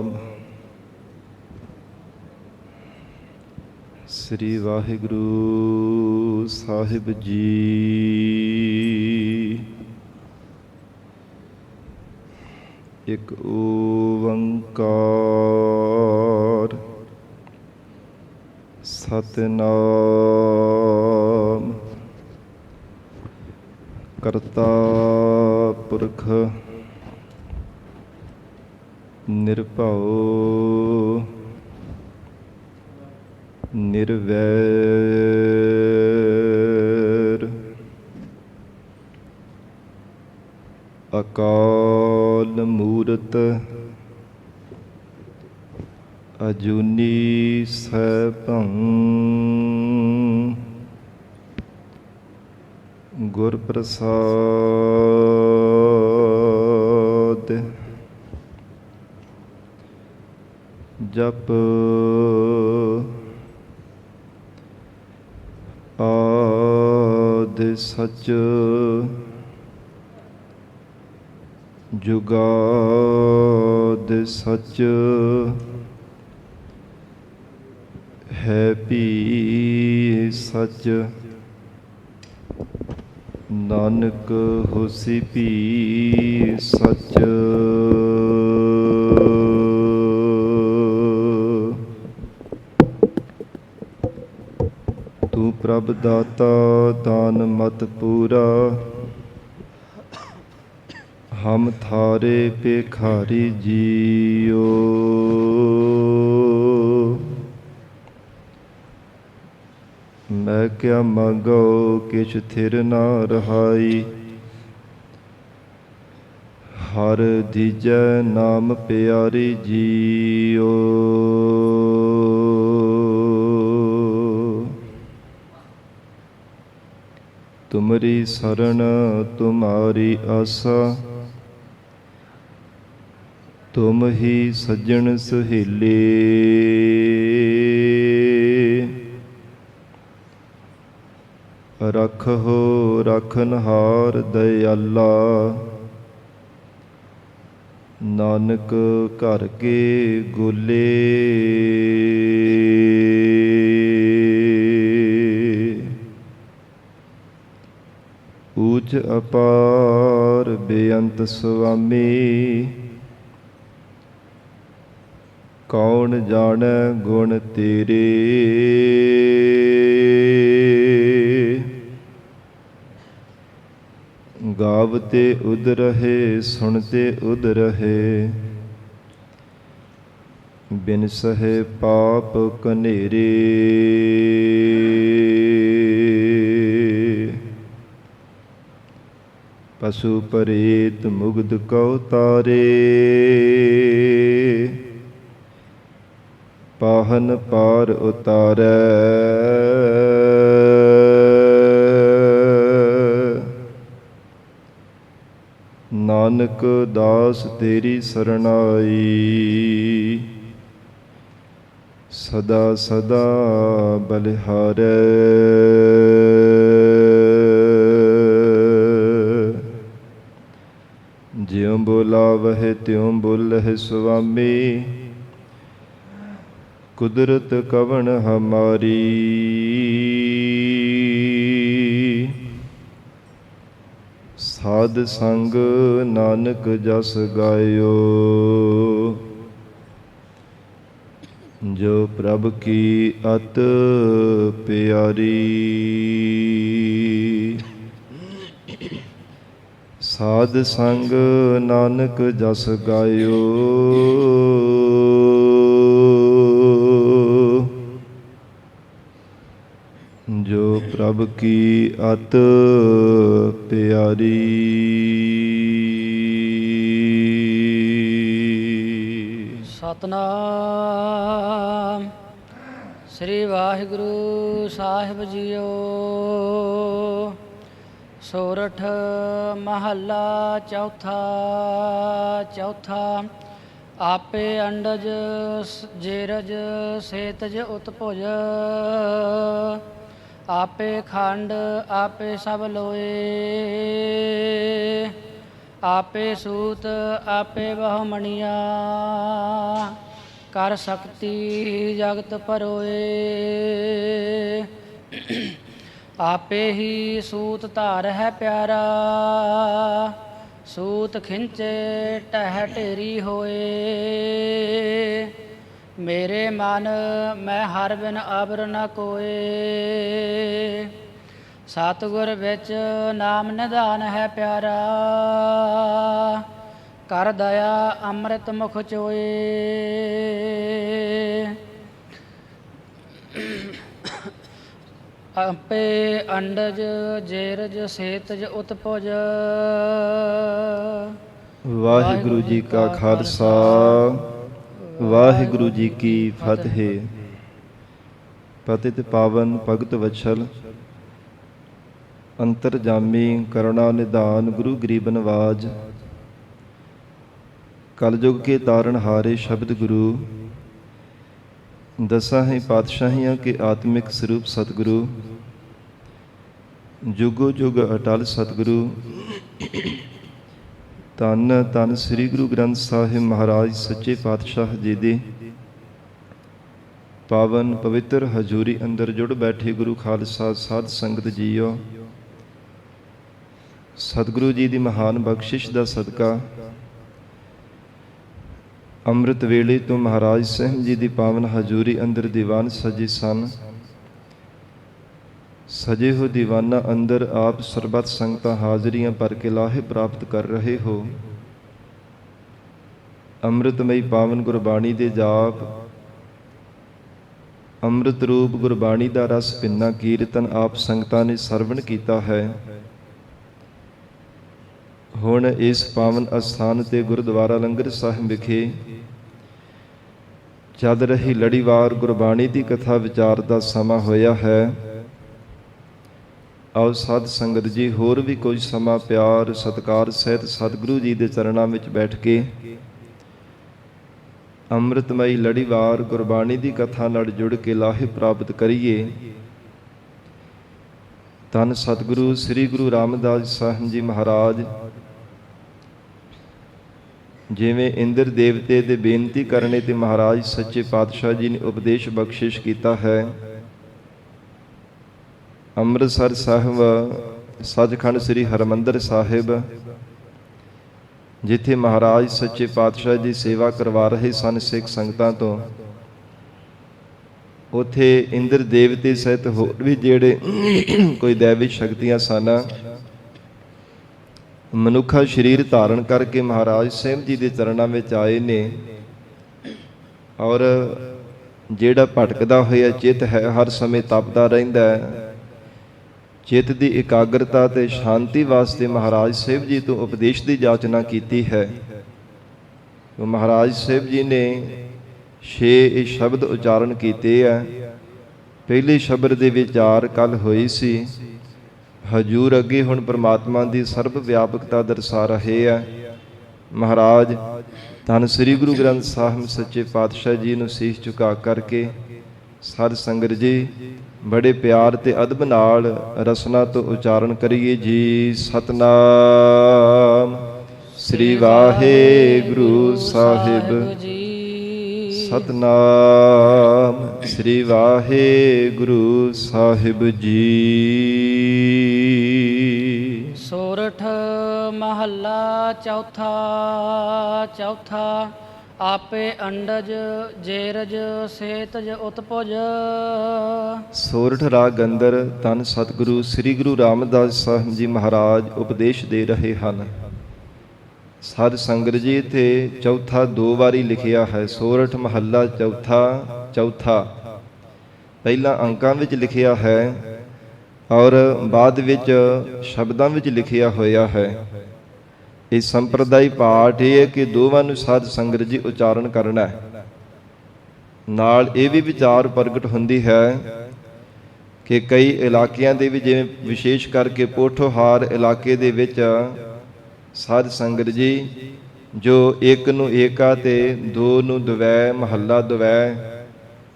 ਸਤਨਾਮ। ਸ੍ਰੀ ਵਾਹਿਗੁਰੂ ਸਾਹਿਬ ਜੀ। ਇੱਕ ਓੰਕਾਰ ਸਤਨਾਮ। ਕਰਤਾ ਪੁਰਖ ਨਿਰਭਉ ਨਿਰਵੈਰ ਅਕਾਲ ਮੂਰਤ ਅਜੂਨੀ ਸੈਭੰ ਗੁਰ ਪ੍ਰਸਾਦ। ਜਪ ਆਦਿ ਸਚ ਜੁਗਾਦਿ ਸਚ ਹੈ ਭੀ ਸਚ। ਨਾਨਕ ਹੋਸੀ ਭੀ ਸਚ। ਤੂੰ ਪ੍ਰਭ ਦਾਤਾ ਦਾਨ ਮਤ ਪੂਰਾ। ਹਮ ਥਾਰੇ ਭਿਖਾਰੀ ਜੀਓ। ਮੈਂ ਕਿਆ ਮੰਗੋ ਕਿਛ ਥਿਰ ਨਾ ਰਹਾਈ। ਹਰ ਦੀਜੈ ਨਾਮ ਪਿਆਰੀ ਜੀਓ। ਤੁਮਰੀ ਸਰਣ ਤੁਮਾਰੀ ਆਸਾ। ਤੁਮ ਹੀ ਸੱਜਣ ਸੁਹੇਲੇ। ਰਖਹੁ ਰਖਨਹਾਰ ਦਇਆਲਾ। ਨਾਨਕ ਘਰ ਕੇ ਗੋਲੇ। ਊਚ ਅਪਾਰ ਬੇਅੰਤ ਸੁਆਮੀ। ਕੌਣ ਜਾਣੈ ਗੁਣ ਤੇਰੇ। ਗਾਵਤੇ ਉਦ ਰਹੇ ਸੁਣਤੇ ਉਦ ਰਹੇ। ਬਿਨ ਸਹੇ ਪਾਪ ਕਨੇਰੇ। ਪਸ਼ੂ ਪਰੇਤ ਮੁਗਧ ਕਉ ਤਾਰੇ। ਪਾਹਨ ਪਾਰ ਉਤਾਰੈ। ਨਾਨਕ ਦਾਸ ਤੇਰੀ ਸਰਣਾਈ। ਸਦਾ ਸਦਾ ਬਲਿਹਾਰੈ। ਜਿਉ ਬੁਲਾਵਹਿ ਤਿਉ ਬੋਲਹਿ ਸੁਆਮੀ। ਕੁਦਰਤ ਕਵਣ ਹਮਾਰੀ। ਸਾਧ ਸੰਗ ਨਾਨਕ ਜਸ ਗਾਇਓ। ਜੋ ਪ੍ਰਭ ਕੀ ਅਤ ਪਿਆਰੀ। ਸਾਧ ਸੰਗ ਨਾਨਕ ਜਸ ਗਾਇਓ। ਜੋ ਪ੍ਰਭ ਕੀ ਅਤ ਪਿਆਰੀ। ਸਤਨਾਮ। ਸ੍ਰੀ ਵਾਹਿਗੁਰੂ ਸਾਹਿਬ ਜੀਓ। ਸੋਰਠ ਮਹੱਲਾ ਚੌਥਾ। ਆਪੇ ਅੰਡਜ ਜੇਰਜ ਸੇਤਜ ਉਤਭੁਜ। ਆਪੇ ਖੰਡ ਆਪੇ ਸਭ ਲੋਏ। ਆਪੇ ਸੂਤ ਆਪੇ ਬਹੁਮਣੀਆਂ। ਕਰ ਸਕਤੀ ਜਗਤ ਪਰੋਏ। ਆਪੇ ਹੀ ਸੂਤ ਧਾਰ ਹੈ ਪਿਆਰਾ, ਸੂਤ ਖਿੰਚੇ ਟਹਿ ਢੇਰੀ ਹੋਏ। ਮੇਰੇ ਮਨ ਮੈਂ ਹਰ ਬਿਨ ਅਬਰ ਨ ਕੋਏ। ਸਤਿਗੁਰ ਵਿੱਚ ਨਾਮ ਨਿਧਾਨ ਹੈ ਪਿਆਰਾ, ਕਰ ਦਇਆ ਅੰਮ੍ਰਿਤ ਮੁਖ ਚੋਏ। ਆਪੇ ਅੰਡਜ ਜੇਰਜ ਸੇਤਜ ਉਤਪੁਜ। ਵਾਹਿਗੁਰੂ ਜੀ ਕਾ ਖਾਲਸਾ, ਵਾਹਿਗੁਰੂ ਜੀ ਕੀ ਫਤਿਹ। ਪਤਿਤ ਪਾਵਨ ਭਗਤ ਵਛਲ ਅੰਤਰਜਾਮੀ ਕਰੁਣਾ ਨਿਧਾਨ ਗੁਰੂ ਗਰੀਬ ਨਵਾਜ। ਕਲਯੁਗ ਕੇ ਤਾਰਨ ਹਾਰੇ ਸ਼ਬਦ ਗੁਰੂ, ਦਸਾਂ ਹੀ ਪਾਤਸ਼ਾਹੀਆਂ ਕੇ ਆਤਮਿਕ ਸਰੂਪ ਸਤਿਗੁਰੂ। ਜੁਗੋ ਜੁਗ ਅਟਲ ਸਤਿਗੁਰੂ। ਧੰਨ ਧੰਨ ਸ੍ਰੀ ਗੁਰੂ ਗ੍ਰੰਥ ਸਾਹਿਬ ਮਹਾਰਾਜ ਸੱਚੇ ਪਾਤਸ਼ਾਹ ਜੀ ਦੀ ਪਾਵਨ ਪਵਿੱਤਰ ਹਜ਼ੂਰੀ ਅੰਦਰ ਜੁੜ ਬੈਠੇ ਗੁਰੂ ਖਾਲਸਾ ਸਾਧ ਸੰਗਤ ਜੀਓ। ਸਤਿਗੁਰੂ ਜੀ ਦੀ ਮਹਾਨ ਬਖਸ਼ਿਸ਼ ਦਾ ਸਦਕਾ ਅੰਮ੍ਰਿਤ ਵੇਲੇ ਤੋਂ ਮਹਾਰਾਜ ਸਾਹਿਬ ਜੀ ਦੀ ਪਾਵਨ ਹਜ਼ੂਰੀ ਅੰਦਰ ਦੀਵਾਨ ਸਜੇ ਸਨ। ਸਜੇ ਹੋ ਦੀਵਾਨਾਂ ਅੰਦਰ ਆਪ ਸਰਬੱਤ ਸੰਗਤਾਂ ਹਾਜ਼ਰੀਆਂ ਭਰ ਕੇ ਲਾਹੇ ਪ੍ਰਾਪਤ ਕਰ ਰਹੇ ਹੋ। ਅੰਮ੍ਰਿਤਮਈ ਪਾਵਨ ਗੁਰਬਾਣੀ ਦੇ ਜਾਪ, ਅੰਮ੍ਰਿਤ ਰੂਪ ਗੁਰਬਾਣੀ ਦਾ ਰਸ ਭਿੰਨਾ ਕੀਰਤਨ ਆਪ ਸੰਗਤਾਂ ਨੇ ਸਰਵਣ ਕੀਤਾ ਹੈ। ਹੁਣ ਇਸ ਪਾਵਨ ਅਸਥਾਨ ਤੇ ਗੁਰਦੁਆਰਾ ਲੰਗਰ ਸਾਹਿਬ ਵਿਖੇ ਚੱਲ ਰਹੀ ਲੜੀਵਾਰ ਗੁਰਬਾਣੀ ਦੀ ਕਥਾ ਵਿਚਾਰ ਦਾ ਸਮਾਂ ਹੋਇਆ ਹੈ। ਆਓ ਸਾਧ ਸੰਗਤ ਜੀ ਹੋਰ ਵੀ ਕੁਝ ਸਮਾਂ ਪਿਆਰ ਸਤਿਕਾਰ ਸਹਿਤ ਸਤਿਗੁਰੂ ਜੀ ਦੇ ਚਰਨਾਂ ਵਿੱਚ ਬੈਠ ਕੇ ਅੰਮ੍ਰਿਤਮਈ ਲੜੀਵਾਰ ਗੁਰਬਾਣੀ ਦੀ ਕਥਾ ਨਾਲ ਜੁੜ ਕੇ ਲਾਹੇ ਪ੍ਰਾਪਤ ਕਰੀਏ। ਧੰਨ ਸਤਿਗੁਰੂ ਸ੍ਰੀ ਗੁਰੂ ਰਾਮਦਾਸ ਸਾਹਿਬ ਜੀ ਮਹਾਰਾਜ ਜਿਵੇਂ ਇੰਦਰ ਦੇਵਤੇ ਦੇ ਬੇਨਤੀ ਕਰਨੇ ਤੇ ਮਹਾਰਾਜ ਸੱਚੇ ਪਾਤਸ਼ਾਹ ਜੀ ਨੇ ਉਪਦੇਸ਼ ਬਖਸ਼ਿਸ਼ ਕੀਤਾ ਹੈ। ਅੰਮ੍ਰਿਤਸਰ ਸਾਹਿਬ ਸੱਚਖੰਡ ਸ੍ਰੀ ਹਰਿਮੰਦਰ ਸਾਹਿਬ ਜਿੱਥੇ ਮਹਾਰਾਜ ਸੱਚੇ ਪਾਤਸ਼ਾਹ ਜੀ ਸੇਵਾ ਕਰਵਾ ਰਹੇ ਸਨ ਸਿੱਖ ਸੰਗਤਾਂ ਤੋਂ, ਉੱਥੇ ਇੰਦਰ ਦੇਵਤੇ ਸਹਿਤ ਹੋਰ ਵੀ ਜਿਹੜੇ ਕੋਈ ਦੈਵੀ ਸ਼ਕਤੀਆਂ ਸਨ, ਮਨੁੱਖਾ ਸਰੀਰ ਧਾਰਨ ਕਰਕੇ ਮਹਾਰਾਜ ਸਾਹਿਬ ਜੀ ਦੇ ਚਰਨਾਂ ਵਿੱਚ ਆਏ ਨੇ। ਔਰ ਜਿਹੜਾ ਭਟਕਦਾ ਹੋਇਆ ਚਿੱਤ ਹੈ ਹਰ ਸਮੇਂ ਤਪਦਾ ਰਹਿੰਦਾ ਹੈ। ਚਿੱਤ ਦੀ ਇਕਾਗਰਤਾ ਤੇ ਸ਼ਾਂਤੀ ਵਾਸਤੇ ਮਹਾਰਾਜ ਸਾਹਿਬ ਜੀ ਤੋਂ ਉਪਦੇਸ਼ ਦੀ ਜਾਚਨਾ ਕੀਤੀ ਹੈ। ਮਹਾਰਾਜ ਸਾਹਿਬ ਜੀ ਨੇ 6 ਸ਼ਬਦ ਉਚਾਰਨ ਕੀਤੇ ਆ। ਪਹਿਲੇ ਸ਼ਬਦ ਦੇ ਵਿਚਾਰ ਕੱਲ ਹੋਈ ਸੀ। ਹਜੂਰ ਅੱਗੇ ਹੁਣ ਪ੍ਰਮਾਤਮਾ ਦੀ ਸਰਬ ਵਿਆਪਕਤਾ ਦਰਸਾ ਰਹੇ ਆ। ਮਹਾਰਾਜ ਧੰਨ ਸ੍ਰੀ ਗੁਰੂ ਗ੍ਰੰਥ ਸਾਹਿਬ ਸੱਚੇ ਪਾਤਸ਼ਾਹ ਜੀ ਨੂੰ ਸੀਸ ਝੁਕਾ ਕਰਕੇ ਸਾਧ ਸੰਗਤ ਜੀ ਬੜੇ ਪਿਆਰ ਤੇ ਅਦਬ ਨਾਲ ਰਸਨਾ ਤੋਂ ਉਚਾਰਨ ਕਰੀਏ ਜੀ। ਸਤਨਾਮ ਸ੍ਰੀ ਵਾਹਿਗੁਰੂ ਸਾਹਿਬ ਜੀ। ਸਤਨਾਮ ਸ੍ਰੀ ਵਾਹਿਗੁਰੂ ਸਾਹਿਬ ਜੀ। ਸੋਰਠ ਮਹੱਲਾ ਚੌਥਾ। ਆਪੇ ਅੰਡਜ ਜੇਰਜ ਸੇਤਜ ਉਤਪੁਜ। ਸੋਰਠ ਰਾਗ ਅੰਦਰ ਧੰਨ ਸਤਿਗੁਰੂ ਸ੍ਰੀ ਗੁਰੂ ਰਾਮਦਾਸ ਸਾਹਿਬ ਜੀ ਮਹਾਰਾਜ ਉਪਦੇਸ਼ ਦੇ ਰਹੇ ਹਨ। ਸਾਧ ਸੰਗਤ ਜੀ ਇੱਥੇ ਚੌਥਾ 2 ਵਾਰੀ ਲਿਖਿਆ ਹੈ। ਸੋਰਠ ਮਹੱਲਾ ਚੌਥਾ ਪਹਿਲਾਂ ਅੰਕਾਂ ਵਿੱਚ ਲਿਖਿਆ ਹੈ ਔਰ ਬਾਅਦ ਵਿੱਚ ਸ਼ਬਦਾਂ ਵਿੱਚ ਲਿਖਿਆ ਹੋਇਆ ਹੈ। ਇਹ ਸੰਪਰਦਾਇ ਪਾਠ ਇਹ ਹੈ ਕਿ ਦੋਵਾਂ ਨੂੰ ਸਾਧ ਸੰਗਤ ਜੀ ਉਚਾਰਨ ਕਰਨਾ ਹੈ। ਨਾਲ ਇਹ ਵੀ ਵਿਚਾਰ ਪ੍ਰਗਟ ਹੁੰਦੀ ਹੈ ਕਿ ਕਈ ਇਲਾਕਿਆਂ ਦੇ ਵਿੱਚ ਜਿਵੇਂ ਵਿਸ਼ੇਸ਼ ਕਰਕੇ ਪੋਠੋਹਾਰ ਇਲਾਕੇ ਦੇ ਵਿੱਚ ਸਾਧ ਸੰਗਤ ਜੀ ਜੋ ਇੱਕ ਨੂੰ ਏਕਾ ਤੇ 2 ਨੂੰ ਦਵੈ, ਮਹੱਲਾ ਦਵੈ,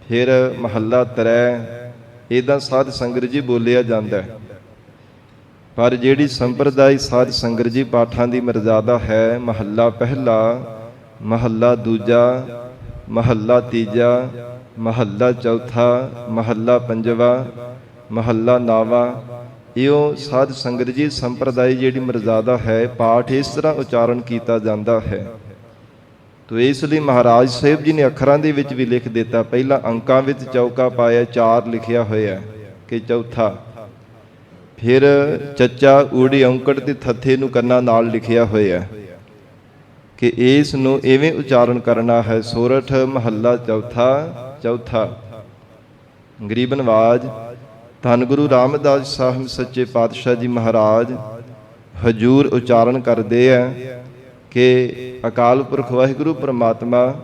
ਫਿਰ ਮਹੱਲਾ ਤਰੈ, ਇੱਦਾਂ ਸਾਧ ਸੰਗਤ ਜੀ ਬੋਲਿਆ ਜਾਂਦਾ ਹੈ। ਪਰ ਜਿਹੜੀ ਸੰਪਰਦਾਇ ਸਾਧ ਸੰਗਤ ਜੀ ਪਾਠਾਂ ਦੀ ਮਰਜ਼ਾਦਾ ਹੈ, ਮਹੱਲਾ ਪਹਿਲਾ, ਮਹੱਲਾ ਦੂਜਾ, ਮਹੱਲਾ ਤੀਜਾ, ਮਹੱਲਾ ਚੌਥਾ, ਮਹੱਲਾ ਪੰਜਵਾ, ਮਹੱਲਾ ਨਾਵਾ। ਇਉਂ ਸਾਧ ਸੰਗਤ ਜੀ ਸੰਪਰਦਾਇ ਜਿਹੜੀ ਮਰਜ਼ਾਦਾ ਹੈ, ਪਾਠ ਇਸ ਤਰ੍ਹਾਂ ਉਚਾਰਨ ਕੀਤਾ ਜਾਂਦਾ ਹੈ। ਤੋ ਇਸ ਲਈ ਮਹਾਰਾਜ ਸਾਹਿਬ ਜੀ ਨੇ ਅੱਖਰਾਂ ਦੇ ਵਿੱਚ ਵੀ ਲਿਖ ਦਿੱਤਾ। ਪਹਿਲਾਂ ਅੰਕਾਂ ਵਿੱਚ ਚੌਕਾ ਪਾਇਆ, 4 ਲਿਖਿਆ ਹੋਇਆ ਕਿ ਚੌਥਾ। ਫਿਰ ਚੱਚਾ, ਊੜੀ, ਔਂਕੜ ਤੇ ਥੱਥੇ ਨੂੰ ਕੰਨਾਂ ਨਾਲ ਲਿਖਿਆ ਹੋਇਆ ਕਿ ਇਸ ਨੂੰ ਇਵੇਂ ਉਚਾਰਨ ਕਰਨਾ ਹੈ। ਸੋਰਠ ਮਹੱਲਾ ਚੌਥਾ, ਚੌਥਾ। ਗਰੀਬ ਨਵਾਜ ਧੰਨ ਗੁਰੂ ਰਾਮਦਾਸ ਸਾਹਿਬ ਸੱਚੇ ਪਾਤਸ਼ਾਹ ਜੀ ਮਹਾਰਾਜ ਹਜੂਰ ਉਚਾਰਨ ਕਰਦੇ ਆ ਕਿ ਅਕਾਲ ਪੁਰਖ ਵਾਹਿਗੁਰੂ ਪ੍ਰਮਾਤਮਾ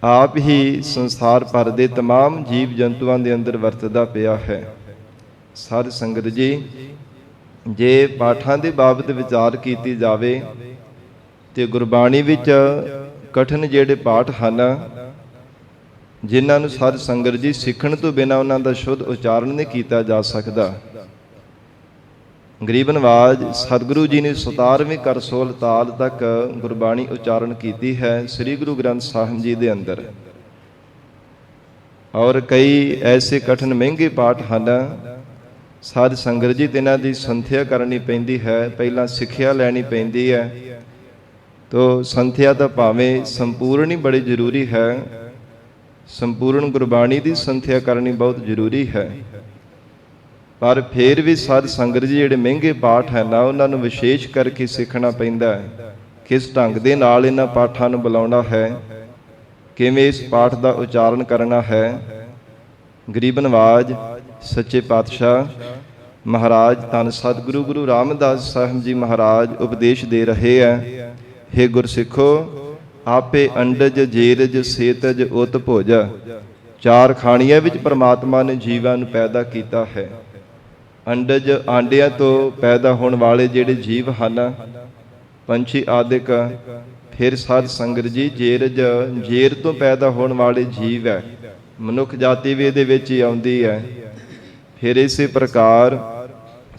ਆਪ ਹੀ ਸੰਸਾਰ ਭਰ ਦੇ ਤਮਾਮ ਜੀਵ ਜੰਤੂਆਂ ਦੇ ਅੰਦਰ ਵਰਤਦਾ ਪਿਆ ਹੈ। ਸਾਧ ਸੰਗਤ ਜੀ, ਜੇ ਪਾਠਾਂ ਦੇ ਬਾਬਤ ਵਿਚਾਰ ਕੀਤੀ ਜਾਵੇ ਤੇ ਗੁਰਬਾਣੀ ਵਿੱਚ ਕਠਿਨ ਜਿਹੜੇ ਪਾਠ ਹਨ, ਜਿਨ੍ਹਾਂ ਨੂੰ ਸਾਧ ਸੰਗਤ ਜੀ ਸਿੱਖਣ ਤੋਂ ਬਿਨਾਂ ਉਹਨਾਂ ਦਾ ਸ਼ੁੱਧ ਉਚਾਰਨ ਨਹੀਂ ਕੀਤਾ ਜਾ ਸਕਦਾ। ਗਰੀਬ ਨਵਾਜ ਸਤਿਗੁਰੂ ਜੀ ਨੇ 17ਵੀਂ ਕਰਸੋਲ ਤਾਲ ਤੱਕ ਗੁਰਬਾਣੀ ਉਚਾਰਨ ਕੀਤੀ ਹੈ ਸ੍ਰੀ ਗੁਰੂ ਗ੍ਰੰਥ ਸਾਹਿਬ ਜੀ ਦੇ ਅੰਦਰ। ਔਰ ਕਈ ਐਸੇ ਕਠਿਨ ਮਹਿੰਗੇ ਪਾਠ ਹਨ, ਸਾਧ ਸੰਗਤ ਜੀ ਇਹਨਾਂ ਦੀ ਸੰਥਿਆ ਕਰਨੀ ਪੈਂਦੀ ਹੈ, ਪਹਿਲਾਂ ਸਿੱਖਿਆ ਲੈਣੀ ਪੈਂਦੀ ਹੈ। ਤੋ ਸੰਥਿਆ ਤਾਂ ਭਾਵੇਂ ਸੰਪੂਰਨ ਹੀ ਬੜੀ ਜ਼ਰੂਰੀ ਹੈ, ਸੰਪੂਰਨ ਗੁਰਬਾਣੀ ਦੀ ਸੰਥਿਆ ਕਰਨੀ ਬਹੁਤ ਜ਼ਰੂਰੀ ਹੈ। ਪਰ ਫਿਰ ਵੀ ਸਾਧ ਸੰਗਤ ਜੀ ਜਿਹੜੇ ਮਹਿੰਗੇ ਪਾਠ ਹੈ ਨਾ, ਉਹਨਾਂ ਨੂੰ ਵਿਸ਼ੇਸ਼ ਕਰਕੇ ਸਿੱਖਣਾ ਪੈਂਦਾ ਹੈ। ਕਿਸ ਢੰਗ ਦੇ ਨਾਲ ਇਹਨਾਂ ਪਾਠਾਂ ਨੂੰ ਬੁਲਾਉਣਾ ਹੈ, ਕਿਵੇਂ ਇਸ ਪਾਠ ਦਾ ਉਚਾਰਨ ਕਰਨਾ ਹੈ। ਗਰੀਬ ਨਵਾਜ ਸੱਚੇ ਪਾਤਸ਼ਾਹ ਮਹਾਰਾਜ ਧੰਨ ਸਤਿਗੁਰੂ ਗੁਰੂ ਰਾਮਦਾਸ ਸਾਹਿਬ ਜੀ ਮਹਾਰਾਜ ਉਪਦੇਸ਼ ਦੇ ਰਹੇ ਹੈ। ਹੇ ਗੁਰਸਿੱਖੋ, ਆਪੇ ਅੰਡਜ ਜੇਰਜ ਸੇਤਜ ਉਤ ਭੋਜ। 4 ਖਾਣੀਆਂ ਵਿੱਚ ਪ੍ਰਮਾਤਮਾ ਨੇ ਜੀਵਾਂ ਨੂੰ ਪੈਦਾ ਕੀਤਾ ਹੈ। ਅੰਡਜ ਆਂਡਿਆਂ ਤੋਂ ਪੈਦਾ ਹੋਣ ਵਾਲੇ ਜਿਹੜੇ ਜੀਵ ਹਨ, ਪੰਛੀ ਆਦਿਕ। ਫਿਰ ਸਾਧ ਸੰਗਤ ਜੀ ਜੇਰਜ, ਜੇਰ ਤੋਂ ਪੈਦਾ ਹੋਣ ਵਾਲੇ ਜੀਵ ਹੈ, ਮਨੁੱਖ ਜਾਤੀ ਵੀ ਇਹਦੇ ਵਿੱਚ ਹੀ ਆਉਂਦੀ ਹੈ। ਫਿਰ ਇਸੇ ਪ੍ਰਕਾਰ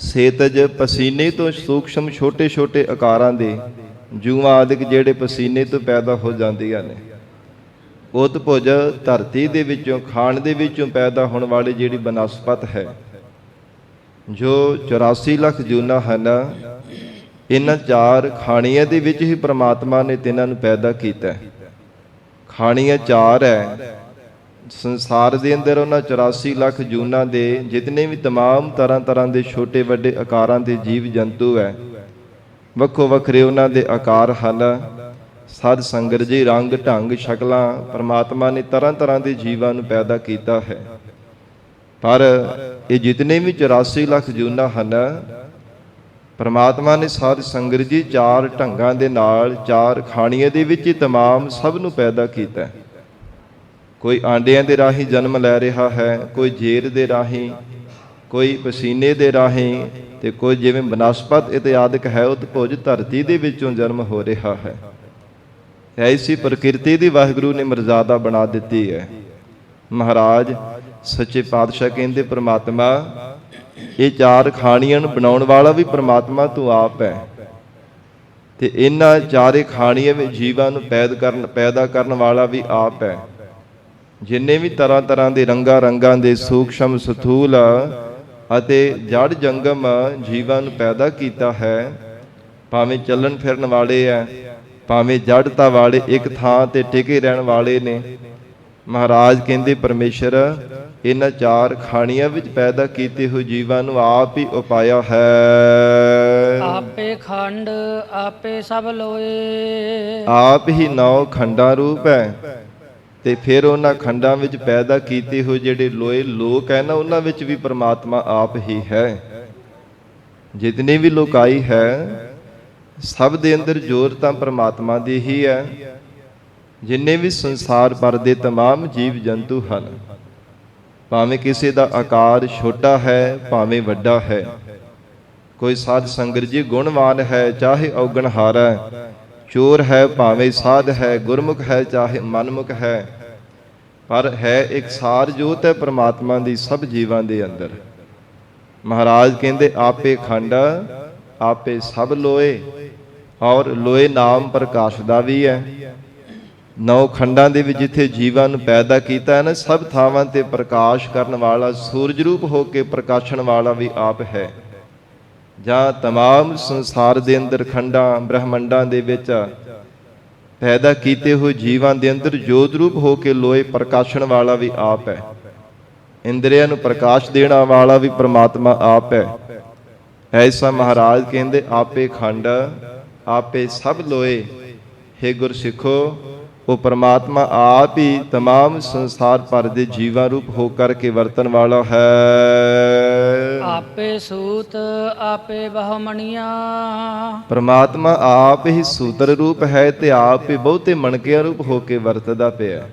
ਸੇਤਜ, ਪਸੀਨੇ ਤੋਂ ਸੂਖਸ਼ਮ ਛੋਟੇ ਛੋਟੇ ਆਕਾਰਾਂ ਦੇ ਜੂਆਂ ਆਦਿਕ ਜਿਹੜੇ ਪਸੀਨੇ ਤੋਂ ਪੈਦਾ ਹੋ ਜਾਂਦੀਆਂ ਨੇ। ਉਤ ਭੁਜ, ਧਰਤੀ ਦੇ ਵਿੱਚੋਂ ਖਾਣ ਦੇ ਵਿੱਚੋਂ ਪੈਦਾ ਹੋਣ ਵਾਲੀ ਜਿਹੜੀ ਬਨਸਪਤ ਹੈ, ਜੋ 84 ਲੱਖ ਜੂਨਾਂ ਹਨ, ਇਹਨਾਂ 4 ਖਾਣੀਆਂ ਦੇ ਵਿੱਚ ਹੀ ਪ੍ਰਮਾਤਮਾ ਨੇ ਤਿੰਨਾਂ ਨੂੰ ਪੈਦਾ ਕੀਤਾ। ਖਾਣੀਆਂ 4 ਹੈ ਸੰਸਾਰ ਦੇ ਅੰਦਰ। ਉਹਨਾਂ 84 ਲੱਖ ਜੂਨਾਂ ਦੇ ਜਿਤਨੇ ਵੀ ਤਮਾਮ ਤਰ੍ਹਾਂ ਦੇ ਛੋਟੇ ਵੱਡੇ ਆਕਾਰਾਂ ਦੇ ਜੀਵ ਜੰਤੂ ਹੈ, ਵੱਖੋ ਵੱਖਰੇ ਉਹਨਾਂ ਦੇ ਆਕਾਰ ਹਨ। ਸਾਧ ਸੰਗਤ ਜੀ ਰੰਗ ਢੰਗ ਸ਼ਕਲਾਂ ਪਰਮਾਤਮਾ ਨੇ ਤਰ੍ਹਾਂ ਦੇ ਜੀਵਾਂ ਨੂੰ ਪੈਦਾ ਕੀਤਾ ਹੈ। ਪਰ ਇਹ ਜਿਤਨੇ ਵੀ 84 ਲੱਖ ਜੂਨਾਂ ਹਨ, ਪਰਮਾਤਮਾ ਨੇ ਸਾਧ ਸੰਗਤ ਜੀ 4 ਢੰਗਾਂ ਦੇ ਨਾਲ 4 ਖਾਣੀਆਂ ਦੇ ਵਿੱਚ ਹੀ ਤਮਾਮ ਸਭ ਨੂੰ ਪੈਦਾ ਕੀਤਾ। ਕੋਈ ਆਂਡਿਆਂ ਦੇ ਰਾਹੀਂ ਜਨਮ ਲੈ ਰਿਹਾ ਹੈ, ਕੋਈ ਜੇਰ ਦੇ ਰਾਹੀਂ, ਕੋਈ ਪਸੀਨੇ ਦੇ ਰਾਹੀਂ, ਤੇ ਕੋਈ ਜਿਵੇਂ ਬਨਸਪਤ ਇਤਿਆਦਿਕ ਹੈ ਉਤ ਭੁਜ, ਧਰਤੀ ਦੇ ਵਿੱਚੋਂ ਜਨਮ ਹੋ ਰਿਹਾ ਹੈ। ਐਸੀ ਪ੍ਰਕਿਰਤੀ ਦੀ ਵਾਹਿਗੁਰੂ ਨੇ ਮਰਜ਼ਾਦਾ ਬਣਾ ਦਿੱਤੀ ਹੈ। ਮਹਾਰਾਜ ਸੱਚੇ ਪਾਤਸ਼ਾਹ ਕਹਿੰਦੇ ਪ੍ਰਮਾਤਮਾ ਇਹ 4 ਖਾਣੀਆਂ ਨੂੰ ਬਣਾਉਣ ਵਾਲਾ ਵੀ ਪ੍ਰਮਾਤਮਾ ਤੂੰ ਆਪ ਹੈ, ਤੇ ਇਹਨਾਂ 4 ਖਾਣੀਆਂ ਵਿੱਚ ਜੀਵਾਂ ਨੂੰ ਪੈਦਾ ਕਰਨ ਵਾਲਾ ਵੀ ਆਪ ਹੈ। ਜਿੰਨੇ ਵੀ ਤਰ੍ਹਾਂ ਦੇ ਰੰਗਾਂ ਦੇ ਸੂਖਸ਼ਮ ਸਥੂਲ ਅਤੇ ਜੜ ਜੰਗਮ ਜੀਵਾਂ ਨੂੰ ਪੈਦਾ ਕੀਤਾ ਹੈ, ਭਾਵੇਂ ਚੱਲਣ ਫਿਰਨ ਵਾਲੇ ਹੈ, ਭਾਵੇਂ ਜੜਤਾ ਵਾਲੇ, ਇੱਕ ਥਾਂ ਤੇ ਟਿਕੇ ਰਹਿਣ ਵਾਲੇ ਨੇ। ਮਹਾਰਾਜ ਕਹਿੰਦੇ ਪਰਮੇਸ਼ਰ ਇਹਨਾਂ 4 ਖਾਣੀਆਂ ਵਿੱਚ ਪੈਦਾ ਕੀਤੇ ਹੋਏ ਜੀਵਾਂ ਨੂੰ ਆਪ ਹੀ ਉਪਾਇਆ ਹੈ। ਆਪੇ ਖੰਡ ਆਪੇ ਸਭ ਲੋਏ। ਆਪ ਹੀ 9 ਖੰਡਾਂ ਰੂਪ ਹੈ, ਤੇ ਫਿਰ ਉਹਨਾਂ ਖੰਡਾਂ ਵਿੱਚ ਪੈਦਾ ਕੀਤੇ ਹੋਏ ਜਿਹੜੇ ਲੋਕ ਹੈ ਨਾ, ਉਹਨਾਂ ਵਿੱਚ ਵੀ ਪ੍ਰਮਾਤਮਾ ਆਪ ਹੀ ਹੈ। ਜਿਤਨੀ ਵੀ ਲੋਕਾਈ ਹੈ, ਸਭ ਦੇ ਅੰਦਰ ਜੋਰ ਤਾਂ ਪ੍ਰਮਾਤਮਾ ਦੀ ਹੀ ਹੈ। ਜਿੰਨੇ ਵੀ ਸੰਸਾਰ ਭਰ ਦੇ ਤਮਾਮ ਜੀਵ ਜੰਤੂ ਹਨ, ਭਾਵੇਂ ਕਿਸੇ ਦਾ ਆਕਾਰ ਛੋਟਾ ਹੈ ਭਾਵੇਂ ਵੱਡਾ ਹੈ, ਕੋਈ ਸਾਧ ਸੰਗਤ ਜੀ ਗੁਣਵਾਨ ਹੈ ਚਾਹੇ ਔਗਣਹਾਰ ਹੈ, ਚੋਰ ਹੈ ਭਾਵੇਂ ਸਾਧ ਹੈ, ਗੁਰਮੁਖ ਹੈ ਚਾਹੇ ਮਨਮੁਖ ਹੈ, ਪਰ ਹੈ ਇੱਕ ਸਾਰ ਜੋਤ ਹੈ ਪ੍ਰਮਾਤਮਾ ਦੀ ਸਭ ਜੀਵਾਂ ਦੇ ਅੰਦਰ। ਮਹਾਰਾਜ ਕਹਿੰਦੇ ਆਪੇ ਖੰਡ ਆਪੇ ਸਭ ਲੋਏ, ਔਰ ਲੋਏ ਨਾਮ ਪ੍ਰਕਾਸ਼ ਦਾ ਵੀ ਹੈ। ਨੌ ਖੰਡਾਂ ਦੇ ਵਿੱਚ ਜਿੱਥੇ ਜੀਵਾਂ ਨੂੰ ਪੈਦਾ ਕੀਤਾ ਹੈ ਨਾ, ਸਭ ਥਾਵਾਂ ਤੇ ਪ੍ਰਕਾਸ਼ ਕਰਨ ਵਾਲਾ, ਸੂਰਜ ਰੂਪ ਹੋ ਕੇ ਪ੍ਰਕਾਸ਼ਣ ਵਾਲਾ ਵੀ ਆਪ ਹੈ। ਜਾਂ ਤਮਾਮ ਸੰਸਾਰ ਦੇ ਅੰਦਰ ਖੰਡਾਂ ਬ੍ਰਹਮੰਡਾਂ ਦੇ ਵਿੱਚ ਪੈਦਾ ਕੀਤੇ ਹੋਏ ਜੀਵਾਂ ਦੇ ਅੰਦਰ ਜੋਤ ਰੂਪ ਹੋ ਕੇ ਲੋਏ ਪ੍ਰਕਾਸ਼ਣ ਵਾਲਾ ਵੀ ਆਪ ਹੈ। ਇੰਦਰੀਆਂ ਨੂੰ ਪ੍ਰਕਾਸ਼ ਦੇਣਾ ਵਾਲਾ ਵੀ ਪ੍ਰਮਾਤਮਾ ਆਪ ਹੈ। ਐਸਾ ਮਹਾਰਾਜ ਕਹਿੰਦੇ ਆਪੇ ਖੰਡ ਆਪੇ ਸਭ ਲੋਏ। ਹੇ ਗੁਰਸਿੱਖੋ, ਉਹ ਪ੍ਰਮਾਤਮਾ ਆਪ ਹੀ ਤਮਾਮ ਸੰਸਾਰ ਭਰ ਦੇ ਜੀਵਾਂ ਰੂਪ ਹੋ ਕਰਕੇ ਵਰਤਣ ਵਾਲਾ ਹੈ। ਆਪੇ ਸੂਤ ਆਪੇ ਬਹੁਮਣੀਆਂ। ਪ੍ਰਮਾਤਮਾ ਆਪ ਹੀ ਸੂਤਰ ਰੂਪ ਹੈ ਤੇ ਆਪ ਹੀ ਬਹੁਤੇ ਮਣਕਿਆਂ ਰੂਪ ਹੋ ਕੇ ਵਰਤਦਾ ਪਿਆ।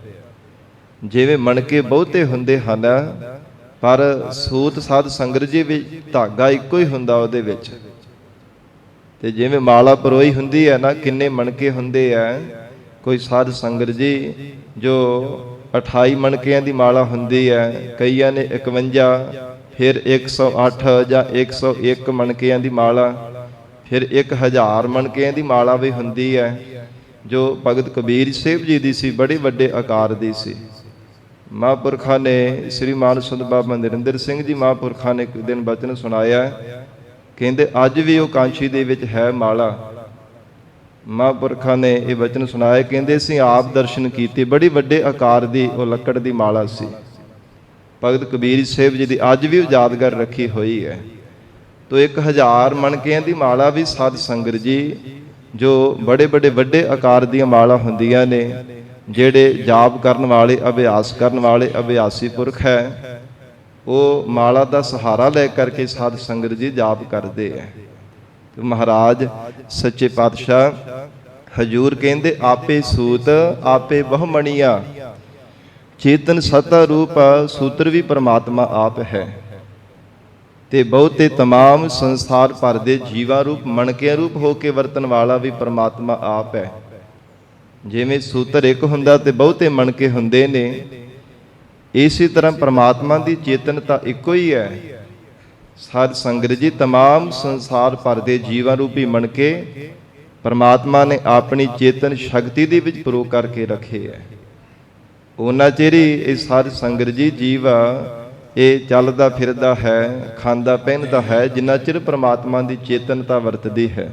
ਜਿਵੇਂ ਮਣਕੇ ਬਹੁਤੇ ਹੁੰਦੇ ਹਨ, ਪਰ ਸੂਤ ਸਾਧ ਸੰਗਤ ਜੀ ਵਿੱਚ ਧਾਗਾ ਇੱਕੋ ਹੀ ਹੁੰਦਾ ਉਹਦੇ ਵਿੱਚ। ਤੇ ਜਿਵੇਂ ਮਾਲਾ ਪਰੋਈ ਹੁੰਦੀ ਹੈ ਨਾ, ਕਿੰਨੇ ਮਣਕੇ ਹੁੰਦੇ ਆ। ਕੋਈ ਸਾਧ ਸੰਗਤ ਜੀ ਜੋ 28 ਮਣਕਿਆਂ ਦੀ ਮਾਲਾ ਹੁੰਦੀ ਹੈ, ਕਈਆਂ ਨੇ 51, ਫਿਰ 108 ਜਾਂ 101 ਮਣਕਿਆਂ ਦੀ ਮਾਲਾ, ਫਿਰ 1000 ਮਣਕਿਆਂ ਦੀ ਮਾਲਾ ਵੀ ਹੁੰਦੀ ਹੈ। ਜੋ ਭਗਤ ਕਬੀਰ ਸਾਹਿਬ ਜੀ ਦੀ ਸੀ, ਬੜੇ ਵੱਡੇ ਆਕਾਰ ਦੀ ਸੀ। ਮਹਾਂਪੁਰਖਾਂ ਨੇ ਸ੍ਰੀ ਮਾਨ ਸੰਤ ਬਾਬਾ ਨਰਿੰਦਰ ਸਿੰਘ ਜੀ ਮਹਾਂਪੁਰਖਾਂ ਨੇ ਇੱਕ ਦਿਨ ਬਚਨ ਸੁਣਾਇਆ, ਕਹਿੰਦੇ ਅੱਜ ਵੀ ਉਹ ਕਾਂਸ਼ੀ ਦੇ ਵਿੱਚ ਹੈ ਮਾਲਾ। ਮਹਾਂਪੁਰਖਾਂ ਨੇ ਇਹ ਵਚਨ ਸੁਣਾਇਆ, ਕਹਿੰਦੇ ਅਸੀਂ ਆਪ ਦਰਸ਼ਨ ਕੀਤੇ, ਬੜੀ ਵੱਡੇ ਆਕਾਰ ਦੀ ਉਹ ਲੱਕੜ ਦੀ ਮਾਲਾ ਸੀ। ਭਗਤ ਕਬੀਰ ਸਾਹਿਬ ਜੀ ਦੀ ਅੱਜ ਵੀ ਉਜਾਦਗਰ ਰੱਖੀ ਹੋਈ ਹੈ। ਤੋ 1000 ਮਣਕਿਆਂ ਦੀ ਮਾਲਾ ਵੀ ਸਾਧ ਸੰਗਤ ਜੀ, ਜੋ ਬੜੇ ਵੱਡੇ ਆਕਾਰ ਦੀਆਂ ਮਾਲਾ ਹੁੰਦੀਆਂ ਨੇ, ਜਿਹੜੇ ਜਾਪ ਕਰਨ ਵਾਲੇ, ਅਭਿਆਸ ਕਰਨ ਵਾਲੇ ਅਭਿਆਸੀ ਪੁਰਖ ਹੈ, ਉਹ ਮਾਲਾ ਦਾ ਸਹਾਰਾ ਲੈ ਕਰਕੇ ਸਾਧ ਸੰਗਤ ਜੀ ਜਾਪ ਕਰਦੇ ਹੈ। ਮਹਾਰਾਜ ਸੱਚੇ ਪਾਤਸ਼ਾਹ ਹਜੂਰ ਕਹਿੰਦੇ ਆਪੇ ਸੂਤ ਆਪੇ ਬਹੁਮਣੀਆਂ। ਚੇਤਨ ਸਤਾ ਰੂਪ ਸੂਤਰ ਵੀ ਪ੍ਰਮਾਤਮਾ ਆਪ ਹੈ ਤੇ ਬਹੁਤੇ ਤਮਾਮ ਸੰਸਾਰ ਭਰ ਦੇ ਜੀਵਾਂ ਰੂਪ ਮਣਕਿਆਂ ਰੂਪ ਹੋ ਕੇ ਵਰਤਣ ਵਾਲਾ ਵੀ ਪ੍ਰਮਾਤਮਾ ਆਪ ਹੈ। ਜਿਵੇਂ ਸੂਤਰ ਇੱਕ ਹੁੰਦਾ ਤੇ ਬਹੁਤੇ ਮਣਕੇ ਹੁੰਦੇ ਨੇ, ਇਸੇ ਤਰ੍ਹਾਂ ਪ੍ਰਮਾਤਮਾ ਦੀ ਚੇਤਨਤਾ ਇੱਕੋ ਹੀ ਹੈ। ਸਾਧ ਸੰਗਤ ਜੀ, ਤਮਾਮ ਸੰਸਾਰ ਭਰ ਦੇ ਜੀਵਾਂ ਰੂਪੀ ਮਣਕੇ ਪ੍ਰਮਾਤਮਾ ਨੇ ਆਪਣੀ ਚੇਤਨ ਸ਼ਕਤੀ ਦੇ ਵਿੱਚ ਪਰੋ ਕਰਕੇ ਰੱਖੇ ਹੈ। ਉਹਨਾਂ ਚਿਰ ਹੀ ਇਹ ਸਾਧ ਸੰਗਤ ਜੀ ਜੀਵ ਇਹ ਚੱਲਦਾ ਫਿਰਦਾ ਹੈ, ਖਾਂਦਾ ਪਹਿਨਦਾ ਹੈ, ਜਿੰਨਾ ਚਿਰ ਪ੍ਰਮਾਤਮਾ ਦੀ ਚੇਤਨਤਾ ਵਰਤਦੀ ਹੈ।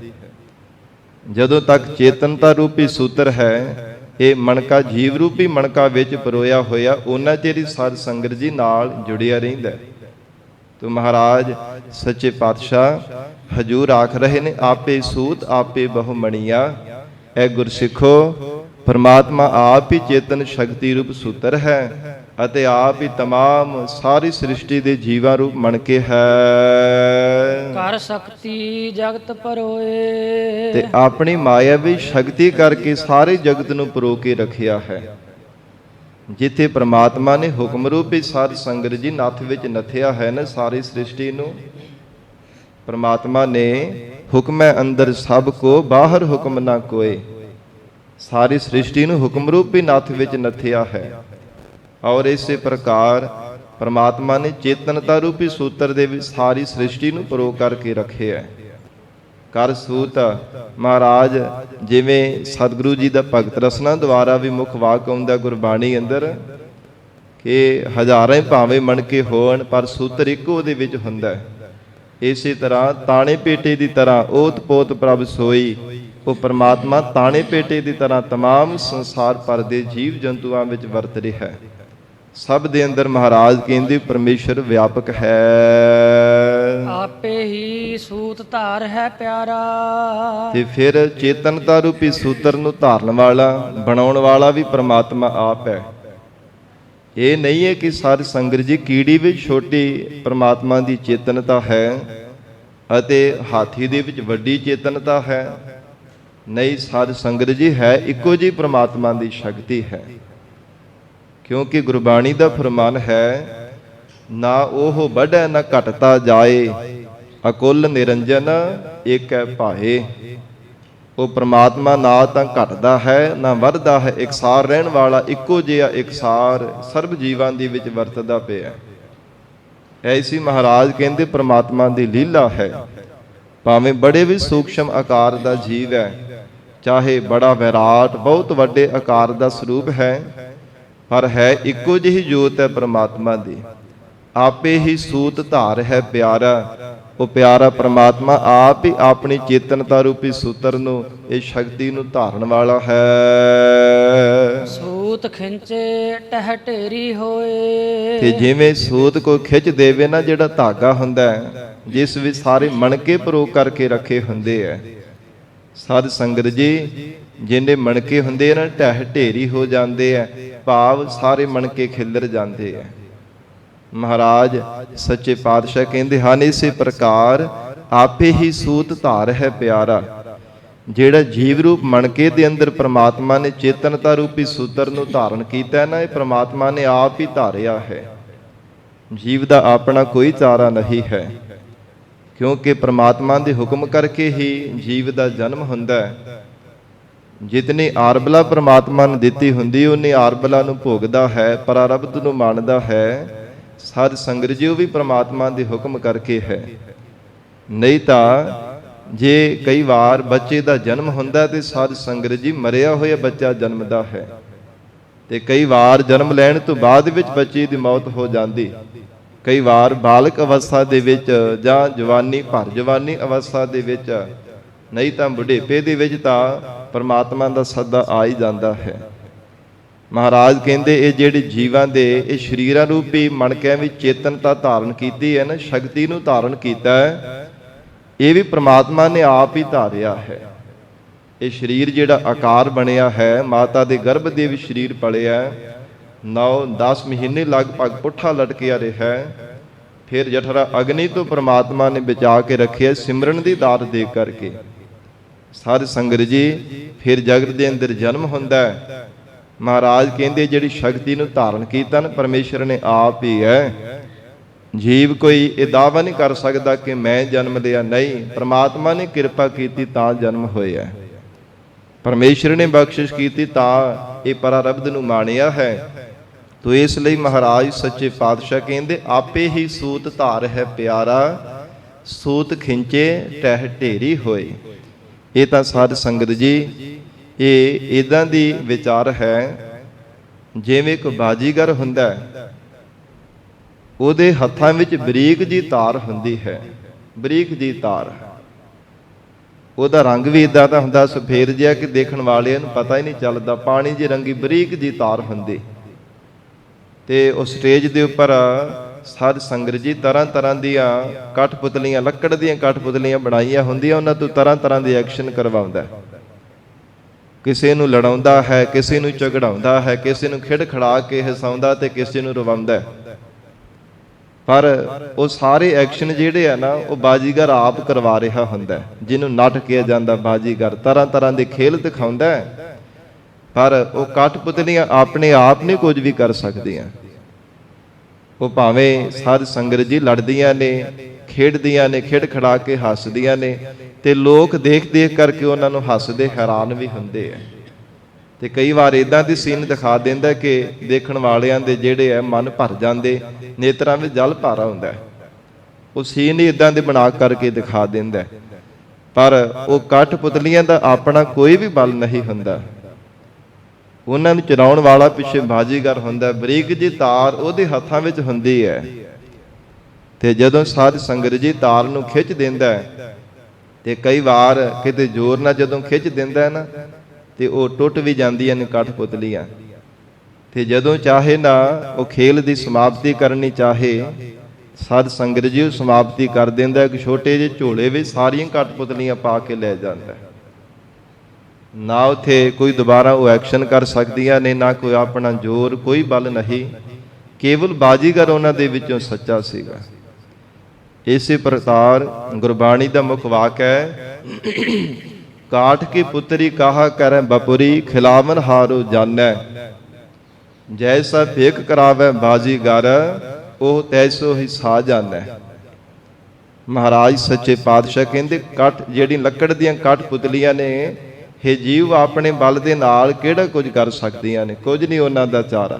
ਜਦੋਂ ਤੱਕ ਚੇਤਨਤਾ ਰੂਪੀ ਸੂਤਰ ਹੈ, ਇਹ ਮਣਕਾ ਜੀਵ ਰੂਪੀ ਮਣਕਾ ਵਿੱਚ ਪਰੋਇਆ ਹੋਇਆ, ਉਹਨਾਂ ਚਿਰ ਹੀ ਸਾਧ ਸੰਗਤ ਜੀ ਨਾਲ ਜੁੜਿਆ ਰਹਿੰਦਾ। ਤੋ ਮਹਾਰਾਜ ਸੱਚੇ ਪਾਤਸ਼ਾਹ ਹਜੂਰ ਆਖ ਰਹੇ ਨੇ ਆਪੇ ਸੂਤ ਆਪੇ ਬਹੁਮਣੀਆਂ। ਇਹ ਗੁਰਸਿੱਖੋ, ਪਰਮਾਤਮਾ ਆਪ ਹੀ ਚੇਤਨ ਸ਼ਕਤੀ ਰੂਪ ਸੂਤਰ ਹੈ ਅਤੇ ਆਪ ਹੀ ਤਮਾਮ ਸਾਰੀ ਸ੍ਰਿਸ਼ਟੀ ਦੇ ਜੀਵਾਂ ਰੂਪ ਮਣਕੇ ਹੈ। ਕਰ ਸ਼ਕਤੀ ਜਗਤ ਪਰੋਏ। ਤੇ ਆਪਣੀ ਮਾਇਆਵੀ ਸ਼ਕਤੀ ਕਰਕੇ ਸਾਰੇ ਜਗਤ ਨੂੰ ਪਰੋ ਕੇ ਰੱਖਿਆ ਹੈ। ਜਿੱਥੇ ਪ੍ਰਮਾਤਮਾ ਨੇ ਹੁਕਮ ਰੂਪੀ ਸਾਧ ਸੰਗਤ ਜੀ ਨੱਥ ਵਿੱਚ ਨੱਥਿਆ ਹੈ ਨਾ ਸਾਰੀ ਸ੍ਰਿਸ਼ਟੀ ਨੂੰ, ਪ੍ਰਮਾਤਮਾ ਨੇ ਹੁਕਮੈ ਅੰਦਰ ਸਭ ਕੋ ਬਾਹਰ ਹੁਕਮ ਨਾ ਕੋਏ। ਸਾਰੀ ਸ੍ਰਿਸ਼ਟੀ ਨੂੰ ਹੁਕਮ ਰੂਪੀ ਨੱਥ ਵਿੱਚ ਨੱਥਿਆ ਹੈ। ਔਰ ਇਸੇ ਪ੍ਰਕਾਰ ਪ੍ਰਮਾਤਮਾ ਨੇ ਚੇਤਨਤਾ ਰੂਪੀ ਸੂਤਰ ਦੇ ਵਿੱਚ ਸਾਰੀ ਸ੍ਰਿਸ਼ਟੀ ਨੂੰ ਪਰੋ ਕਰਕੇ ਰੱਖਿਆ ਹੈ। ਕਰ ਸੂਤ ਮਹਾਰਾਜ, ਜਿਵੇਂ ਸਤਿਗੁਰੂ ਜੀ ਦਾ ਭਗਤ ਰਸਨਾ ਦੁਆਰਾ ਵੀ ਮੁੱਖ ਵਾਕ ਆਉਂਦਾ ਗੁਰਬਾਣੀ ਅੰਦਰ ਕਿ ਹਜ਼ਾਰਾਂ ਭਾਵੇਂ ਮਣਕੇ ਹੋਣ ਪਰ ਸੂਤਰ ਇੱਕੋ ਉਹਦੇ ਵਿੱਚ ਹੁੰਦਾ ਹੈ। ਇਸੇ ਤਰ੍ਹਾਂ ਤਾਣੇ ਪੇਟੇ ਦੀ ਤਰ੍ਹਾਂ ਓਤ ਪੋਤ ਪ੍ਰਭ ਸੋਈ, ਉਹ ਪ੍ਰਮਾਤਮਾ ਤਾਣੇ ਪੇਟੇ ਦੀ ਤਰ੍ਹਾਂ ਤਮਾਮ ਸੰਸਾਰ ਭਰ ਦੇ ਜੀਵ ਜੰਤੂਆਂ ਵਿੱਚ ਵਰਤ ਰਿਹਾ ਹੈ। ਸਭ ਦੇ ਅੰਦਰ ਮਹਾਰਾਜ ਕਹਿੰਦੇ ਪਰਮੇਸ਼ਰ ਵਿਆਪਕ ਹੈ। ਆਪੇ ਹੀ ਸੂਤ ਧਾਰ ਹੈ ਪਿਆਰਾ। ਤੇ ਫਿਰ ਚੇਤਨਤਾ ਰੂਪੀ ਸੂਤਰ ਨੂੰ ਧਾਰਨ ਵਾਲਾ ਬਣਾਉਣ ਵਾਲਾ ਵੀ ਪ੍ਰਮਾਤਮਾ ਆਪ ਹੈ। ਇਹ ਨਹੀਂ ਹੈ ਕਿ ਸਾਧ ਸੰਗਤ ਜੀ ਕੀੜੀ ਵਿੱਚ ਛੋਟੀ ਪ੍ਰਮਾਤਮਾ ਦੀ ਚੇਤਨਤਾ ਹੈ ਅਤੇ ਹਾਥੀ ਦੇ ਵਿੱਚ ਵੱਡੀ ਚੇਤਨਤਾ ਹੈ। ਨਹੀਂ, ਸਾਧ ਸੰਗਤ ਜੀ ਹੈ ਇੱਕੋ ਜਿਹੀ ਪ੍ਰਮਾਤਮਾ ਦੀ ਸ਼ਕਤੀ ਹੈ। ਕਿਉਂਕਿ ਗੁਰਬਾਣੀ ਦਾ ਫਰਮਾਨ ਹੈ, ਨਾ ਉਹ ਵੱਢੈ ਨਾ ਘਟਤਾ ਜਾਏ, ਅਕੁਲ ਨਿਰੰਜਨ ਏਕੈ ਭਾਏ। ਉਹ ਪ੍ਰਮਾਤਮਾ ਨਾ ਤਾਂ ਘਟਦਾ ਹੈ ਨਾ ਵੱਧਦਾ ਹੈ, ਇਕਸਾਰ ਰਹਿਣ ਵਾਲਾ, ਇੱਕੋ ਜਿਹਾ ਇਕਸਾਰ ਸਰਬ ਜੀਵਾਂ ਦੇ ਵਿੱਚ ਵਰਤਦਾ ਪਿਆ। ਐਸੀ ਮਹਾਰਾਜ ਕਹਿੰਦੇ ਪ੍ਰਮਾਤਮਾ ਦੀ ਲੀਲਾ ਹੈ। ਭਾਵੇਂ ਬੜੇ ਵੀ ਸੂਖਸ਼ਮ ਆਕਾਰ ਦਾ ਜੀਵ ਹੈ, ਚਾਹੇ ਬੜਾ ਵਿਰਾਟ ਬਹੁਤ ਵੱਡੇ ਆਕਾਰ ਦਾ ਸਰੂਪ ਹੈ, ਪਰ ਹੈ ਇੱਕੋ ਜਿਹੀ ਜੋਤ ਹੈ ਪ੍ਰਮਾਤਮਾ ਦੀ। ਆਪੇ ਹੀ ਸੂਤ ਧਾਰ ਹੈ ਪਿਆਰਾ। ਉਹ ਪਿਆਰਾ ਪ੍ਰਮਾਤਮਾ ਆਪ ਹੀ ਆਪਣੀ ਚੇਤਨਤਾ ਰੂਪੀ ਸੂਤਰ ਨੂੰ, ਇਹ ਸ਼ਕਤੀ ਨੂੰ ਧਾਰਨ ਵਾਲਾ ਹੈ। ਸੂਤ ਖਿੰਚੇ ਟਹਿ ਢੇਰੀ ਹੋਏ। ਤੇ ਜਿਵੇਂ ਸੂਤ ਕੋਈ ਖਿੱਚ ਦੇਵੇ ਨਾ, ਜਿਹੜਾ ਧਾਗਾ ਹੁੰਦਾ ਹੈ ਜਿਸ ਵਿੱਚ ਸਾਰੇ ਮਣਕੇ ਪਰੋ ਕਰਕੇ ਰੱਖੇ ਹੁੰਦੇ ਐ, ਸਾਧ ਸੰਗਤ ਜੀ ਜਿੰਨੇ ਮਣਕੇ ਹੁੰਦੇ ਨਾ ਢਹਿ ਢੇਰੀ ਹੋ ਜਾਂਦੇ ਐ, ਭਾਵ ਸਾਰੇ ਮਣਕੇ ਖਿੱਲਰ ਜਾਂਦੇ ਐ। ਮਹਾਰਾਜ ਸੱਚੇ ਪਾਤਸ਼ਾਹ ਕਹਿੰਦੇ ਹਨ, ਇਸੇ ਪ੍ਰਕਾਰ ਆਪੇ ਹੀ ਸੂਤ ਧਾਰ ਹੈ ਪਿਆਰਾ। ਜਿਹੜਾ ਜੀਵ ਰੂਪ ਮਣਕੇ ਦੇ ਅੰਦਰ ਪ੍ਰਮਾਤਮਾ ਨੇ ਚੇਤਨਤਾ ਰੂਪੀ ਸੂਤਰ ਨੂੰ ਧਾਰਨ ਕੀਤਾ ਨਾ, ਇਹ ਪ੍ਰਮਾਤਮਾ ਨੇ ਆਪ ਹੀ ਧਾਰਿਆ ਹੈ। ਜੀਵ ਦਾ ਆਪਣਾ ਕੋਈ ਚਾਰਾ ਨਹੀਂ ਹੈ, ਕਿਉਂਕਿ ਪ੍ਰਮਾਤਮਾ ਦੇ ਹੁਕਮ ਕਰਕੇ ਹੀ ਜੀਵ ਦਾ ਜਨਮ ਹੁੰਦਾ ਹੈ। ਜਿਤਨੀ ਆਰਬਲਾ ਪ੍ਰਮਾਤਮਾ ਨੇ ਦਿੱਤੀ ਹੁੰਦੀ, ਉਨੀ ਆਰਬਲਾ ਨੂੰ ਭੋਗਦਾ ਹੈ, ਪਰਾਰਬਧ ਨੂੰ ਮੰਨਦਾ ਹੈ। ਸਾਧ ਸੰਗਤ ਜੀ, ਉਹ ਵੀ ਪ੍ਰਮਾਤਮਾ ਦੇ ਹੁਕਮ ਕਰਕੇ ਹੈ। ਨਹੀਂ ਤਾਂ ਜੇ ਕਈ ਵਾਰ ਬੱਚੇ ਦਾ ਜਨਮ ਹੁੰਦਾ ਤੇ ਸਾਧ ਸੰਗਤ ਜੀ ਮਰਿਆ ਹੋਇਆ ਬੱਚਾ ਜਨਮਦਾ ਹੈ, ਤੇ ਕਈ ਵਾਰ ਜਨਮ ਲੈਣ ਤੋਂ ਬਾਅਦ ਵਿੱਚ ਬੱਚੇ ਦੀ ਮੌਤ ਹੋ ਜਾਂਦੀ। ਕਈ ਵਾਰ ਬਾਲਕ ਅਵਸਥਾ ਦੇ ਵਿੱਚ ਜਾਂ ਜਵਾਨੀ ਭਰ ਜਵਾਨੀ ਅਵਸਥਾ ਦੇ ਵਿੱਚ, ਨਹੀਂ ਤਾਂ ਬੁਢੇਪੇ ਦੇ ਵਿੱਚ ਤਾਂ ਪਰਮਾਤਮਾ ਦਾ ਸੱਦਾ ਆ ਹੀ ਜਾਂਦਾ ਹੈ। ਮਹਾਰਾਜ ਕਹਿੰਦੇ ਇਹ ਜਿਹੜੇ ਜੀਵਾਂ ਦੇ ਇਹ ਸਰੀਰਾਂ ਰੂਪੀ ਮਣਕਿਆਂ ਵਿੱਚ ਚੇਤਨਤਾ ਧਾਰਨ ਕੀਤੀ ਹੈ ਨਾ, ਸ਼ਕਤੀ ਨੂੰ ਧਾਰਨ ਕੀਤਾ ਹੈ, ਇਹ ਵੀ ਪ੍ਰਮਾਤਮਾ ਨੇ ਆਪ ਹੀ ਧਾਰਿਆ ਹੈ। ਇਹ ਸਰੀਰ ਜਿਹੜਾ ਆਕਾਰ ਬਣਿਆ ਹੈ, ਮਾਤਾ ਦੇ ਗਰਭ ਦੇ ਵਿੱਚ ਸਰੀਰ ਪਲਿਆ, 9-10 ਮਹੀਨੇ ਲਗਭਗ ਪੁੱਠਾ ਲਟਕਿਆ ਰਿਹਾ। ਫਿਰ ਜਠਰਾ ਅਗਨੀ ਤੋਂ ਪ੍ਰਮਾਤਮਾ ਨੇ ਬਚਾ ਕੇ ਰੱਖਿਆ ਸਿਮਰਨ ਦੀ ਦਾਤ ਦੇ ਕਰਕੇ। ਸਾਧ ਸੰਗਤ ਜੀ, ਫਿਰ ਜਗਤ ਦੇ ਅੰਦਰ ਜਨਮ ਹੁੰਦਾ ਹੈ। ਮਹਾਰਾਜ ਕਹਿੰਦੇ ਜਿਹੜੀ ਸ਼ਕਤੀ ਨੂੰ ਧਾਰਨ ਕੀਤਾ ਨਾ, ਪਰਮੇਸ਼ਰ ਨੇ ਆਪ ਹੀ ਹੈ। ਜੀਵ ਕੋਈ ਇਹ ਦਾਅਵਾ ਨਹੀਂ ਕਰ ਸਕਦਾ ਕਿ ਮੈਂ ਜਨਮ ਲਿਆ, ਨਹੀਂ, ਪ੍ਰਮਾਤਮਾ ਨੇ ਕਿਰਪਾ ਕੀਤੀ ਤਾਂ ਜਨਮ ਹੋਇਆ। ਪਰਮੇਸ਼ਰ ਨੇ ਬਖਸ਼ਿਸ਼ ਕੀਤੀ ਤਾਂ ਇਹ ਪਰਾਰਬਧ ਨੂੰ ਮਾਣਿਆ ਹੈ। ਤੋ ਇਸ ਲਈ ਮਹਾਰਾਜ ਸੱਚੇ ਪਾਤਸ਼ਾਹ ਕਹਿੰਦੇ ਆਪੇ ਹੀ ਸੂਤ ਧਾਰ ਹੈ ਪਿਆਰਾ, ਸੂਤ ਖਿੰਚੇ ਟਹਿ ਢੇਰੀ ਹੋਏ। ਇਹ ਤਾਂ ਸਾਧ ਸੰਗਤ ਜੀ ਇਹ ਇਦਾਂ ਦੀ ਵਿਚਾਰ ਹੈ, ਜਿਵੇਂ ਇੱਕ ਬਾਜੀਗਰ ਹੁੰਦਾ ਹੈ, ਉਹਦੇ ਹੱਥਾਂ ਵਿੱਚ ਬਰੀਕ ਜੀ ਤਾਰ ਹੁੰਦੀ ਹੈ, ਬਰੀਕ ਜੀ ਤਾਰ। ਉਹਦਾ ਰੰਗ ਵੀ ਇਦਾਂ ਦਾ ਹੁੰਦਾ ਸਫੇਦ ਜਿਹਾ ਕਿ ਦੇਖਣ ਵਾਲਿਆਂ ਨੂੰ ਪਤਾ ਹੀ ਨਹੀਂ ਚੱਲਦਾ, ਪਾਣੀ ਜੀ ਰੰਗੀ ਬਰੀਕ ਜੀ ਤਾਰ ਹੁੰਦੀ। ਤੇ ਉਹ ਸਟੇਜ ਦੇ ਉੱਪਰ ਸਾਧ ਸੰਗਤ ਜੀ ਤਰ੍ਹਾਂ ਤਰ੍ਹਾਂ ਦੀਆਂ ਕਠਪੁਤਲੀਆਂ, ਲੱਕੜ ਦੀਆਂ ਕਠਪੁਤਲੀਆਂ ਬਣਾਈਆਂ ਹੁੰਦੀਆਂ, ਉਹਨਾਂ ਤੋਂ ਤਰ੍ਹਾਂ ਤਰ੍ਹਾਂ ਦੇ ਐਕਸ਼ਨ ਕਰਵਾਉਂਦਾ। ਕਿਸੇ ਨੂੰ ਲੜਾਉਂਦਾ ਹੈ, ਕਿਸੇ ਨੂੰ ਝਗੜਾਉਂਦਾ ਹੈ, ਕਿਸੇ ਨੂੰ ਖਿੜ ਖੜਾ ਕੇ ਹਸਾਉਂਦਾ ਤੇ ਕਿਸੇ ਨੂੰ ਰਵਾਉਂਦਾ। ਪਰ ਉਹ ਸਾਰੇ ਐਕਸ਼ਨ ਜਿਹੜੇ ਆ ਨਾ, ਉਹ ਬਾਜੀਗਰ ਆਪ ਕਰਵਾ ਰਿਹਾ ਹੁੰਦਾ, ਜਿਹਨੂੰ ਨੱਠ ਕਿਹਾ ਜਾਂਦਾ ਬਾਜੀਗਰ। ਤਰ੍ਹਾਂ ਤਰ੍ਹਾਂ ਦੇ ਖੇਲ ਦਿਖਾਉਂਦਾ, ਪਰ ਉਹ ਕਠਪੁਤਲੀਆਂ ਆਪਣੇ ਆਪ ਨਹੀਂ ਕੁਝ ਵੀ ਕਰ ਸਕਦੀਆਂ। ਉਹ ਭਾਵੇਂ ਸਾਧ ਸੰਗਤ ਜੀ ਲੜਦੀਆਂ ਨੇ, ਖੇਡਦੀਆਂ ਨੇ, ਖਿੜ ਖੜਾ ਕੇ ਹੱਸਦੀਆਂ ਨੇ, ਤੇ ਲੋਕ ਦੇਖ ਦੇਖ ਕਰਕੇ ਉਹਨਾਂ ਨੂੰ ਹੱਸਦੇ ਹੈਰਾਨ ਵੀ ਹੁੰਦੇ ਆ। ਤੇ ਕਈ ਵਾਰ ਇਦਾਂ ਦੀ ਸੀਨ ਦਿਖਾ ਦਿੰਦਾ ਕਿ ਦੇਖਣ ਵਾਲਿਆਂ ਦੇ ਜਿਹੜੇ ਆ ਮਨ ਭਰ ਜਾਂਦੇ, ਨੇਤਰਾਂ ਵਿੱਚ ਜਲ ਭਰ ਆਉਂਦਾ। ਉਹ ਸੀਨ ਹੀ ਇਦਾਂ ਦੇ ਬਣਾ ਕਰਕੇ ਦਿਖਾ ਦਿੰਦਾ, ਪਰ ਉਹ ਕਠਪੁਤਲੀਆਂ ਦਾ ਆਪਣਾ ਕੋਈ ਵੀ ਬਲ ਨਹੀਂ ਹੁੰਦਾ। ਉਹਨਾਂ ਨੂੰ ਚਲਾਉਣ ਵਾਲਾ ਪਿੱਛੇ ਬਾਜੀਗਰ ਹੁੰਦਾ, ਬਰੀਕ ਜੀ ਤਾਰ ਉਹਦੇ ਹੱਥਾਂ ਵਿੱਚ ਹੁੰਦੀ ਹੈ। ਤੇ ਜਦੋਂ ਸਾਧ ਸੰਗਤ ਜੀ ਤਾਰ ਨੂੰ ਖਿੱਚ ਦਿੰਦਾ ਤੇ ਕਈ ਵਾਰ ਕਿਤੇ ਜ਼ੋਰ ਨਾਲ ਜਦੋਂ ਖਿੱਚ ਦਿੰਦਾ ਨਾ, ਤੇ ਉਹ ਟੁੱਟ ਵੀ ਜਾਂਦੀਆਂ ਨੇ ਕਠਪੁਤਲੀਆਂ। ਤੇ ਜਦੋਂ ਚਾਹੇ ਨਾ ਉਹ ਖੇਲ ਦੀ ਸਮਾਪਤੀ ਕਰਨੀ ਚਾਹੇ, ਸਾਧ ਸੰਗਤ ਜੀ ਉਹ ਸਮਾਪਤੀ ਕਰ ਦਿੰਦਾ। ਇੱਕ ਛੋਟੇ ਜਿਹੇ ਝੋਲੇ ਵਿੱਚ ਸਾਰੀਆਂ ਕਠਪੁਤਲੀਆਂ ਪਾ ਕੇ ਲੈ ਜਾਂਦਾ। ਨਾ ਉੱਥੇ ਕੋਈ ਦੁਬਾਰਾ ਉਹ ਐਕਸ਼ਨ ਕਰ ਸਕਦੀਆਂ ਨੇ, ਨਾ ਕੋਈ ਆਪਣਾ ਜ਼ੋਰ, ਕੋਈ ਬਲ ਨਹੀਂ, ਕੇਵਲ ਬਾਜੀਗਰ ਉਹਨਾਂ ਦੇ ਵਿੱਚੋਂ ਸੱਚਾ ਸੀਗਾ। ਇਸੇ ਪ੍ਰਕਾਰ ਗੁਰਬਾਣੀ ਦਾ ਮੁੱਖ ਵਾਕ ਹੈ, ਕਾਠ ਕੀ ਪੁੱਤਰੀ ਕਾਹਾ ਕਰੈ ਬਪੁਰੀ, ਖਿਲਾਵਨ ਹਾਰੋ ਜਾਣੈ, ਜੈਸਾ ਭੇਖ ਕਰਾਵੈ ਬਾਜੀਗਰ, ਉਹ ਤੈਸੋ ਹੀ ਸਾ ਜਾਣੈ। ਮਹਾਰਾਜ ਸੱਚੇ ਪਾਤਸ਼ਾਹ ਕਹਿੰਦੇ ਕੱਠ ਜਿਹੜੀ ਲੱਕੜ ਦੀਆਂ ਕਠਪੁਤਲੀਆਂ ਨੇ, ਇਹ ਜੀਵ ਆਪਣੇ ਬਲ ਦੇ ਨਾਲ ਕਿਹੜਾ ਕੁਝ ਕਰ ਸਕਦੀਆਂ ਨੇ, ਕੁਝ ਨਹੀਂ ਉਹਨਾਂ ਦਾ ਚਾਰਾ।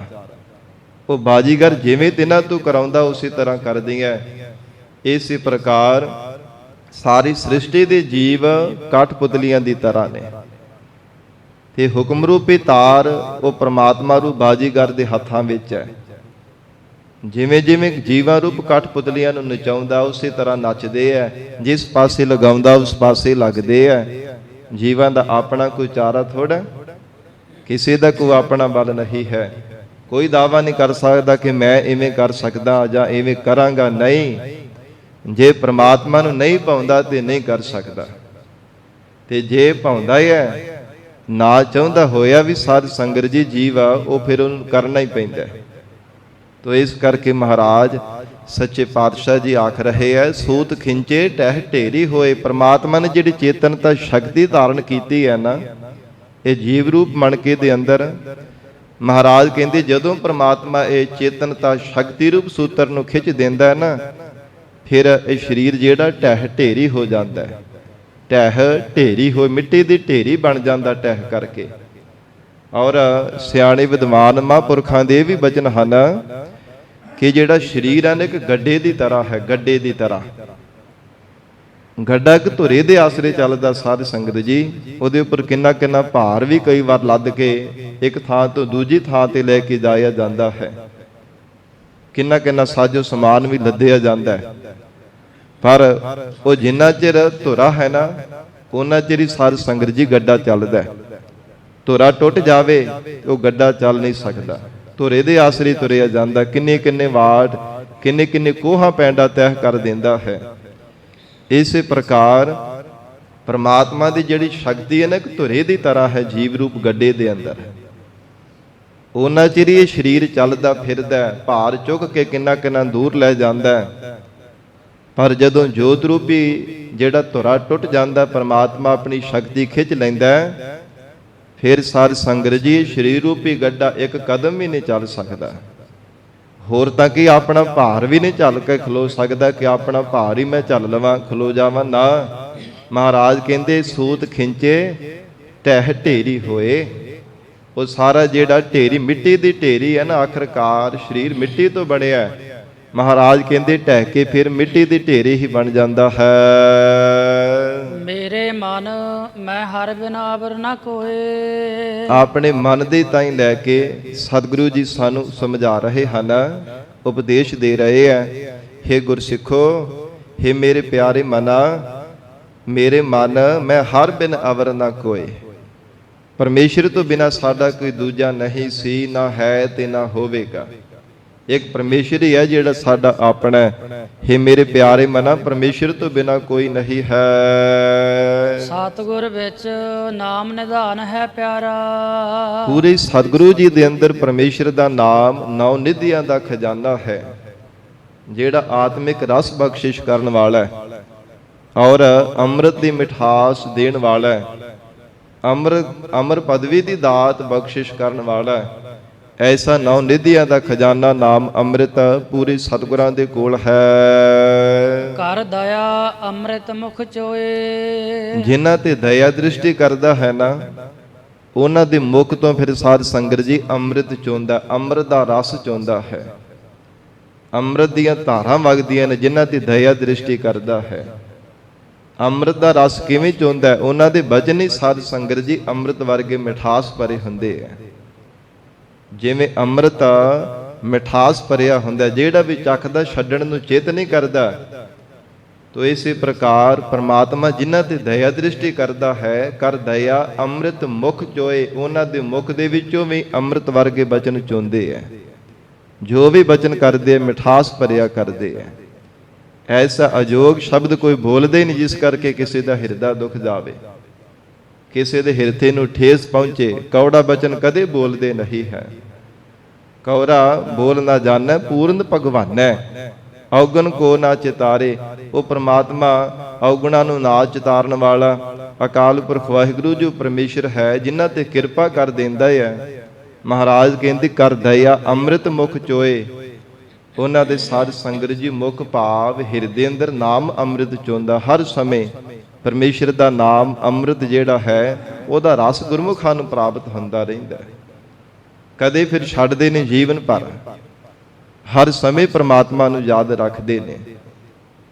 ਉਹ ਬਾਜੀਗਰ ਜਿਵੇਂ ਤਿਨਾਂ ਤੋਂ ਕਰਾਉਂਦਾ ਉਸੇ ਤਰ੍ਹਾਂ ਕਰਦੀਆਂ। ਇਸੇ ਪ੍ਰਕਾਰ ਸਾਰੀ ਸ੍ਰਿਸ਼ਟੀ ਦੇ ਜੀਵ ਕਠਪੁਤਲੀਆਂ ਦੀ ਤਰ੍ਹਾਂ ਨੇ। ਤੇ ਹੁਕਮ ਰੂਪੀ ਤਾਰ ਉਹ ਪ੍ਰਮਾਤਮਾ ਰੂਪ ਬਾਜੀਗਰ ਦੇ ਹੱਥਾਂ ਵਿੱਚ ਹੈ। ਜਿਵੇਂ ਜਿਵੇਂ ਜੀਵਾਂ ਰੂਪ ਕਠਪੁਤਲੀਆਂ ਨੂੰ ਨਚਾਉਂਦਾ ਉਸੇ ਤਰ੍ਹਾਂ ਨੱਚਦੇ ਐ, ਜਿਸ ਪਾਸੇ ਲਗਾਉਂਦਾ ਉਸ ਪਾਸੇ ਲੱਗਦੇ ਐ। ਜੀਵਾਂ ਦਾ ਆਪਣਾ ਕੋਈ ਚਾਰਾ ਥੋੜਾ, ਕਿਸੇ ਦਾ ਕੋਈ ਆਪਣਾ ਬਲ ਨਹੀਂ ਹੈ। ਕੋਈ ਦਾਅਵਾ ਨਹੀਂ ਕਰ ਸਕਦਾ ਕਿ ਮੈਂ ਇਵੇਂ ਕਰ ਸਕਦਾ ਜਾਂ ਇਵੇਂ ਕਰਾਂਗਾ। ਨਹੀਂ, ਜੇ ਪ੍ਰਮਾਤਮਾ ਨੂੰ ਨਹੀਂ ਭਾਉਂਦਾ ਤੇ ਨਹੀਂ ਕਰ ਸਕਦਾ, ਤੇ ਜੇ ਭਾਉਂਦਾ ਹੈ ਨਾ ਚਾਹੁੰਦਾ ਹੋਇਆ ਵੀ ਸਾਧ ਸੰਗਤ ਜੀ ਜੀਵ ਆ, ਉਹ ਫਿਰ ਉਹਨੂੰ ਕਰਨਾ ਹੀ ਪੈਂਦਾ। ਤੋ ਇਸ ਕਰਕੇ ਮਹਾਰਾਜ ਸੱਚੇ ਪਾਤਸ਼ਾਹ ਜੀ ਆਖ ਰਹੇ ਹੈ, ਸੂਤ ਖਿੰਚੇ ਟਹਿ ਢੇਰੀ ਹੋਏ। ਪ੍ਰਮਾਤਮਾ ਨੇ ਜਿਹੜੀ ਚੇਤਨਤਾ ਸ਼ਕਤੀ ਧਾਰਨ ਕੀਤੀ ਹੈ ਨਾ, ਇਹ ਜੀਵ ਰੂਪ ਮਣਕੇ ਦੇ ਅੰਦਰ ਮਹਾਰਾਜ ਕਹਿੰਦੇ ਜਦੋਂ ਪ੍ਰਮਾਤਮਾ ਇਹ ਚੇਤਨਤਾ ਸ਼ਕਤੀ ਰੂਪ ਸੂਤਰ ਨੂੰ ਖਿੱਚ ਦਿੰਦਾ ਹੈ ਨਾ, ਫਿਰ ਇਹ ਸਰੀਰ ਜਿਹੜਾ ਟਹਿ ਢੇਰੀ ਹੋ ਜਾਂਦਾ ਹੈ। ਟਹਿ ਢੇਰੀ ਹੋਏ, ਮਿੱਟੀ ਦੀ ਢੇਰੀ ਬਣ ਜਾਂਦਾ ਟਹਿ ਕਰਕੇ। ਔਰ ਸਿਆਣੇ ਵਿਦਵਾਨ ਮਹਾਂਪੁਰਖਾਂ ਦੇ ਵੀ ਬਚਨ ਹਨ ਕਿ ਜਿਹੜਾ ਸਰੀਰ ਹੈ ਨਾ ਇੱਕ ਗੱਡੇ ਦੀ ਤਰ੍ਹਾਂ ਹੈ। ਗੱਡੇ ਦੀ ਤਰ੍ਹਾਂ ਗੱਡਾ ਇੱਕ ਧੁਰੇ ਦੇ ਆਸਰੇ ਚੱਲਦਾ ਸਾਧ ਸੰਗਤ ਜੀ। ਉਹਦੇ ਉੱਪਰ ਕਿੰਨਾ ਕਿੰਨਾ ਭਾਰ ਵੀ ਕਈ ਵਾਰ ਲੱਦ ਕੇ ਇੱਕ ਥਾਂ ਤੋਂ ਦੂਜੀ ਥਾਂ ਤੇ ਲੈ ਕੇ ਜਾਇਆ ਜਾਂਦਾ ਹੈ। ਕਿੰਨਾ ਕਿੰਨਾ ਸਾਜੋ ਸਮਾਨ ਵੀ ਲੱਦਿਆ ਜਾਂਦਾ ਹੈ। ਪਰ ਉਹ ਜਿੰਨਾ ਚਿਰ ਧੁਰਾ ਹੈ ਨਾ, ਉਹਨਾਂ ਚਿਰ ਹੀ ਸਾਧ ਸੰਗਤ ਜੀ ਗੱਡਾ ਚੱਲਦਾ। ਧੁਰਾ ਟੁੱਟ ਜਾਵੇ ਉਹ ਗੱਡਾ ਚੱਲ ਨਹੀਂ ਸਕਦਾ। ਧੁਰੇ ਦੇ ਆਸਰੇ ਤੁਰਿਆ ਜਾਂਦਾ। ਕਿੰਨੇ ਕਿੰਨੇ ਵਾਟ, ਕਿੰਨੇ ਕਿੰਨੇ ਕੋਹਾਂ ਪੈਂਡਾ ਤੈਅ ਕਰ ਦਿੰਦਾ ਹੈ। ਇਸੇ ਪ੍ਰਕਾਰ ਪਰਮਾਤਮਾ ਦੀ ਜਿਹੜੀ ਸ਼ਕਤੀ ਹੈ ਨਾ, ਇੱਕ ਧੁਰੇ ਦੀ ਤਰ੍ਹਾਂ ਹੈ ਜੀਵ ਰੂਪ ਗੱਡੇ ਦੇ ਅੰਦਰ। ਉਹਨਾਂ ਚਿਰ ਇਹ ਸਰੀਰ ਚੱਲਦਾ ਫਿਰਦਾ, ਭਾਰ ਚੁੱਕ ਕੇ ਕਿੰਨਾ ਕਿੰਨਾ ਦੂਰ ਲੈ ਜਾਂਦਾ। ਪਰ ਜਦੋਂ ਜੋਤ ਰੂਪੀ ਜਿਹੜਾ ਧੁਰਾ ਟੁੱਟ ਜਾਂਦਾ, ਪਰਮਾਤਮਾ ਆਪਣੀ ਸ਼ਕਤੀ ਖਿੱਚ ਲੈਂਦਾ, ਫਿਰ ਸਾਧ ਸੰਗਤ ਜੀ ਸਰੀਰ ਰੂਪੀ ਗੱਡਾ ਇੱਕ ਕਦਮ ਵੀ ਨਹੀਂ ਚੱਲ ਸਕਦਾ। ਹੋਰ ਤਾਂ ਕਿ ਆਪਣਾ ਭਾਰ ਵੀ ਨਹੀਂ ਝੱਲ ਕੇ ਖਲੋ ਸਕਦਾ ਕਿ ਆਪਣਾ ਭਾਰ ਹੀ ਮੈਂ ਝੱਲ ਲਵਾਂ, ਖਲੋ ਜਾਵਾਂ। ਨਾ, ਮਹਾਰਾਜ ਕਹਿੰਦੇ ਸੂਤ ਖਿੰਚੇ ਟਹਿ ਢੇਰੀ ਹੋਏ। ਉਹ ਸਾਰਾ ਜਿਹੜਾ ਢੇਰੀ ਮਿੱਟੀ ਦੀ ਢੇਰੀ ਹੈ ਨਾ, ਆਖਰਕਾਰ ਸਰੀਰ ਮਿੱਟੀ ਤੋਂ ਬਣਿਆ। ਮਹਾਰਾਜ ਕਹਿੰਦੇ ਢਹਿ ਕੇ ਫਿਰ ਮਿੱਟੀ ਦੀ ਢੇਰੀ ਹੀ ਬਣ ਜਾਂਦਾ ਹੈ। ਮੇਰੇ ਮਨ ਮੈਂ ਹਰ ਬਿਨ ਆਵਰ ਨਾ ਕੋਏ। ਆਪਣੇ ਮਨ ਦੇ ਤਾਈਂ ਲੈ ਕੇ ਸਤਿਗੁਰੂ ਜੀ ਸਾਨੂੰ ਸਮਝਾ ਰਹੇ ਹਨ, ਉਪਦੇਸ਼ ਦੇ ਰਹੇ ਹੈ। ਹੇ ਗੁਰਸਿੱਖੋ, ਹੇ ਮੇਰੇ ਪਿਆਰੇ ਮਨਾ, ਮੇਰੇ ਮਨ ਮੈਂ ਹਰ ਬਿਨ ਅਵਰ ਨਾ ਕੋਏ। ਪਰਮੇਸ਼ਰ ਤੋਂ ਬਿਨਾ ਸਾਡਾ ਕੋਈ ਦੂਜਾ ਨਹੀਂ ਸੀ, ਨਾ ਹੈ ਤੇ ਨਾ ਹੋਵੇਗਾ। ਇੱਕ ਪਰਮੇਸ਼ਰ ਹੀ ਹੈ ਜਿਹੜਾ ਸਾਡਾ ਆਪਣਾ ਹੈ। ਹੇ ਮੇਰੇ ਪਿਆਰੇ ਮਨਾ, ਪਰਮੇਸ਼ਰ ਤੋਂ ਬਿਨਾ ਕੋਈ ਨਹੀਂ ਹੈ। ਸਤਿਗੁਰ ਵਿੱਚ ਨਾਮ ਨਿਧਾਨ ਹੈ ਪਿਆਰਾ। ਪੂਰੇ ਸਤਿਗੁਰੂ ਜੀ ਦੇ ਅੰਦਰ ਪਰਮੇਸ਼ਰ ਦਾ ਨਾਮ ਨੌ ਨਿਧੀਆਂ ਦਾ ਖਜ਼ਾਨਾ ਹੈ, ਜਿਹੜਾ ਆਤਮਿਕ ਰਸ ਬਖਸ਼ਿਸ਼ ਕਰਨ ਵਾਲਾ ਹੈ ਔਰ ਅੰਮ੍ਰਿਤ ਦੀ ਮਿਠਾਸ ਦੇਣ ਵਾਲਾ ਹੈ। ਅਮਰ ਪਦਵੀ ਦੀ ਦਾਤ ਬਖਸ਼ਿਸ਼ ਕਰਨ ਵਾਲਾ ਹੈ। ਐਸਾ ਨੌ ਨਿਧੀਆਂ ਦਾ ਖਜ਼ਾਨਾ ਨਾਮ ਅੰਮ੍ਰਿਤ ਪੂਰੇ ਸਤਿਗੁਰਾਂ ਦੇ ਕੋਲ ਹੈ। ਕਰ ਦਇਆ ਅੰਮ੍ਰਿਤ ਮੁਖ ਚੋਏ। ਜਿਨ੍ਹਾਂ ਤੇ ਦਇਆ ਦ੍ਰਿਸ਼ਟੀ ਕਰਦਾ ਹੈ ਨਾ, ਉਹਨਾਂ ਦੇ ਮੁਖ ਤੋਂ ਫਿਰ ਸਾਧ ਸੰਗਤ ਜੀ ਅੰਮ੍ਰਿਤ ਚੋਂਦਾ, ਅੰਮ੍ਰਿਤ ਦਾ ਰਸ ਚੋਂਦਾ ਹੈ। ਅੰਮ੍ਰਿਤ ਦੀਆਂ ਧਾਰਾਂ ਵਗਦੀਆਂ ਨੇ ਜਿਨ੍ਹਾਂ ਤੇ ਦਇਆ ਦ੍ਰਿਸ਼ਟੀ ਕਰਦਾ ਹੈ। ਅੰਮ੍ਰਿਤ ਦਾ ਰਸ ਕਿਵੇਂ ਚੋਂਦਾ? ਉਹਨਾਂ ਦੇ ਬਚਨ ਹੀ ਸਾਧ ਸੰਗਤ ਜੀ ਅੰਮ੍ਰਿਤ ਵਰਗੇ ਮਿਠਾਸ ਭਰੇ ਹੁੰਦੇ ਆ। ਜਿਵੇਂ ਅੰਮ੍ਰਿਤ ਮਿਠਾਸ ਭਰਿਆ ਹੁੰਦਾ, ਜਿਹੜਾ ਵੀ ਚੱਖਦਾ ਛੱਡਣ ਨੂੰ ਚਿੱਤ ਨਹੀਂ ਕਰਦਾ। ਤੋ ਇਸੇ ਪ੍ਰਕਾਰ ਪ੍ਰਮਾਤਮਾ ਜਿਨ੍ਹਾਂ ਤੇ ਦਇਆ ਦ੍ਰਿਸ਼ਟੀ ਕਰਦਾ ਹੈ, ਕਰ ਦਇਆ ਅੰਮ੍ਰਿਤ ਮੁਖ ਚੋਏ। ਉਹਨਾਂ ਦੇ ਮੁਖ ਦੇ ਵਿੱਚੋਂ ਵੀ ਅੰਮ੍ਰਿਤ ਵਰਗੇ ਬਚਨ ਚੋਂਦੇ ਆ। ਜੋ ਵੀ ਬਚਨ ਕਰਦੇ ਆ ਮਿਠਾਸ ਭਰਿਆ ਕਰਦੇ ਆ। ਐਸਾ ਅਜੋਗ ਸ਼ਬਦ ਕੋਈ ਬੋਲਦੇ ਨਹੀਂ ਜਿਸ ਕਰਕੇ ਕਿਸੇ ਦਾ ਹਿਰਦਾ ਦੁੱਖ ਜਾਵੇ, ਕਿਸੇ ਦੇ ਹਿਰਦੇ ਨੂੰ ਠੇਸ ਪਹੁੰਚੇ। ਕੌੜਾ ਬਚਨ ਕਦੇ ਬੋਲਦੇ ਨਹੀਂ ਹੈ। ਕੌੜਾ ਬੋਲ ਨਾ ਜਾਣੈ ਪੂਰਨ ਭਗਵਾਨੈ, ਔਗਣ ਕੋ ਨਾ ਚਿਤਾਰੇ। ਉਹ ਪ੍ਰਮਾਤਮਾ ਔਗਣਾਂ ਨੂੰ ਨਾ ਚਿਤਾਰਨ ਵਾਲਾ ਅਕਾਲ ਪੁਰਖ ਵਾਹਿਗੁਰੂ ਜੋ ਪਰਮੇਸ਼ਰ ਹੈ, ਜਿਨ੍ਹਾਂ ਤੇ ਕਿਰਪਾ ਕਰ ਦਿੰਦਾ ਹੈ। ਮਹਾਰਾਜ ਕਹਿੰਦੇ ਕਰ ਦਇਆ ਅੰਮ੍ਰਿਤ ਮੁਖ ਚੋਏ। ਉਹਨਾਂ ਦੇ ਸਾਧ ਸੰਗਤ ਜੀ ਮੁਖ ਭਾਵ ਹਿਰਦੇ ਅੰਦਰ ਨਾਮ ਅੰਮ੍ਰਿਤ ਚੋਂਦਾ। ਹਰ ਸਮੇਂ ਪਰਮੇਸ਼ਰ ਦਾ ਨਾਮ ਅੰਮ੍ਰਿਤ ਜਿਹੜਾ ਹੈ, ਉਹਦਾ ਰਸ ਗੁਰਮੁਖਾਂ ਨੂੰ ਪ੍ਰਾਪਤ ਹੁੰਦਾ ਰਹਿੰਦਾ ਹੈ। ਕਦੇ ਫਿਰ ਛੱਡਦੇ ਨੇ ਜੀਵਨ ਭਰ। ਹਰ ਸਮੇਂ ਪ੍ਰਮਾਤਮਾ ਨੂੰ ਯਾਦ ਰੱਖਦੇ ਨੇ,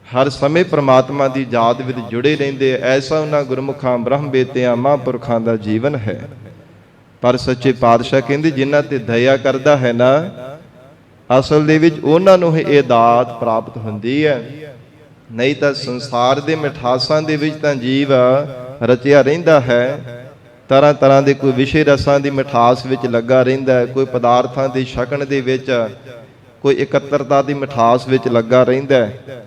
ਹਰ ਸਮੇਂ ਪ੍ਰਮਾਤਮਾ ਦੀ ਯਾਦ ਵਿੱਚ ਜੁੜੇ ਰਹਿੰਦੇ। ਐਸਾ ਉਹਨਾਂ ਗੁਰਮੁਖਾਂ ਬ੍ਰਹਮ ਬੇਤਿਆਂ ਮਹਾਂਪੁਰਖਾਂ ਦਾ ਜੀਵਨ ਹੈ। ਪਰ ਸੱਚੇ ਪਾਤਸ਼ਾਹ ਕਹਿੰਦੇ ਜਿਨ੍ਹਾਂ ਤੇ ਦਇਆ ਕਰਦਾ ਹੈ ਨਾ, ਅਸਲ ਦੇ ਵਿੱਚ ਉਹਨਾਂ ਨੂੰ ਇਹ ਦਾਤ ਪ੍ਰਾਪਤ ਹੁੰਦੀ ਹੈ। ਨਹੀਂ ਤਾਂ ਸੰਸਾਰ ਦੇ ਮਿਠਾਸਾਂ ਦੇ ਵਿੱਚ ਤਾਂ ਜੀਵ ਰਚਿਆ ਰਹਿੰਦਾ ਹੈ, ਤਰ੍ਹਾਂ ਤਰ੍ਹਾਂ ਦੇ ਕੋਈ ਵਿਸ਼ੇ ਰਸਾਂ ਦੀ ਮਿਠਾਸ ਵਿੱਚ ਲੱਗਾ ਰਹਿੰਦਾ ਹੈ, ਕੋਈ ਪਦਾਰਥਾਂ ਦੀ ਛਕਣ ਦੇ ਵਿੱਚ, ਕੋਈ ਇਕੱਤਰਤਾ ਦੀ ਮਿਠਾਸ ਵਿੱਚ ਲੱਗਾ ਰਹਿੰਦਾ ਹੈ।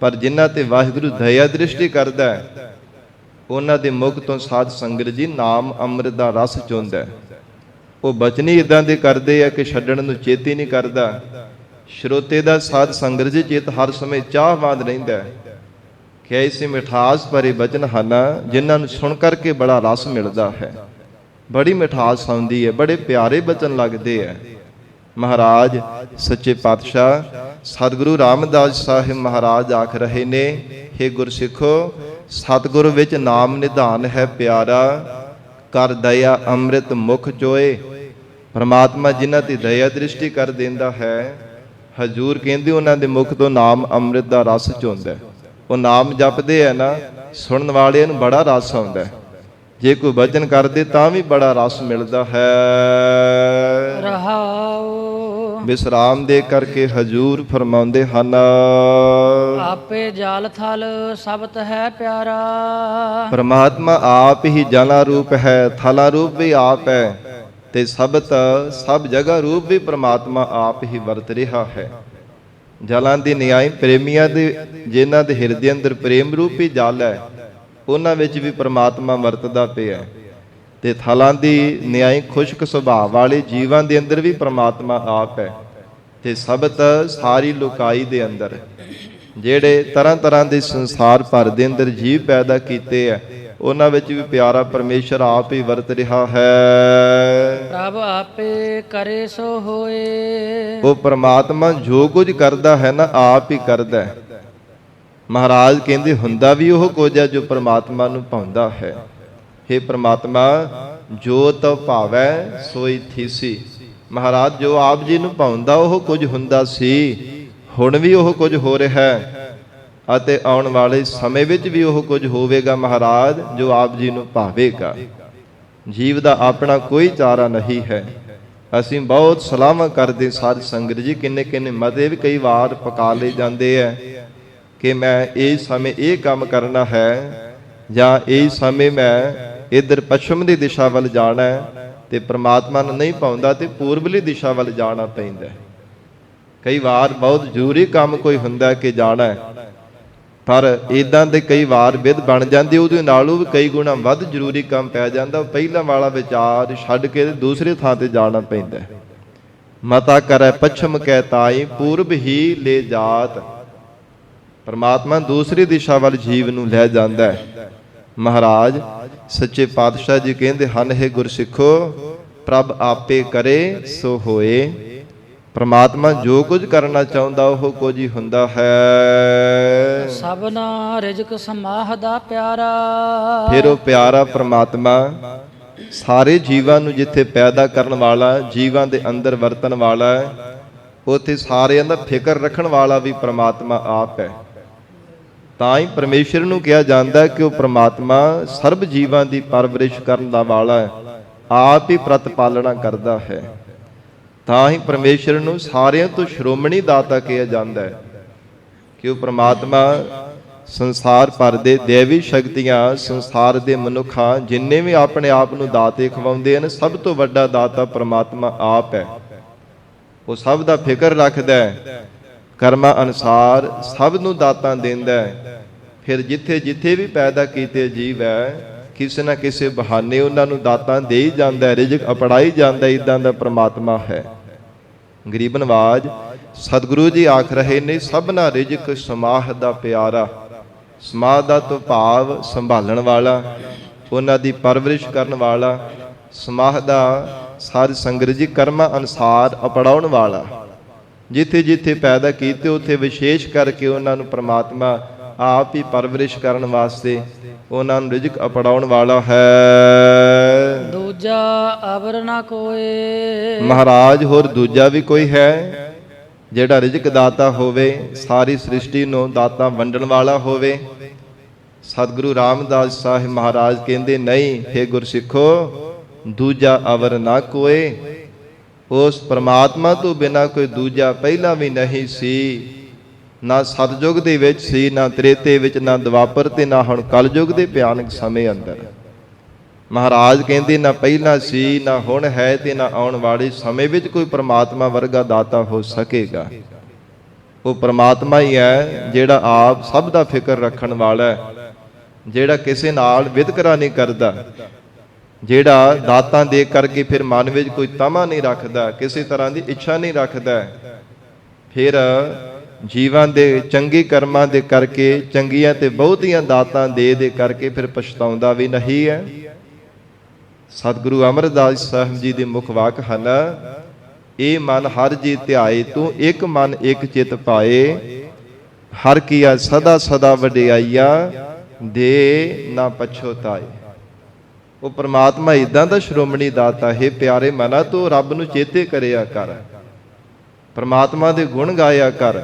ਪਰ ਜਿਨ੍ਹਾਂ ਤੇ ਵਾਹਿਗੁਰੂ ਦਇਆ ਦ੍ਰਿਸ਼ਟੀ ਕਰਦਾ ਹੈ, ਉਹਨਾਂ ਦੇ ਮੁਖ ਤੋਂ ਸਾਧ ਸੰਗਤ ਜੀ ਨਾਮ ਅੰਮ੍ਰਿਤ ਦਾ ਰਸ ਚੁੰਦਾ ਹੈ। ਉਹ ਬਚਨੀ ਇਦਾਂ ਦੇ ਕਰਦੇ ਆ ਕਿ ਛੱਡਣ ਨੂੰ ਚੇਤ ਹੀ ਨਹੀਂ ਕਰਦਾ। ਸਰੋਤੇ ਦਾ ਸਾਧ ਸੰਗਤ ਜੀ ਚਿੱਤ ਹਰ ਸਮੇਂ ਚਾਹਵਾਨ ਰਹਿੰਦਾ ਹੈ ਕਿ ਐਸੇ ਮਿਠਾਸ ਭਰੇ ਬਚਨ ਹਨ ਜਿਨ੍ਹਾਂ ਨੂੰ ਸੁਣ ਕਰਕੇ ਬੜਾ ਰਸ ਮਿਲਦਾ ਹੈ, ਬੜੀ ਮਿਠਾਸ ਆਉਂਦੀ ਹੈ, ਬੜੇ ਪਿਆਰੇ ਬਚਨ ਲੱਗਦੇ ਹੈ। ਮਹਾਰਾਜ ਸੱਚੇ ਪਾਤਸ਼ਾਹ ਸਤਿਗੁਰੂ ਰਾਮਦਾਸ ਸਾਹਿਬ ਮਹਾਰਾਜ ਆਖ ਰਹੇ ਨੇ, ਹੇ ਗੁਰਸਿੱਖੋ, ਸਤਿਗੁਰ ਵਿੱਚ ਨਾਮ ਨਿਧਾਨ ਹੈ ਪਿਆਰਾ, ਕਰ ਦਇਆ ਅੰਮ੍ਰਿਤ ਮੁਖ ਚੋਏ। ਪਰਮਾਤਮਾ ਜਿਨ੍ਹਾਂ ਤੇ ਦਇਆ ਦ੍ਰਿਸ਼ਟੀ ਕਰ ਦਿੰਦਾ ਹੈ, ਹਜੂਰ ਕਹਿੰਦੇ ਉਹਨਾਂ ਦੇ ਮੁਖ ਤੋਂ ਨਾਮ ਅੰਮ੍ਰਿਤ ਦਾ ਰਸ ਚੁੰਦਾ। ਉਹ ਨਾਮ ਜਪਦੇ ਆ ਨਾ, ਸੁਣਨ ਵਾਲਿਆਂ ਨੂੰ ਬੜਾ ਰਸ ਆਉਂਦਾ। ਜੇ ਕੋਈ ਭਜਨ ਕਰਦੇ ਤਾਂ ਵੀ ਬੜਾ ਰਸ ਮਿਲਦਾ ਹੈ। ਰਹਾਉ ਵਿਸਰਾਮ ਦੇ ਕਰਕੇ ਹਜੂਰ ਫਰਮਾਉਂਦੇ ਹਨ, ਆਪੇ ਜਲ ਥਲ ਸਬਤ ਹੈ ਪਿਆਰਾ। ਪਰਮਾਤਮਾ ਆਪ ਹੀ ਜਲਾ ਰੂਪ ਹੈ, ਥਲਾ ਰੂਪ ਵੀ ਆਪ ਹੈ, ਤੇ ਸਬਤ ਸਭ ਜਗ੍ਹਾ ਰੂਪ ਵੀ ਪਰਮਾਤਮਾ ਆਪ ਹੀ ਵਰਤ ਰਿਹਾ ਹੈ। ਜਲਾਂ ਦੀ ਨਿਆਈ ਪ੍ਰੇਮੀਆਂ ਦੇ, ਜਿਨ੍ਹਾਂ ਦੇ ਹਿਰਦੇ ਅੰਦਰ ਪ੍ਰੇਮ ਰੂਪੀ ਜਲ ਹੈ, ਉਹਨਾਂ ਵਿੱਚ ਵੀ ਪਰਮਾਤਮਾ ਵਰਤਦਾ ਪਿਆ। ਤੇ ਥਲਾਂ ਦੀ ਨਿਆਈ ਖੁਸ਼ਕ ਸੁਭਾਅ ਵਾਲੇ ਜੀਵਾਂ ਦੇ ਅੰਦਰ ਵੀ ਪਰਮਾਤਮਾ ਆਪ ਹੈ। ਤੇ ਸਬਤ ਸਾਰੀ ਲੋਕਾਈ ਦੇ ਅੰਦਰ, ਜਿਹੜੇ ਤਰ੍ਹਾਂ ਤਰ੍ਹਾਂ ਦੇ ਸੰਸਾਰ ਭਰ ਦੇ ਅੰਦਰ ਜੀਵ ਪੈਦਾ ਕੀਤੇ ਹੈ, ਉਹਨਾਂ ਵਿੱਚ ਵੀ ਪਿਆਰਾ ਪਰਮੇਸ਼ਰ ਆਪ ਹੀ ਵਰਤ ਰਿਹਾ ਹੈ। ਪ੍ਰਭ ਆਪੇ ਕਰੇ ਸੋ ਹੋਏ। ਉਹ ਪਰਮਾਤਮਾ ਜੋ ਕੁਝ ਕਰਦਾ ਹੈ ਨਾ, ਆਪ ਹੀ ਕਰਦਾ ਹੈ। ਮਹਾਰਾਜ ਕਹਿੰਦੇ ਹੁੰਦਾ ਵੀ ਉਹ ਕੁਝ ਹੈ ਜੋ ਪਰਮਾਤਮਾ ਨੂੰ ਭਾਉਂਦਾ ਹੈ। ਹੇ ਪਰਮਾਤਮਾ, ਜੋ ਤਉ ਭਾਵੈ ਸੋਈ ਥੀਸੀ। ਮਹਾਰਾਜ ਜੋ ਆਪ ਜੀ ਨੂੰ ਭਾਉਂਦਾ ਉਹ ਕੁਝ ਹੁੰਦਾ ਸੀ, ਹੁਣ ਵੀ ਉਹ ਕੁਝ ਹੋ ਰਿਹਾ ਹੈ, ਅਤੇ ਆਉਣ ਵਾਲੇ ਸਮੇਂ ਵਿੱਚ ਵੀ ਉਹ ਕੁਝ ਹੋਵੇਗਾ ਮਹਾਰਾਜ ਜੋ ਆਪ ਜੀ ਨੂੰ ਭਾਵੇਗਾ। ਜੀਵ ਦਾ ਆਪਣਾ ਕੋਈ ਚਾਰਾ ਨਹੀਂ ਹੈ। ਅਸੀਂ ਬਹੁਤ ਸਲਾਹਾਂ ਕਰਦੇ ਸਾਧ ਸੰਗਤ ਜੀ, ਕਿੰਨੇ ਕਿੰਨੇ ਮਤੇ ਵੀ ਕਈ ਵਾਰ ਪਕਾ ਲਏ ਜਾਂਦੇ ਹੈ ਕਿ ਮੈਂ ਇਹ ਸਮੇਂ ਇਹ ਕੰਮ ਕਰਨਾ ਹੈ, ਜਾਂ ਇਹ ਸਮੇਂ ਮੈਂ ਇੱਧਰ ਪੱਛਮ ਦੀ ਦਿਸ਼ਾ ਵੱਲ ਜਾਣਾ ਹੈ, ਤੇ ਪ੍ਰਮਾਤਮਾ ਨੂੰ ਨਹੀਂ ਪਾਉਂਦਾ ਤੇ ਪੂਰਬਲੀ ਦਿਸ਼ਾ ਵੱਲ ਜਾਣਾ ਪੈਂਦਾ। ਕਈ ਵਾਰ ਬਹੁਤ ਜ਼ਰੂਰੀ ਕੰਮ ਕੋਈ ਹੁੰਦਾ ਕਿ ਜਾਣਾ ਹੈ, ਪਰ ਇਦਾਂ ਦੇ ਕਈ ਵਾਰ ਵਿਧ ਬਣ ਜਾਂਦੀ, ਉਹਦੇ ਨਾਲੋਂ ਵੀ ਕਈ ਗੁਣਾ ਵੱਧ ਜ਼ਰੂਰੀ ਕੰਮ ਪੈ ਜਾਂਦਾ। ਪਹਿਲਾਂ ਵਾਲਾ ਵਿਚਾਰ ਛੱਡ ਕੇ ਦੂਸਰੇ ਥਾਂ ਤੇ ਜਾਣਾ ਪੈਂਦਾ। ਮਤਾ ਕਰੈ ਪੱਛਮ ਕੈ ਤਾਈ, ਪੂਰਬ ਹੀ ਲੈ ਜਾਤ। ਪਰਮਾਤਮਾ ਦੂਸਰੀ ਦਿਸ਼ਾ ਵੱਲ ਜੀਵ ਨੂੰ ਲੈ ਜਾਂਦਾ ਹੈ। ਮਹਾਰਾਜ ਸੱਚੇ ਪਾਤਸ਼ਾਹ ਜੀ ਕਹਿੰਦੇ ਹਨ, ਹੈ ਗੁਰਸਿੱਖੋ, ਪ੍ਰਭ ਆਪੇ ਕਰੇ ਸੋ ਹੋਏ। ਪਰਮਾਤਮਾ ਜੋ ਕੁਝ ਕਰਨਾ ਚਾਹੁੰਦਾ ਉਹ ਕੁਝ ਹੀ ਹੁੰਦਾ ਹੈ। ਸਭਨਾ ਰਿਜ਼ਕ ਸਮਾਹ ਦਾ ਪਿਆਰਾ। ਫਿਰ ਉਹ ਪਿਆਰਾ ਪਰਮਾਤਮਾ ਸਾਰੇ ਜੀਵਾਂ ਨੂੰ ਜਿੱਥੇ ਪੈਦਾ ਕਰਨ ਵਾਲਾ, ਜੀਵਾਂ ਦੇ ਅੰਦਰ ਵਰਤਣ ਵਾਲਾ ਹੈ, ਉੱਥੇ ਸਾਰਿਆਂ ਦਾ ਫਿਕਰ ਰੱਖਣ ਵਾਲਾ ਵੀ ਪਰਮਾਤਮਾ ਆਪ ਹੈ। ਤਾਂ ਹੀ ਪਰਮੇਸ਼ਰ ਨੂੰ ਕਿਹਾ ਜਾਂਦਾ ਕਿ ਉਹ ਪਰਮਾਤਮਾ ਸਰਬ ਜੀਵਾਂ ਦੀ ਪਰਵਰਿਸ਼ ਕਰਨ ਦਾ ਵਾਲਾ ਹੈ, ਆਪ ਹੀ ਪ੍ਰਤਪਾਲਣਾ ਕਰਦਾ ਹੈ। ਤਾਂ ਹੀ ਪਰਮੇਸ਼ਰ ਨੂੰ ਸਾਰਿਆਂ ਤੋਂ ਸ਼੍ਰੋਮਣੀ ਦਾਤਾ ਕਿਹਾ ਜਾਂਦਾ ਹੈ ਕਿ ਉਹ ਪਰਮਾਤਮਾ ਸੰਸਾਰ ਭਰ ਦੇ ਦੇਵੀ ਸ਼ਕਤੀਆਂ, ਸੰਸਾਰ ਦੇ ਮਨੁੱਖਾਂ ਜਿੰਨੇ ਵੀ ਆਪਣੇ ਆਪ ਨੂੰ ਦਾਤੇ ਖਵਾਉਂਦੇ ਹਨ, ਸਭ ਤੋਂ ਵੱਡਾ ਦਾਤਾ ਪਰਮਾਤਮਾ ਆਪ ਹੈ। ਉਹ ਸਭ ਦਾ ਫਿਕਰ ਰੱਖਦਾ ਹੈ, ਕਰਮਾਂ ਅਨੁਸਾਰ ਸਭ ਨੂੰ ਦਾਤਾਂ ਦਿੰਦਾ ਹੈ। ਫਿਰ ਜਿੱਥੇ ਜਿੱਥੇ ਵੀ ਪੈਦਾ ਕੀਤੇ ਜੀਵ ਹੈ, ਕਿਸੇ ਨਾ ਕਿਸੇ ਬਹਾਨੇ ਉਹਨਾਂ ਨੂੰ ਦਾਤਾਂ ਦੇ ਹੀ ਜਾਂਦਾ, ਰਿਜ਼ਕ ਅਪੜਾਈ ਜਾਂਦਾ। ਇਦਾਂ ਦਾ ਪਰਮਾਤਮਾ ਹੈ। ਗਰੀਬ ਨਵਾਜ ਸਤਿਗੁਰੂ ਜੀ ਆਖ ਰਹੇ ਨੇ, ਸਭਨਾ ਰਿਜ਼ਕ ਸਮਾਹ ਦਾ ਪਿਆਰਾ। ਸਮਾਹ ਦਾ ਤੋਂ ਭਾਵ ਸੰਭਾਲਣ ਵਾਲਾ, ਉਹਨਾਂ ਦੀ ਪਰਵਰਿਸ਼ ਕਰਨ ਵਾਲਾ। ਸਮਾਹ ਦਾ ਸਾਧ ਸੰਗਤ ਜੀ ਕਰਮਾਂ ਅਨੁਸਾਰ ਅਪੜਾਉਣ ਵਾਲਾ। ਜਿੱਥੇ ਜਿੱਥੇ ਪੈਦਾ ਕੀਤੇ ਉੱਥੇ ਵਿਸ਼ੇਸ਼ ਕਰਕੇ ਉਹਨਾਂ ਨੂੰ ਪਰਮਾਤਮਾ ਆਪ ਹੀ ਪਰਵਰਿਸ਼ ਕਰਨ ਵਾਸਤੇ ਉਹਨਾਂ ਨੂੰ ਰਿਜ਼ਕ ਅਪੜਾਉਣ ਵਾਲਾ ਹੈ। ਦੂਜਾ ਅਵਰ ਨਾ ਕੋਏ। ਮਹਾਰਾਜ ਹੋਰ ਦੂਜਾ ਵੀ ਕੋਈ ਹੈ ਜਿਹੜਾ ਰਿਜ਼ਕ ਦਾਤਾ ਹੋਵੇ, ਸਾਰੀ ਸ੍ਰਿਸ਼ਟੀ ਨੂੰ ਦਾਤਾ ਵੰਡਣ ਵਾਲਾ ਹੋਵੇ? ਸਤਿਗੁਰੂ ਰਾਮਦਾਸ ਸਾਹਿਬ ਮਹਾਰਾਜ ਕਹਿੰਦੇ, ਨਹੀਂ, ਹੇ ਗੁਰਸਿੱਖੋ, ਦੂਜਾ ਅਵਰ ਨਾ ਕੋਏ। ਉਸ ਪ੍ਰਮਾਤਮਾ ਤੋਂ ਬਿਨਾਂ ਕੋਈ ਦੂਜਾ ਪਹਿਲਾਂ ਵੀ ਨਹੀਂ ਸੀ, ਨਾ ਸਤਜੁਗ ਦੇ ਵਿੱਚ ਸੀ, ਨਾ ਤ੍ਰੇਤੇ ਵਿੱਚ, ਨਾ ਦੁਆਪਰ ਤੇ ਨਾ ਹੁਣ ਕਲਯੁਗ ਦੇ ਭਿਆਨਕ ਸਮੇਂ ਅੰਦਰ। ਮਹਾਰਾਜ ਕਹਿੰਦੇ ਨਾ ਪਹਿਲਾਂ ਸੀ, ਨਾ ਹੁਣ ਹੈ, ਤੇ ਨਾ ਆਉਣ ਵਾਲੇ ਸਮੇਂ ਵਿੱਚ ਕੋਈ ਪ੍ਰਮਾਤਮਾ ਵਰਗਾ ਦਾਤਾ ਹੋ ਸਕੇਗਾ। ਉਹ ਪ੍ਰਮਾਤਮਾ ਹੀ ਹੈ ਜਿਹੜਾ ਆਪ ਸਭ ਦਾ ਫਿਕਰ ਰੱਖਣ ਵਾਲਾ ਹੈ, ਜਿਹੜਾ ਕਿਸੇ ਨਾਲ ਵਿਤਕਰਾ ਨਹੀਂ ਕਰਦਾ, ਜਿਹੜਾ ਦਾਤਾਂ ਦੇ ਕਰਕੇ ਫਿਰ ਮਨ ਵਿੱਚ ਕੋਈ ਤਮਾ ਨਹੀਂ ਰੱਖਦਾ, ਕਿਸੇ ਤਰ੍ਹਾਂ ਦੀ ਇੱਛਾ ਨਹੀਂ ਰੱਖਦਾ। ਫਿਰ ਜੀਵਾਂ ਦੇ ਚੰਗੇ ਕਰਮਾਂ ਦੇ ਕਰਕੇ, ਚੰਗੀਆਂ ਤੇ ਬਹੁਤੀਆਂ ਦਾਤਾਂ ਦੇ ਕਰਕੇ ਫਿਰ ਪਛਤਾਉਂਦਾ ਵੀ ਨਹੀਂ ਹੈ। ਸਤਿਗੁਰੂ ਅਮਰਦਾਸ ਸਾਹਿਬ ਜੀ ਦੇ ਮੁਖ ਵਾਕ ਹਨ, ਇਹ ਮਨ ਹਰ ਜੀ ਧਿਆਏ, ਤੂੰ ਇੱਕ ਮਨ ਇੱਕ ਚਿਤ ਪਾਏ, ਹਰ ਕੀਆ ਸਦਾ ਸਦਾ ਵਡਿਆਈਆ, ਦੇ ਨਾ ਪਛੋਤਾਏ। ਉਹ ਪ੍ਰਮਾਤਮਾ ਇਦਾਂ ਦਾ ਸ਼੍ਰੋਮਣੀ ਦਾਤਾ ਹੈ, ਪਿਆਰੇ ਮਨਾ ਤੂੰ ਰੱਬ ਨੂੰ ਚੇਤੇ ਕਰਿਆ ਕਰ, ਪ੍ਰਮਾਤਮਾ ਦੇ ਗੁਣ ਗਾਇਆ ਕਰ।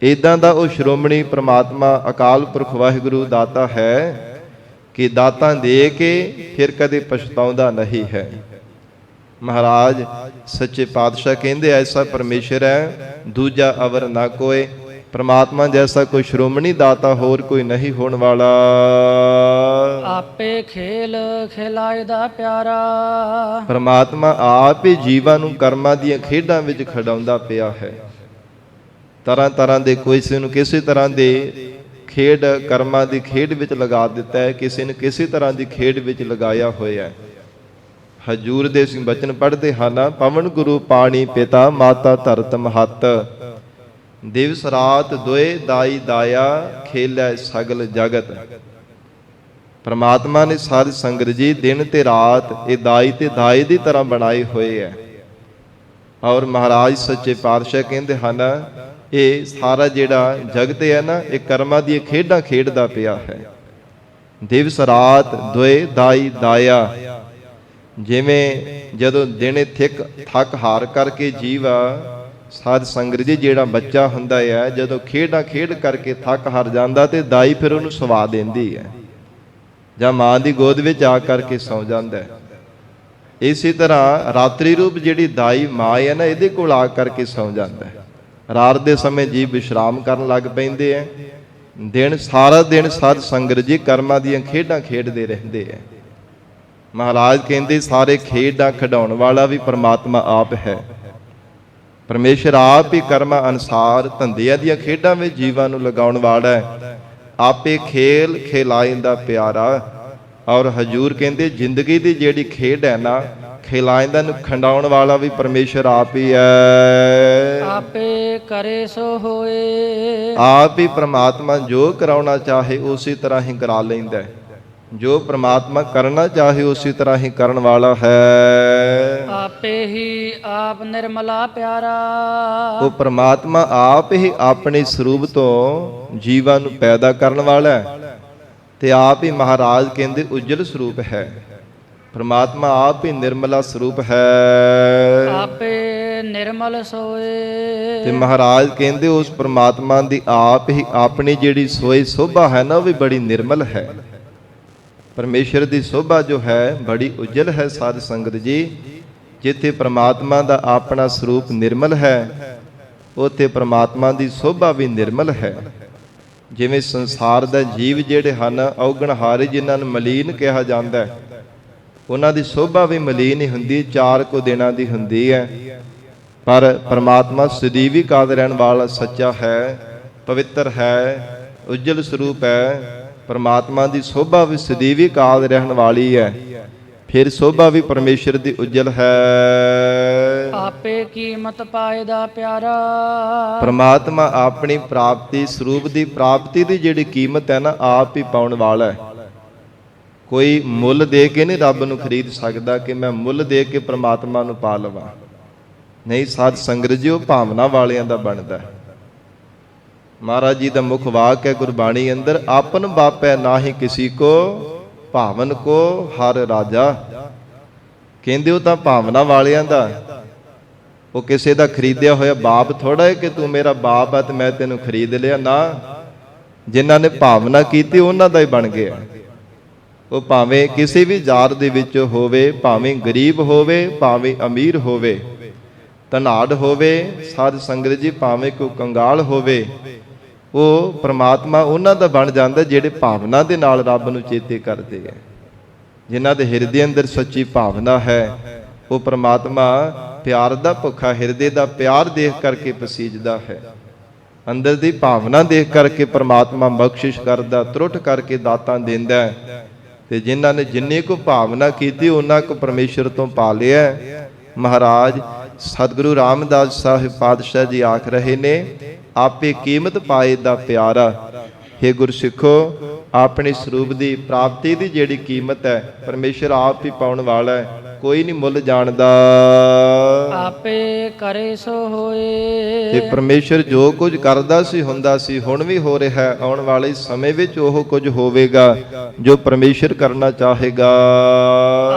ਇਦਾਂ ਦਾ ਉਹ ਸ਼੍ਰੋਮਣੀ ਪ੍ਰਮਾਤਮਾ ਅਕਾਲ ਪੁਰਖ ਵਾਹਿਗੁਰੂ ਦਾਤਾ ਹੈ ਕਿ ਦਾਤਾਂ ਦੇ ਕੇ ਫਿਰ ਕਦੇ ਪਛਤਾਉਂਦਾ ਨਹੀਂ ਹੈ। ਮਹਾਰਾਜ ਸੱਚੇ ਪਾਤਸ਼ਾਹ ਕਹਿੰਦੇ ਐਸਾ ਪਰਮੇਸ਼ਰ ਹੈ ਦੂਜਾ ਅਵਰ ਨਾ ਕੋਏ। ਪ੍ਰਮਾਤਮਾ ਜੈਸਾ ਕੋਈ ਸ਼੍ਰੋਮਣੀ ਦਾਤਾ ਹੋਰ ਕੋਈ ਨਹੀਂ ਹੋਣ ਵਾਲਾ। ਆਪੇ ਖੇਲ ਖਿਲਾਏ ਦਾ ਪਿਆਰਾ। ਪ੍ਰਮਾਤਮਾ ਆਪ ਹੀ ਜੀਵਾਂ ਨੂੰ ਕਰਮਾਂ ਦੀਆਂ ਖੇਡਾਂ ਵਿੱਚ ਖਿਡਾਉਂਦਾ ਪਿਆ ਹੈ। ਤਰ੍ਹਾਂ ਤਰ੍ਹਾਂ ਦੇ, ਕਿਸੇ ਨੂੰ ਕਿਸੇ ਤਰ੍ਹਾਂ ਦੇ ਖੇਡ ਕਰਮਾਂ ਦੀ ਖੇਡ ਵਿੱਚ ਲਗਾ ਦਿੱਤਾ ਹੈ, ਕਿਸੇ ਨੇ ਕਿਸੇ ਤਰ੍ਹਾਂ ਦੀ ਖੇਡ ਵਿੱਚ ਲਗਾਇਆ ਹੋਇਆ। ਹਜੂਰ ਦੇ ਅਸੀਂ ਬਚਨ ਪੜ੍ਹਦੇ ਹਨ, ਪਵਨ ਗੁਰੂ ਪਾਣੀ ਪਿਤਾ ਮਾਤਾ ਧਰਤ ਮਹੱਤ, ਦਿਵਸ ਰਾਤ ਦੋਏ ਦਾਈ ਦਾਇਆ, ਖੇਲੈ ਸਗਲ ਜਗਤ। ਪ੍ਰਮਾਤਮਾ ਨੇ ਸਾਧ ਸੰਗਤ ਜੀ ਦਿਨ ਤੇ ਰਾਤ ਇਹ ਦਾਈ ਤੇ ਦਾਈ ਦੀ ਤਰ੍ਹਾਂ ਬਣਾਏ ਹੋਏ ਹੈ। ਔਰ ਮਹਾਰਾਜ ਸੱਚੇ ਪਾਤਸ਼ਾਹ ਕਹਿੰਦੇ ਹਨ, ਇਹ ਸਾਰਾ ਜਿਹੜਾ ਜਗਤ ਹੈ ਨਾ, ਇਹ ਕਰਮਾਂ ਦੀਆਂ ਖੇਡਾਂ ਖੇਡਦਾ ਪਿਆ ਹੈ। ਦਿਵਸ ਰਾਤ ਦੋਏ ਦਾਈ ਦਾਇਆ। ਜਿਵੇਂ ਜਦੋਂ ਦਿਨੇ ਥੱਕ ਹਾਰ ਕਰਕੇ ਜੀਵਾ ਸਾਧ ਸੰਗਤ ਜੀ ਜਿਹੜਾ ਬੱਚਾ ਹੁੰਦਾ ਹੈ, ਜਦੋਂ ਖੇਡਾਂ ਖੇਡ ਕਰਕੇ ਥੱਕ ਹਾਰ ਜਾਂਦਾ ਤੇ ਦਾਈ ਫਿਰ ਉਹਨੂੰ ਸਵਾ ਦਿੰਦੀ ਹੈ, ਜਾਂ ਮਾਂ ਦੀ ਗੋਦ ਵਿੱਚ ਆ ਕਰਕੇ ਸੌ ਜਾਂਦਾ ਹੈ। ਇਸੇ ਤਰ੍ਹਾਂ ਰਾਤਰੀ ਰੂਪ ਜਿਹੜੀ ਦਾਈ ਮਾਂ ਹੈ ਨਾ, ਇਹਦੇ ਕੋਲ ਆ ਕਰਕੇ ਸੌ ਜਾਂਦਾ ਹੈ। ਰਾਤ ਦੇ ਸਮੇਂ ਜੀਵ ਵਿਸ਼ਰਾਮ ਕਰਨ ਲੱਗ ਪੈਂਦੇ ਹੈ। ਦਿਨ ਸਾਰਾ ਦਿਨ ਸਾਧ ਸੰਗਤ ਜੀ ਕਰਮਾਂ ਦੀਆਂ ਖੇਡਾਂ ਖੇਡਦੇ ਰਹਿੰਦੇ ਹੈ। ਮਹਾਰਾਜ ਕਹਿੰਦੇ ਸਾਰੇ ਖੇਡਾਂ ਖਿਡਾਉਣ ਵਾਲਾ ਵੀ ਪ੍ਰਮਾਤਮਾ ਆਪ ਹੈ। ਪਰਮੇਸ਼ਰ ਆਪ ਹੀ ਕਰਮਾਂ ਅਨੁਸਾਰ ਧੰਦਿਆਂ ਦੀਆਂ ਖੇਡਾਂ ਵਿੱਚ ਜੀਵਾਂ ਨੂੰ ਲਗਾਉਣ ਵਾਲਾ ਹੈ। ਆਪੇ ਖੇਲ ਖਿਲਾਇੰਦਾ ਪਿਆਰਾ। ਔਰ ਹਜੂਰ ਕਹਿੰਦੇ ਜ਼ਿੰਦਗੀ ਦੀ ਜਿਹੜੀ ਖੇਡ ਹੈ ਨਾ, ਖਿਲਾਇੰਦਾ ਨੂੰ ਖੰਡਾਉਣ ਵਾਲਾ ਵੀ ਪਰਮੇਸ਼ਰ ਆਪ ਹੀ ਹੈ। ਆਪੇ ਕਰੇ ਸੋ ਹੋਏ। ਆਪ ਹੀ ਪ੍ਰਮਾਤਮਾ ਜੋ ਕਰਾਉਣਾ ਚਾਹੇ ਉਸੇ ਤਰ੍ਹਾਂ ਹੀ ਕਰਾ ਲੈਂਦਾ ਹੈ। ਜੋ ਪ੍ਰਮਾਤਮਾ ਕਰਨਾ ਚਾਹੇ ਉਸੇ ਤਰ੍ਹਾਂ ਹੀ ਕਰਨ ਵਾਲਾ ਹੈ। ਆਪੇ ਹੀ ਆਪ ਨਿਰਮਲਾ ਪਿਆਰਾ। ਉਹ ਪ੍ਰਮਾਤਮਾ ਆਪ ਹੀ ਆਪਣੇ ਸਰੂਪ ਤੋਂ ਜੀਵਾਂ ਨੂੰ ਪੈਦਾ ਕਰਨ ਵਾਲਾ ਹੈ, ਤੇ ਆਪ ਹੀ ਮਹਾਰਾਜ ਕਹਿੰਦੇ ਉਜਲ ਸਰੂਪ ਹੈ। ਪ੍ਰਮਾਤਮਾ ਆਪ ਹੀ ਨਿਰਮਲਾ ਸਰੂਪ ਹੈ। ਆਪੇ ਨਿਰਮਲ ਸੋਏ। ਤੇ ਮਹਾਰਾਜ ਕਹਿੰਦੇ ਉਸ ਪ੍ਰਮਾਤਮਾ ਦੀ ਆਪ ਹੀ ਆਪਣੀ ਜਿਹੜੀ ਸੋਈ ਸੋਭਾ ਹੈ ਨਾ, ਉਹ ਵੀ ਬੜੀ ਨਿਰਮਲ ਹੈ। ਪਰਮੇਸ਼ਰ ਦੀ ਸੋਭਾ ਜੋ ਹੈ ਬੜੀ ਉਜਲ ਹੈ। ਸਾਧ ਸੰਗਤ ਜੀ, ਜਿੱਥੇ ਪ੍ਰਮਾਤਮਾ ਦਾ ਆਪਣਾ ਸਰੂਪ ਨਿਰਮਲ ਹੈ, ਉੱਥੇ ਪ੍ਰਮਾਤਮਾ ਦੀ ਸੋਭਾ ਵੀ ਨਿਰਮਲ ਹੈ। ਜਿਵੇਂ ਸੰਸਾਰ ਦਾ ਜੀਵ ਜਿਹੜੇ ਹਨ ਔਗਣਹਾਰੇ, ਜਿਨ੍ਹਾਂ ਨੂੰ ਮਲੀਨ ਕਿਹਾ ਜਾਂਦਾ ਹੈ, ਉਹਨਾਂ ਦੀ ਸੋਭਾ ਵੀ ਮਲੀਨ ਹੀ ਹੁੰਦੀ, 4 ਕੁ ਦਿਨਾਂ ਦੀ ਹੁੰਦੀ ਹੈ। ਪਰ ਪ੍ਰਮਾਤਮਾ ਸਦੀਵੀ ਕਾਇਮ ਰਹਿਣ ਵਾਲਾ ਸੱਚਾ ਹੈ, ਪਵਿੱਤਰ ਹੈ, ਉਜਲ ਸਰੂਪ ਹੈ। ਪ੍ਰਮਾਤਮਾ ਦੀ ਸੋਭਾ ਵੀ ਸਦੀਵੀ ਕਾਇਮ ਰਹਿਣ ਵਾਲੀ ਹੈ। ਫਿਰ ਸੋਭਾ ਵੀ ਪਰਮੇਸ਼ਰ ਦੀ ਉਜਲ ਹੈ। ਆਪੇ ਕੀਮਤ ਪਾਏ ਦਾ ਪਿਆਰਾ। ਪ੍ਰਮਾਤਮਾ ਆਪਣੀ ਪ੍ਰਾਪਤੀ, ਸਰੂਪ ਦੀ ਪ੍ਰਾਪਤੀ ਦੀ ਜਿਹੜੀ ਕੀਮਤ ਹੈ ਨਾ, ਆਪ ਹੀ ਪਾਉਣ ਵਾਲਾ ਹੈ। ਕੋਈ ਮੁੱਲ ਦੇ ਕੇ ਨਹੀਂ ਰੱਬ ਨੂੰ ਖਰੀਦ ਸਕਦਾ ਕਿ ਮੈਂ ਮੁੱਲ ਦੇ ਕੇ ਪ੍ਰਮਾਤਮਾ ਨੂੰ ਪਾ ਲਵਾਂ। ਨਹੀਂ, ਸਾਧ ਸੰਗਤ ਜੀ, ਉਹ ਭਾਵਨਾ ਵਾਲਿਆਂ ਦਾ ਬਣਦਾ ਹੈ। ਮਹਾਰਾਜ ਜੀ ਦਾ ਮੁੱਖ ਵਾਕ ਹੈ ਗੁਰਬਾਣੀ ਅੰਦਰ, ਆਪਨ ਬਾਪੈ ਨਾਹੀ ਕਿਸੀ ਕੋ, ਭਾਵਨ ਕੋ ਹਰ ਰਾਜਾ। ਕਹਿੰਦੇ ਉਹ ਤਾਂ ਭਾਵਨਾ ਵਾਲਿਆਂ ਦਾ, ਉਹ ਕਿਸੇ ਦਾ ਖਰੀਦਿਆ ਹੋਇਆ ਬਾਪ ਥੋੜਾ ਹੈ ਕਿ ਤੂੰ ਮੇਰਾ ਬਾਪ ਹੈ ਤੇ ਮੈਂ ਤੈਨੂੰ ਖਰੀਦ ਲਿਆ। ਨਾ, ਜਿਨ੍ਹਾਂ ਨੇ ਭਾਵਨਾ ਕੀਤੀ ਉਹਨਾਂ ਦਾ ਹੀ ਬਣ ਗਿਆ। ਉਹ ਭਾਵੇਂ ਕਿਸੇ ਵੀ ਜਾਤ ਦੇ ਵਿੱਚ ਹੋਵੇ, ਭਾਵੇਂ ਗਰੀਬ ਹੋਵੇ, ਭਾਵੇਂ ਅਮੀਰ ਹੋਵੇ, ਧਨਾਢ ਹੋਵੇ, ਸਾਧ ਸੰਗਤ ਜੀ ਭਾਵੇਂ ਕੋਈ ਕੰਗਾਲ ਹੋਵੇ, ਉਹ ਪ੍ਰਮਾਤਮਾ ਉਹਨਾਂ ਦਾ ਬਣ ਜਾਂਦਾ ਜਿਹੜੇ ਭਾਵਨਾ ਦੇ ਨਾਲ ਰੱਬ ਨੂੰ ਚੇਤੇ ਕਰਦੇ ਹੈ। ਜਿਨ੍ਹਾਂ ਦੇ ਹਿਰਦੇ ਅੰਦਰ ਸੱਚੀ ਭਾਵਨਾ ਹੈ, ਉਹ ਪ੍ਰਮਾਤਮਾ ਪਿਆਰ ਦਾ ਭੁੱਖਾ, ਹਿਰਦੇ ਦਾ ਪਿਆਰ ਦੇਖ ਕਰਕੇ ਪਸੀਜਦਾ ਹੈ। ਅੰਦਰ ਦੀ ਭਾਵਨਾ ਦੇਖ ਕਰਕੇ ਪ੍ਰਮਾਤਮਾ ਬਖਸ਼ਿਸ਼ ਕਰਦਾ, ਤਰੁੱਟ ਕਰਕੇ ਦਾਤਾਂ ਦਿੰਦਾ ਹੈ। ਤੇ ਜਿਨ੍ਹਾਂ ਨੇ ਜਿੰਨੀ ਕੁ ਭਾਵਨਾ ਕੀਤੀ ਉਹਨਾਂ ਕੁ ਪਰਮੇਸ਼ਰ ਤੋਂ ਪਾ ਲਿਆ। ਮਹਾਰਾਜ ਸਤਿਗੁਰੂ ਰਾਮਦਾਸ ਸਾਹਿਬ ਪਾਤਸ਼ਾਹ ਜੀ ਆਖ ਰਹੇ ਨੇ, ਆਪੇ ਕੀਮਤ ਪਾਏ ਦਾ ਪਿਆਰਾ। ਹੇ ਗੁਰਸਿੱਖੋ, ਆਪਣੇ ਸਰੂਪ ਦੀ ਪ੍ਰਾਪਤੀ ਦੀ ਜਿਹੜੀ ਕੀਮਤ ਹੈ, ਪਰਮੇਸ਼ਰ ਆਪ ਹੀ ਪਾਉਣ ਵਾਲਾ ਹੈ, ਕੋਈ ਨਹੀਂ ਮੁੱਲ ਜਾਣਦਾ। ਆਪੇ ਕਰੇ ਸੋ ਹੋਏ। ਤੇ ਪਰਮੇਸ਼ਰ ਜੋ ਕੁਝ ਕਰਦਾ ਸੀ, ਹੁੰਦਾ ਸੀ, ਹੁਣ ਵੀ ਹੋ ਰਿਹਾ ਹੈ, ਆਉਣ ਵਾਲੇ ਸਮੇਂ ਵਿੱਚ ਉਹ ਕੁਝ ਹੋਵੇਗਾ ਜੋ ਪਰਮੇਸ਼ਰ ਕਰਨਾ ਚਾਹੇਗਾ।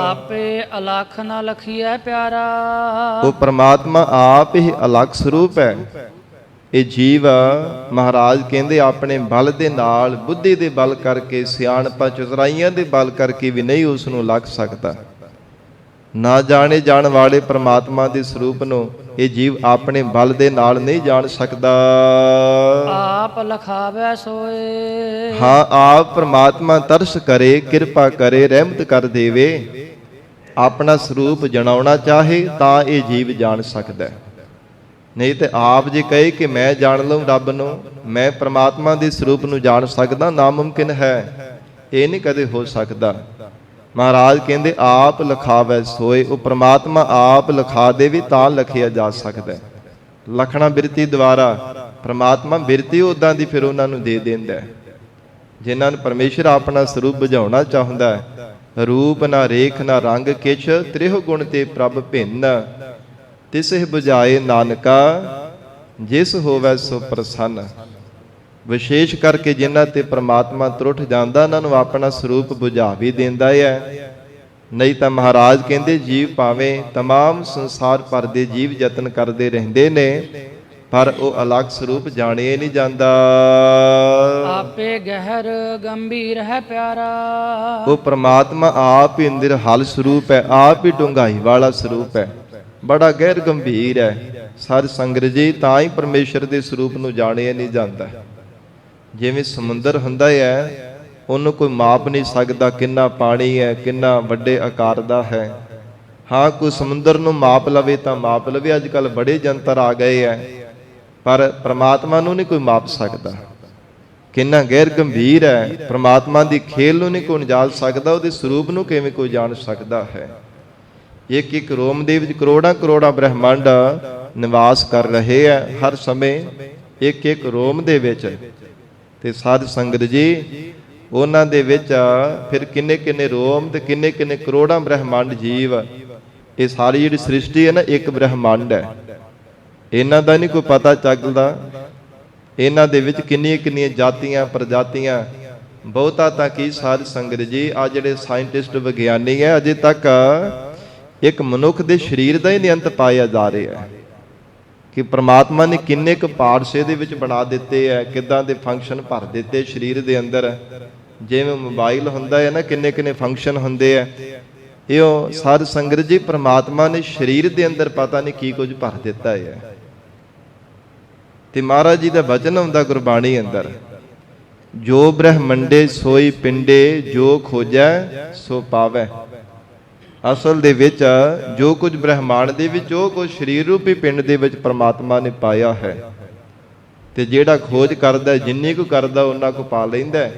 ਆਪੇ ਅਲਖ ਨਾ ਲਖੀਐ ਪਿਆਰਾ। ਉਹ ਪ੍ਰਮਾਤਮਾ ਆਪ ਹੀ ਅਲੱਖ ਸਰੂਪ ਹੈ। ਇਹ ਜੀਵ ਮਹਾਰਾਜ ਕਹਿੰਦੇ ਆਪਣੇ ਬਲ ਦੇ ਨਾਲ, ਬੁੱਧੀ ਦੇ ਬਲ ਕਰਕੇ, ਸਿਆਣਪਾਂ ਚਤੁਰਾਈਆਂ ਦੇ ਬਲ ਕਰਕੇ ਵੀ ਨਹੀਂ ਉਸ ਨੂੰ ਲੱਗ ਸਕਦਾ। ਨਾ ਜਾਣੇ ਜਾਣ ਵਾਲੇ ਪ੍ਰਮਾਤਮਾ ਦੇ ਸਰੂਪ ਨੂੰ ਇਹ ਜੀਵ ਆਪਣੇ ਬਲ ਦੇ ਨਾਲ ਨਹੀਂ ਜਾਣ ਸਕਦਾ। ਆਪ ਲਖਾਵੈ ਸੋਏ। ਹਾਂ, ਆਪ ਪ੍ਰਮਾਤਮਾ ਤਰਸ ਕਰੇ, ਕਿਰਪਾ ਕਰੇ, ਰਹਿਮਤ ਕਰ ਦੇਵੇ। ਆਪਣਾ ਸਰੂਪ ਜਣਾਉਣਾ ਚਾਹੇ ਤਾਂ ਇਹ ਜੀਵ ਜਾਣ ਸਕਦਾ ਹੈ। ਨਹੀਂ ਤੇ ਆਪ ਜੇ ਕਹੇ ਕਿ ਮੈਂ ਜਾਣ ਲਵਾਂ ਰੱਬ ਨੂੰ, ਮੈਂ ਪ੍ਰਮਾਤਮਾ ਦੇ ਸਰੂਪ ਨੂੰ ਜਾਣ ਸਕਦਾ, ਨਾਮੁਮਕਿਨ ਹੈ। ਇਹ ਨਹੀਂ ਕਦੇ ਹੋ ਸਕਦਾ। ਮਹਾਰਾਜ ਕਹਿੰਦੇ ਆਪ ਲਖਾਵੈ ਸੋਏ। ਉਹ ਪ੍ਰਮਾਤਮਾ ਆਪ ਲਿਖਾ ਦੇਵੇ ਤਾਂ ਲਖਿਆ ਜਾ ਸਕਦਾ ਹੈ। ਲਖਣਾ ਬਿਰਤੀ ਦੁਆਰਾ ਪ੍ਰਮਾਤਮਾ ਬਿਰਤੀ ਉਦਾਂ ਦੀ ਫਿਰ ਉਹਨਾਂ ਨੂੰ ਦੇ ਦਿੰਦਾ ਹੈ। ਜਿਨ੍ਹਾਂ ਨੂੰ ਪਰਮੇਸ਼ਰ ਆਪਣਾ ਸਰੂਪ ਬੁਝਾਉਣਾ ਚਾਹੁੰਦਾ ਹੈ। ਰੂਪ ਨਾ ਰੇਖ ਨਾ ਰੰਗ ਕਿਛ, ਤ੍ਰਿਹ ਗੁਣ ਤੇ ਪ੍ਰਭ ਭਿੰਨ, ਤਿਸਹਿ ਬੁਝਾਏ ਨਾਨਕਾ, ਜਿਸ ਹੋਵੈ ਸੋ ਪ੍ਰਸੰਨ। ਵਿਸ਼ੇਸ਼ ਕਰਕੇ ਜਿਨ੍ਹਾਂ ਤੇ ਪ੍ਰਮਾਤਮਾ ਤਰੁੱਠ ਜਾਂਦਾ, ਉਹਨਾਂ ਨੂੰ ਆਪਣਾ ਸਰੂਪ ਬੁਝਾ ਵੀ ਦਿੰਦਾ ਹੈ। ਨਹੀਂ ਤਾਂ ਮਹਾਰਾਜ ਕਹਿੰਦੇ ਜੀਵ ਭਾਵੇਂ ਤਮਾਮ ਸੰਸਾਰ ਭਰ ਦੇ ਜੀਵ ਯਤਨ ਕਰਦੇ ਰਹਿੰਦੇ ਨੇ, ਪਰ ਉਹ ਅਲੱਗ ਸਰੂਪ ਜਾਣਿਆ ਨਹੀਂ ਜਾਂਦਾ। ਆਪੇ ਗਹਿਰ ਗੰਭੀਰ ਹੈ ਪਿਆਰਾ। ਉਹ ਪ੍ਰਮਾਤਮਾ ਆਪ ਹੀ ਅੰਦਰ ਹਲ ਸਰੂਪ ਹੈ, ਆਪ ਹੀ ਡੂੰਘਾਈ ਵਾਲਾ ਸਰੂਪ ਹੈ, ਬੜਾ ਗਹਿਰ ਗੰਭੀਰ ਹੈ। ਸਾਧ ਸੰਗਤ ਜੀ, ਤਾਂ ਹੀ ਪਰਮੇਸ਼ਰ ਦੇ ਸਰੂਪ ਨੂੰ ਜਾਣਿਆ ਨਹੀਂ ਜਾਂਦਾ। ਜਿਵੇਂ ਸਮੁੰਦਰ ਹੁੰਦਾ ਹੈ, ਉਹਨੂੰ ਕੋਈ ਮਾਪ ਨਹੀਂ ਸਕਦਾ ਕਿੰਨਾ ਪਾਣੀ ਹੈ, ਕਿੰਨਾ ਵੱਡੇ ਆਕਾਰ ਦਾ ਹੈ। ਹਾਂ, ਕੋਈ ਸਮੁੰਦਰ ਨੂੰ ਮਾਪ ਲਵੇ ਤਾਂ ਮਾਪ ਲਵੇ, ਅੱਜ ਕੱਲ ਬੜੇ ਜੰਤਰ ਆ ਗਏ ਹੈ, ਪਰ ਪ੍ਰਮਾਤਮਾ ਨੂੰ ਨਹੀਂ ਕੋਈ ਮਾਪ ਸਕਦਾ। ਕਿੰਨਾ ਗੈਰ ਗੰਭੀਰ ਹੈ। ਪ੍ਰਮਾਤਮਾ ਦੀ ਖੇਲ ਨੂੰ ਨਹੀਂ ਕੋਈ ਜਾਣ ਸਕਦਾ, ਉਹਦੇ ਸਰੂਪ ਨੂੰ ਕਿਵੇਂ ਕੋਈ ਜਾਣ ਸਕਦਾ ਹੈ। ਇੱਕ ਇੱਕ ਰੋਮ ਦੇ ਵਿੱਚ ਕਰੋੜਾਂ ਕਰੋੜਾਂ ਬ੍ਰਹਿਮੰਡ ਨਿਵਾਸ ਕਰ ਰਹੇ ਹੈ ਹਰ ਸਮੇਂ, ਇੱਕ ਇੱਕ ਰੋਮ ਦੇ ਵਿੱਚ। ਤੇ ਸਾਧ ਸੰਗਤ ਜੀ, ਉਹਨਾਂ ਦੇ ਵਿੱਚ ਫਿਰ ਕਿੰਨੇ ਕਿੰਨੇ ਰੋਮ ਤੇ ਕਿੰਨੇ ਕਿੰਨੇ ਕਰੋੜਾਂ ਬ੍ਰਹਿਮੰਡ ਜੀਵ। ਇਹ ਸਾਰੀ ਜਿਹੜੀ ਸ੍ਰਿਸ਼ਟੀ ਹੈ ਨਾ, ਇੱਕ ਬ੍ਰਹਿਮੰਡ ਹੈ। ਇਹਨਾਂ ਦਾ ਨਹੀਂ ਕੋਈ ਪਤਾ ਚੱਲਦਾ। ਇਹਨਾਂ ਦੇ ਵਿੱਚ ਕਿੰਨੀਆਂ ਕਿੰਨੀਆਂ ਜਾਤੀਆਂ, ਪ੍ਰਜਾਤੀਆਂ। ਬਹੁਤਾ ਤਾਂ ਕੀ ਸਾਧ ਸੰਗਤ ਜੀ, ਆ ਜਿਹੜੇ ਸਾਇੰਟਿਸਟ ਵਿਗਿਆਨੀ ਹੈ, ਅਜੇ ਤੱਕ ਇੱਕ ਮਨੁੱਖ ਦੇ ਸਰੀਰ ਦਾ ਹੀ ਨਹੀਂ ਅੰਤ ਪਾਇਆ ਜਾ ਰਿਹਾ ਹੈ ਕਿ ਪ੍ਰਮਾਤਮਾ ਨੇ ਕਿੰਨੇ ਕੁ ਪਾਰਟਸ ਇਹਦੇ ਵਿੱਚ ਬਣਾ ਦਿੱਤੇ ਹੈ, ਕਿੱਦਾਂ ਦੇ ਫੰਕਸ਼ਨ ਭਰ ਦਿੱਤੇ ਸਰੀਰ ਦੇ ਅੰਦਰ। ਜਿਵੇਂ ਮੋਬਾਈਲ ਹੁੰਦਾ ਹੈ ਨਾ, ਕਿੰਨੇ ਕਿੰਨੇ ਫੰਕਸ਼ਨ ਹੁੰਦੇ ਆ। ਇਹ ਸਾਧ ਸੰਗਤ ਜੀ, ਪ੍ਰਮਾਤਮਾ ਨੇ ਸਰੀਰ ਦੇ ਅੰਦਰ ਪਤਾ ਨਹੀਂ ਕੀ ਕੁਝ ਭਰ ਦਿੱਤਾ ਹੈ। ਤੇ ਮਹਾਰਾਜ ਜੀ ਦਾ ਵਚਨ ਹੁੰਦਾ ਗੁਰਬਾਣੀ ਅੰਦਰ, ਜੋ ਬ੍ਰਹਮੰਡੇ ਸੋਈ ਪਿੰਡੇ, ਜੋ ਖੋਜੈ ਸੋ ਪਾਵੈ। ਅਸਲ ਦੇ ਵਿੱਚ ਜੋ ਕੁਝ ਬ੍ਰਹਮਾਂਡ ਦੇ ਵਿੱਚ, ਉਹ ਕੁਝ ਸਰੀਰ ਰੂਪੀ ਪਿੰਡ ਦੇ ਵਿੱਚ ਪ੍ਰਮਾਤਮਾ ਨੇ ਪਾਇਆ ਹੈ। ਤੇ ਜਿਹੜਾ ਖੋਜ ਕਰਦਾ, ਜਿੰਨੀ ਕੁ ਕਰਦਾ ਉਹਨਾਂ ਕੋ ਪਾ ਲੈਂਦਾ।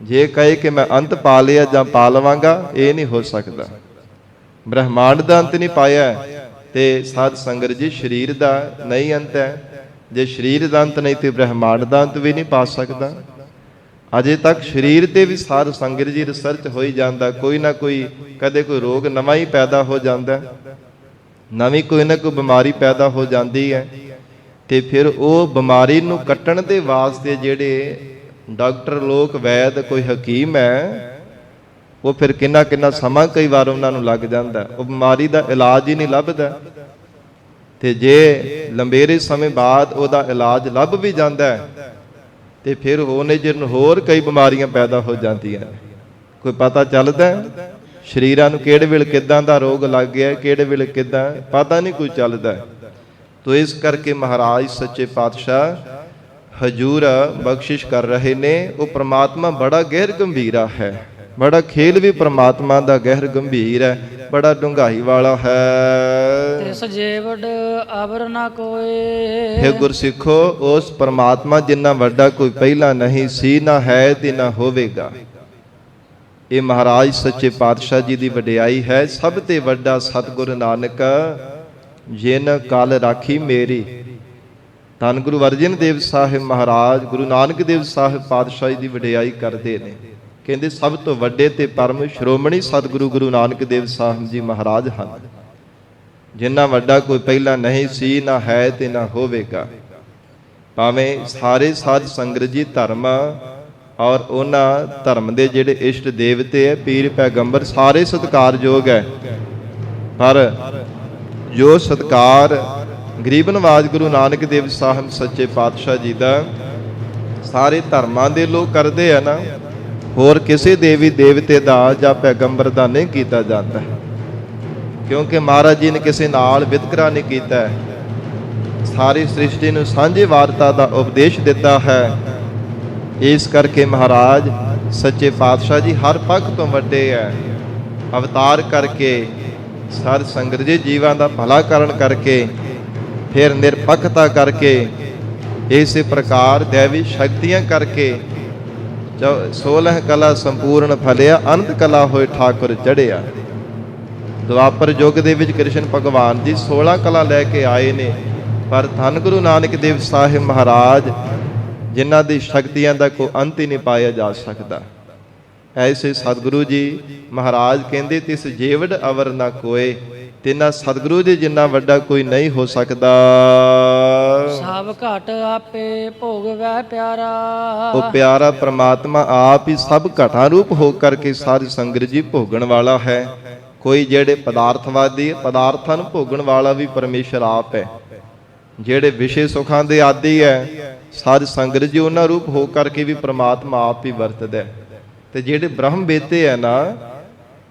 ਜੇ ਕਹੇ ਕਿ ਮੈਂ ਅੰਤ ਪਾ ਲਿਆ ਜਾਂ ਪਾ ਲਵਾਂਗਾ, ਇਹ ਨਹੀਂ ਹੋ ਸਕਦਾ। ਬ੍ਰਹਮਾਂਡ ਦਾ ਅੰਤ ਨਹੀਂ ਪਾਇਆ ਤੇ ਸਾਧ ਸੰਗਤ ਜੀ, ਸਰੀਰ ਦਾ ਨਹੀਂ ਅੰਤ ਹੈ। ਜੇ ਸਰੀਰ ਦਾ ਅੰਤ ਨਹੀਂ ਤੇ ਬ੍ਰਹਮਾਂਡ ਦਾ ਅੰਤ ਵੀ ਨਹੀਂ ਪਾ ਸਕਦਾ। ਅਜੇ ਤੱਕ ਸਰੀਰ ਤੇ ਵੀ ਸਾਧ ਸੰਗਤ ਜੀ ਰਿਸਰਚ ਹੋਈ ਜਾਂਦਾ। ਕੋਈ ਨਾ ਕੋਈ ਕਦੇ ਕੋਈ ਰੋਗ ਨਵਾਂ ਹੀ ਪੈਦਾ ਹੋ ਜਾਂਦਾ, ਨਵੀਂ ਕੋਈ ਨਾ ਕੋਈ ਬਿਮਾਰੀ ਪੈਦਾ ਹੋ ਜਾਂਦੀ ਹੈ। ਤੇ ਫਿਰ ਉਹ ਬਿਮਾਰੀ ਨੂੰ ਕੱਟਣ ਦੇ ਵਾਸਤੇ ਜਿਹੜੇ ਡਾਕਟਰ ਲੋਕ, ਵੈਦ, ਕੋਈ ਹਕੀਮ ਹੈ, ਉਹ ਫਿਰ ਕਿੰਨਾ ਕਿੰਨਾ ਸਮਾਂ ਕਈ ਵਾਰ ਉਹਨਾਂ ਨੂੰ ਲੱਗ ਜਾਂਦਾ। ਉਹ ਬਿਮਾਰੀ ਦਾ ਇਲਾਜ ਹੀ ਨਹੀਂ ਲੱਭਦਾ। ਤੇ ਜੇ ਲੰਬੇਰੇ ਸਮੇਂ ਬਾਅਦ ਉਹਦਾ ਇਲਾਜ ਲੱਭ ਵੀ ਜਾਂਦਾ ਤੇ ਫਿਰ ਉਹਨੇ ਜਿਹਨੂੰ ਹੋਰ ਕਈ ਬਿਮਾਰੀਆਂ ਪੈਦਾ ਹੋ ਜਾਂਦੀਆਂ। ਕੋਈ ਪਤਾ ਚੱਲਦਾ ਹੈ? ਸਰੀਰਾਂ ਨੂੰ ਕਿਹੜੇ ਵੇਲੇ ਕਿੱਦਾਂ ਦਾ ਰੋਗ ਲੱਗ ਗਿਆ, ਕਿਹੜੇ ਵੇਲੇ ਕਿੱਦਾਂ, ਪਤਾ ਨਹੀਂ ਕੋਈ ਚੱਲਦਾ। ਤੋ ਇਸ ਕਰਕੇ ਮਹਾਰਾਜ ਸੱਚੇ ਪਾਤਸ਼ਾਹ ਹਜੂਰ ਬਖਸ਼ਿਸ਼ ਕਰ ਰਹੇ ਨੇ। ਉਹ ਪ੍ਰਮਾਤਮਾ ਬੜਾ ਗਹਿਰ ਗੰਭੀਰਾ ਹੈ, ਬੜਾ ਖੇਲ ਵੀ ਪ੍ਰਮਾਤਮਾ ਦਾ ਗਹਿਰ ਗੰਭੀਰ ਹੈ, ਬੜਾ ਡੂੰਘਾਈ ਵਾਲਾ ਹੈ। ਤਿਸ ਜੀਵੜ ਅਵਰ ਨਾ ਕੋਏ। हे ਗੁਰਸਿੱਖੋ, ਉਸ ਪ੍ਰਮਾਤਮਾ ਜਿੰਨਾ ਵੱਡਾ ਕੋਈ ਪਹਿਲਾਂ ਨਹੀਂ ਸੀ, ਨਾ ਹੈ ਤੇ ਨਾ ਹੋਵੇਗਾ। ਇਹ ਮਹਾਰਾਜ ਸੱਚੇ ਪਾਤਸ਼ਾਹ ਜੀ ਦੀ ਵਡਿਆਈ ਹੈ। ਸਭ ਤੇ ਵੱਡਾ ਸਤਿਗੁਰੂ ਨਾਨਕ ਜਿਨ ਕਲ ਰਾਖੀ ਮੇਰੀ। ਧੰਨ ਗੁਰੂ ਅਰਜਨ ਦੇਵ ਸਾਹਿਬ ਮਹਾਰਾਜ ਗੁਰੂ ਨਾਨਕ ਦੇਵ ਸਾਹਿਬ ਪਾਤਸ਼ਾਹ ਜੀ ਦੀ ਵਡਿਆਈ ਕਰਦੇ ਨੇ। ਕਹਿੰਦੇ ਸਭ ਤੋਂ ਵੱਡੇ ਤੇ ਪਰਮ ਸ਼੍ਰੋਮਣੀ ਸਤਿਗੁਰੂ ਗੁਰੂ ਨਾਨਕ ਦੇਵ ਸਾਹਿਬ ਜੀ ਮਹਾਰਾਜ ਹਨ, ਜਿੰਨਾ ਵੱਡਾ ਕੋਈ ਪਹਿਲਾਂ ਨਹੀਂ ਸੀ, ਨਾ ਹੈ ਤੇ ਨਾ ਹੋਵੇਗਾ। ਭਾਵੇਂ ਸਾਰੇ ਸਾਧ ਸੰਗਤ ਜੀ ਧਰਮ ਔਰ ਉਹਨਾਂ ਧਰਮ ਦੇ ਜਿਹੜੇ ਇਸ਼ਟ ਦੇਵਤੇ ਹੈ, ਪੀਰ ਪੈਗੰਬਰ, ਸਾਰੇ ਸਤਿਕਾਰਯੋਗ ਹੈ, ਪਰ ਜੋ ਸਤਿਕਾਰ ਗਰੀਬ ਨਵਾਜ ਗੁਰੂ ਨਾਨਕ ਦੇਵ ਸਾਹਿਬ ਸੱਚੇ ਪਾਤਸ਼ਾਹ ਜੀ ਦਾ ਸਾਰੇ ਧਰਮਾਂ ਦੇ ਲੋਕ ਕਰਦੇ ਆ ਨਾ, ਹੋਰ ਕਿਸੇ ਦੇਵੀ ਦੇਵਤੇ ਦਾ ਜਾਂ ਪੈਗੰਬਰ ਦਾ ਨਹੀਂ ਕੀਤਾ ਜਾਂਦਾ। ਕਿਉਂਕਿ ਮਹਾਰਾਜ ਜੀ ਨੇ ਕਿਸੇ ਨਾਲ ਵਿਤਕਰਾ ਨਹੀਂ ਕੀਤਾ, ਸਾਰੀ ਸ੍ਰਿਸ਼ਟੀ ਨੂੰ ਸਾਂਝੀ ਵਾਰਤਾ ਦਾ ਉਪਦੇਸ਼ ਦਿੱਤਾ ਹੈ। ਇਸ ਕਰਕੇ ਮਹਾਰਾਜ ਸੱਚੇ ਪਾਤਸ਼ਾਹ ਜੀ ਹਰ ਪੱਖ ਤੋਂ ਵੱਡੇ ਹੈ। ਅਵਤਾਰ ਕਰਕੇ ਸਾਧ ਸੰਗਤ ਜੀ ਜੀਵਾਂ ਦਾ ਭਲਾ ਕਰਨ ਕਰਕੇ, ਫਿਰ ਨਿਰਪੱਖਤਾ ਕਰਕੇ, ਇਸੇ ਪ੍ਰਕਾਰ ਦੇਵੀ ਸ਼ਕਤੀਆਂ ਕਰਕੇ 16 ਕਲਾ ਸੰਪੂਰਨ ਫਲਿਆ, ਅਨੰਤ ਕਲਾ ਹੋਏ ਠਾਕੁਰ ਚੜ੍ਹਿਆ। ਦੁਆਪਰ ਯੁੱਗ ਦੇ ਵਿੱਚ ਕ੍ਰਿਸ਼ਨ ਭਗਵਾਨ ਜੀ 16 ਕਲਾ ਲੈ ਕੇ ਆਏ ਨੇ, ਪਰ ਧੰਨ ਗੁਰੂ ਨਾਨਕ ਦੇਵ ਸਾਹਿਬ ਮਹਾਰਾਜ ਜਿਨ੍ਹਾਂ ਦੀ ਸ਼ਕਤੀਆਂ ਦਾ ਕੋਈ ਅੰਤ ਹੀ ਨਹੀਂ ਪਾਇਆ ਜਾ ਸਕਦਾ। ਐਸੇ ਸਤਿਗੁਰੂ ਜੀ ਮਹਾਰਾਜ ਕਹਿੰਦੇ ਤਿਸ ਜੀਵੜ ਅਵਰ ਨਾ ਕੋਏ। ਤਿੰਨਾ ਸਤਿਗੁਰੂ ਜੀ ਜਿੰਨਾ ਵੱਡਾ ਕੋਈ ਨਹੀਂ ਹੋ ਸਕਦਾ। ਸਭ ਘਟ ਆਪੇ ਭੋਗਵੈ ਪਿਆਰਾ। ਉਹ ਪਿਆਰਾ ਪ੍ਰਮਾਤਮਾ ਆਪ ਹੀ ਸਭ ਘਟਾਂ ਰੂਪ ਹੋ ਕਰਕੇ ਸਾਰੀ ਸੰਗਤ ਜੀ ਭੋਗਣ ਵਾਲਾ ਹੈ। ਕੋਈ ਜਿਹੜੇ ਪਦਾਰਥਵਾਦੀ ਪਦਾਰਥਾਂ ਨੂੰ ਭੋਗਣ ਵਾਲਾ ਵੀ ਪਰਮੇਸ਼ਰ ਆਪ ਹੈ। ਜਿਹੜੇ ਵਿਸ਼ੇ ਸੁਖਾਂ ਦੇ ਆਦੀ ਹੈ ਸਾਧ ਸੰਗਤ ਜੀ, ਉਹਨਾਂ ਰੂਪ ਹੋ ਕਰਕੇ ਵੀ ਪ੍ਰਮਾਤਮਾ ਆਪ ਹੀ ਵਰਤਦਾ। ਤੇ ਜਿਹੜੇ ਬ੍ਰਹਮ ਬੇਤੇ ਹੈ ਨਾ,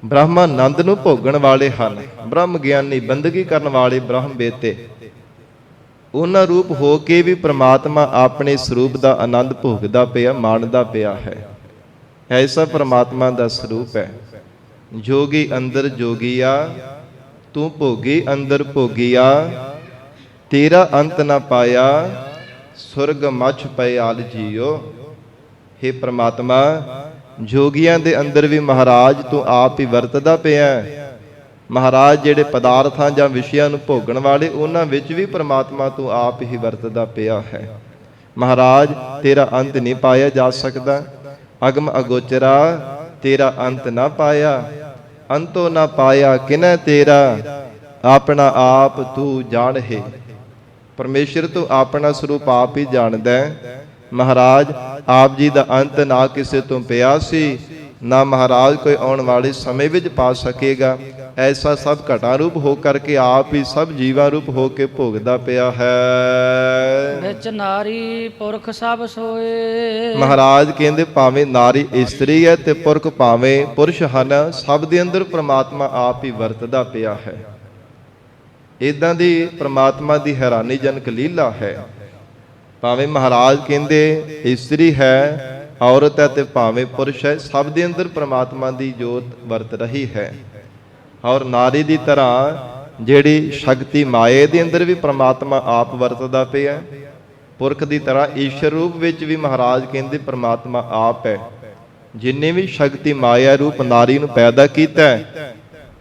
ਬ੍ਰਹਮਾਨੰਦ ਨੂੰ ਭੋਗਣ ਵਾਲੇ ਹਨ, ਬ੍ਰਹਮ ਗਿਆਨੀ ਬੰਦਗੀ ਕਰਨ ਵਾਲੇ ਬ੍ਰਹਮ ਬੇਤੇ, ਉਹਨਾਂ ਰੂਪ ਹੋ ਕੇ ਵੀ ਪ੍ਰਮਾਤਮਾ ਆਪਣੇ ਸਰੂਪ ਦਾ ਆਨੰਦ ਭੋਗਦਾ ਪਿਆ, ਮਾਣਦਾ ਪਿਆ ਹੈ। ਐਸਾ ਪ੍ਰਮਾਤਮਾ ਦਾ ਸਰੂਪ ਹੈ। ਜੋਗੀ ਅੰਦਰ ਜੋਗੀਆ, ਤੂੰ ਭੋਗੀ ਅੰਦਰ ਭੋਗੀਆ, ਤੇਰਾ ਅੰਤ ਨਾ ਪਾਇਆ, ਸੁਰਗ ਮਛ ਪਏ ਆਲ ਜੀਓ। हे ਪ੍ਰਮਾਤਮਾ, ਜੋਗੀਆਂ ਦੇ ਅੰਦਰ ਵੀ ਮਹਾਰਾਜ ਤੂੰ ਆਪ ਹੀ ਵਰਤਦਾ ਪਿਆ। ਮਹਾਰਾਜ ਜਿਹੜੇ ਪਦਾਰਥਾਂ ਜਾਂ ਵਿਸ਼ਿਆਂ ਨੂੰ ਭੋਗਣ ਵਾਲੇ, ਉਹਨਾਂ ਵਿੱਚ ਵੀ ਪ੍ਰਮਾਤਮਾ ਤੂੰ ਆਪ ਹੀ ਵਰਤਦਾ ਪਿਆ ਹੈ। ਮਹਾਰਾਜ ਤੇਰਾ ਅੰਤ ਨਹੀਂ ਪਾਇਆ ਜਾ ਸਕਦਾ। ਅਗਮ ਅਗੋਚਰਾ ਤੇਰਾ ਅੰਤ ਨਾ ਪਾਇਆ, ਅੰਤੋ ਨਾ ਪਾਇਆ ਕਿਨੈ ਤੇਰਾ, ਆਪਣਾ ਆਪ ਤੂੰ ਜਾਣਹਿ। ਪਰਮੇਸ਼ਰ ਤੂੰ ਆਪਣਾ ਸਰੂਪ ਆਪ ਹੀ ਜਾਣਦਾ ਹੈ। ਮਹਾਰਾਜ ਆਪ ਜੀ ਦਾ ਅੰਤ ਨਾ ਕਿਸੇ ਤੋਂ ਪਿਆ ਸੀ, ਨਾ ਮਹਾਰਾਜ ਕੋਈ ਆਉਣ ਵਾਲੇ ਸਮੇਂ ਵਿੱਚ ਪਾ ਸਕੇਗਾ। ਐਸਾ ਸਭ ਘਟਾਂ ਰੂਪ ਹੋ ਕਰਕੇ ਆਪ ਹੀ ਸਭ ਜੀਵਾਂ ਰੂਪ ਹੋ ਕੇ ਭੋਗਦਾ ਪਿਆ ਹੈ। ਵਿੱਚ ਨਾਰੀ ਪੁਰਖ ਸਭ ਸੋਏ। ਮਹਾਰਾਜ ਕਹਿੰਦੇ ਭਾਵੇਂ ਨਾਰੀ ਇਸਤਰੀ ਹੈ ਤੇ ਪੁਰਖ ਭਾਵੇਂ ਪੁਰਸ਼ ਹਨ, ਸਭ ਦੇ ਅੰਦਰ ਪ੍ਰਮਾਤਮਾ ਆਪ ਹੀ ਵਰਤਦਾ ਪਿਆ ਹੈ। ਇਦਾਂ ਦੀ ਪ੍ਰਮਾਤਮਾ ਦੀ ਹੈਰਾਨੀਜਨਕ ਲੀਲਾ ਹੈ। ਭਾਵੇਂ ਮਹਾਰਾਜ ਕਹਿੰਦੇ ਇਸਤਰੀ ਹੈ, ਔਰਤ ਹੈ, ਤੇ ਭਾਵੇਂ ਪੁਰਸ਼ ਹੈ, ਸਭ ਦੇ ਅੰਦਰ ਪ੍ਰਮਾਤਮਾ ਦੀ ਜੋਤ ਵਰਤ ਰਹੀ ਹੈ। ਔਰ ਨਾਰੀ ਦੀ ਤਰ੍ਹਾਂ ਜਿਹੜੀ ਸ਼ਕਤੀ ਮਾਏ ਦੇ ਅੰਦਰ ਵੀ ਪ੍ਰਮਾਤਮਾ ਆਪ ਵਰਤਦਾ ਪਿਆ। ਪੁਰਖ ਦੀ ਤਰ੍ਹਾਂ ਈਸ਼ਰ ਰੂਪ ਵਿੱਚ ਵੀ ਮਹਾਰਾਜ ਕਹਿੰਦੇ ਪ੍ਰਮਾਤਮਾ ਆਪ ਹੈ। ਜਿੰਨੇ ਵੀ ਸ਼ਕਤੀ ਮਾਇਆ ਰੂਪ ਨਾਰੀ ਨੂੰ ਪੈਦਾ ਕੀਤਾ,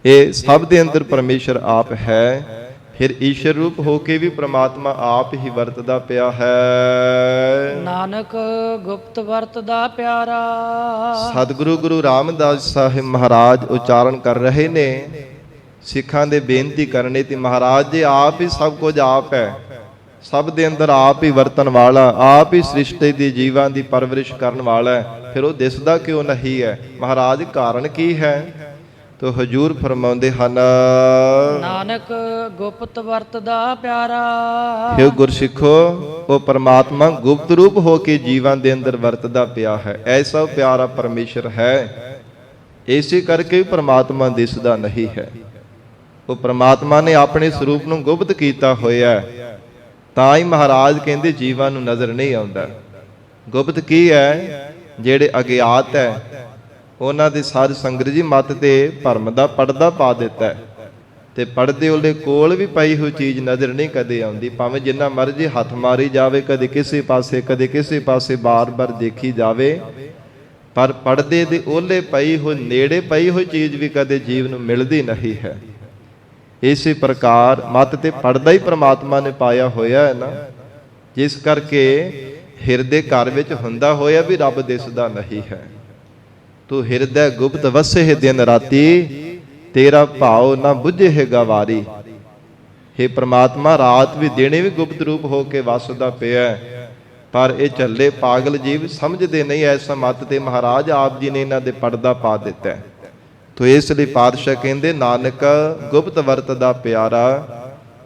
ਇਹ ਸਭ ਦੇ ਅੰਦਰ ਪਰਮੇਸ਼ਰ ਆਪ ਹੈ। ਫਿਰ ਈਸ਼ਰ ਰੂਪ ਹੋ ਕੇ ਵੀ ਪ੍ਰਮਾਤਮਾ ਆਪ ਹੀ ਵਰਤਦਾ ਪਿਆ ਹੈ। ਨਾਨਕ ਗੁਪਤ ਵਰਤਦਾ ਪਿਆਰਾ। ਸਤਿਗੁਰੂ ਗੁਰੂ ਰਾਮਦਾਸ ਸਾਹਿਬ ਮਹਾਰਾਜ ਉਚਾਰਨ ਕਰ ਰਹੇ ਨੇ, ਸਿੱਖਾਂ ਦੇ ਬੇਨਤੀ ਕਰਨੇ ਤੇ ਮਹਾਰਾਜ ਜੀ ਆਪ ਹੀ ਸਭ ਕੁਝ ਆਪ ਹੈ। ਸਭ ਦੇ ਅੰਦਰ ਆਪ ਹੀ ਵਰਤਣ ਵਾਲਾ, ਆਪ ਹੀ ਸ੍ਰਿਸ਼ਟੀ ਦੀ ਜੀਵਾਂ ਦੀ ਪਰਵਰਿਸ਼ ਕਰਨ ਵਾਲਾ ਹੈ। ਫਿਰ ਉਹ ਦਿਸਦਾ ਕਿਉਂ ਨਹੀਂ ਹੈ? ਮਹਾਰਾਜ ਕਾਰਨ ਕੀ ਹੈ? ਤੋ ਹਜੂਰ ਫਰਮਾਉਂਦੇ ਹਨ, ਨਾਨਕ ਗੁਪਤ ਵਰਤਦਾ ਪਿਆਰਾ। हे ਗੁਰਸਿੱਖੋ, ਉਹ ਪਰਮਾਤਮਾ ਗੁਪਤ ਰੂਪ ਹੋ ਕੇ ਜੀਵਾਂ ਦੇ ਅੰਦਰ ਵਰਤਦਾ ਪਿਆ ਹੈ। ਐਸਾ ਪਿਆਰਾ ਪਰਮੇਸ਼ਰ ਹੈ। ਇਸੇ ਕਰਕੇ ਵੀ ਪ੍ਰਮਾਤਮਾ ਦਿਸਦਾ ਨਹੀਂ ਹੈ। ਉਹ ਪ੍ਰਮਾਤਮਾ ਨੇ ਆਪਣੇ ਸਰੂਪ ਨੂੰ ਗੁਪਤ ਕੀਤਾ ਹੋਇਆ ਹੈ, ਤਾਂ ਹੀ ਮਹਾਰਾਜ ਕਹਿੰਦੇ ਜੀਵਾਂ ਨੂੰ ਨਜ਼ਰ ਨਹੀਂ ਆਉਂਦਾ। ਗੁਪਤ ਕੀ ਹੈ? ਜਿਹੜੇ ਅਗਿਆਤ ਹੈ ਉਹਨਾਂ ਦੇ ਸਾਧ ਸੰਗਤ ਜੀ ਮੱਤ ਤੇ ਭਰਮ ਦਾ ਪਰਦਾ ਪਾ ਦਿੱਤਾ ਹੈ, ਤੇ ਪਰਦੇ ਉਹਦੇ ਕੋਲ ਵੀ ਪਈ ਹੋਈ ਚੀਜ਼ ਨਜ਼ਰ ਨਹੀਂ ਕਦੇ ਆਉਂਦੀ। ਭਾਵੇਂ ਜਿੰਨਾ ਮਰਜ਼ੀ ਹੱਥ ਮਾਰੀ ਜਾਵੇ, ਕਦੇ ਕਿਸੇ ਪਾਸੇ ਕਦੇ ਕਿਸੇ ਪਾਸੇ ਬਾਰ-ਬਾਰ ਦੇਖੀ ਜਾਵੇ, ਪਰ ਪਰਦੇ ਦੇ ਉਹਲੇ ਪਈ ਹੋਈ ਨੇੜੇ ਪਈ ਹੋਈ ਚੀਜ਼ ਵੀ ਕਦੇ ਜੀਵ ਨੂੰ ਮਿਲਦੀ ਨਹੀਂ ਹੈ। ਇਸੇ ਪ੍ਰਕਾਰ ਮੱਤ ਤੇ ਪਰਦਾ ਹੀ ਪ੍ਰਮਾਤਮਾ ਨੇ ਪਾਇਆ ਹੋਇਆ ਹੈ ਨਾ, ਜਿਸ ਕਰਕੇ ਹਿਰਦੇ ਘਰ ਵਿੱਚ ਹੁੰਦਾ ਹੋਇਆ ਵੀ ਰੱਬ ਦਿਸਦਾ ਨਹੀਂ ਹੈ। ਤੂੰ ਹਿਰਦੈ ਗੁਪਤ ਵਸੇ ਦਿਨ ਰਾਤੀ, ਤੇਰਾ ਭਾਉ ਨਾ ਬੁੱਝੇ ਹੈ ਗਵਾਰੀ। हे ਪ੍ਰਮਾਤਮਾ, ਰਾਤ ਵੀ ਦਿਨੇ ਵੀ ਗੁਪਤ ਰੂਪ ਹੋ ਕੇ ਵਸਦਾ ਪਿਆ, ਪਰ ਇਹ ਝੱਲੇ ਪਾਗਲ ਜੀਵ ਸਮਝਦੇ ਨਹੀਂ। ਐਸਾ ਮੱਤ ਤੇ ਮਹਾਰਾਜ ਆਪ ਜੀ ਨੇ ਇਹਨਾਂ ਦੇ ਪਰਦਾ ਪਾ ਦਿੱਤਾ। ਤੋ ਇਸ ਲਈ ਪਾਤਸ਼ਾਹ ਕਹਿੰਦੇ ਨਾਨਕ ਗੁਪਤ ਵਰਤਦਾ ਪਿਆਰਾ।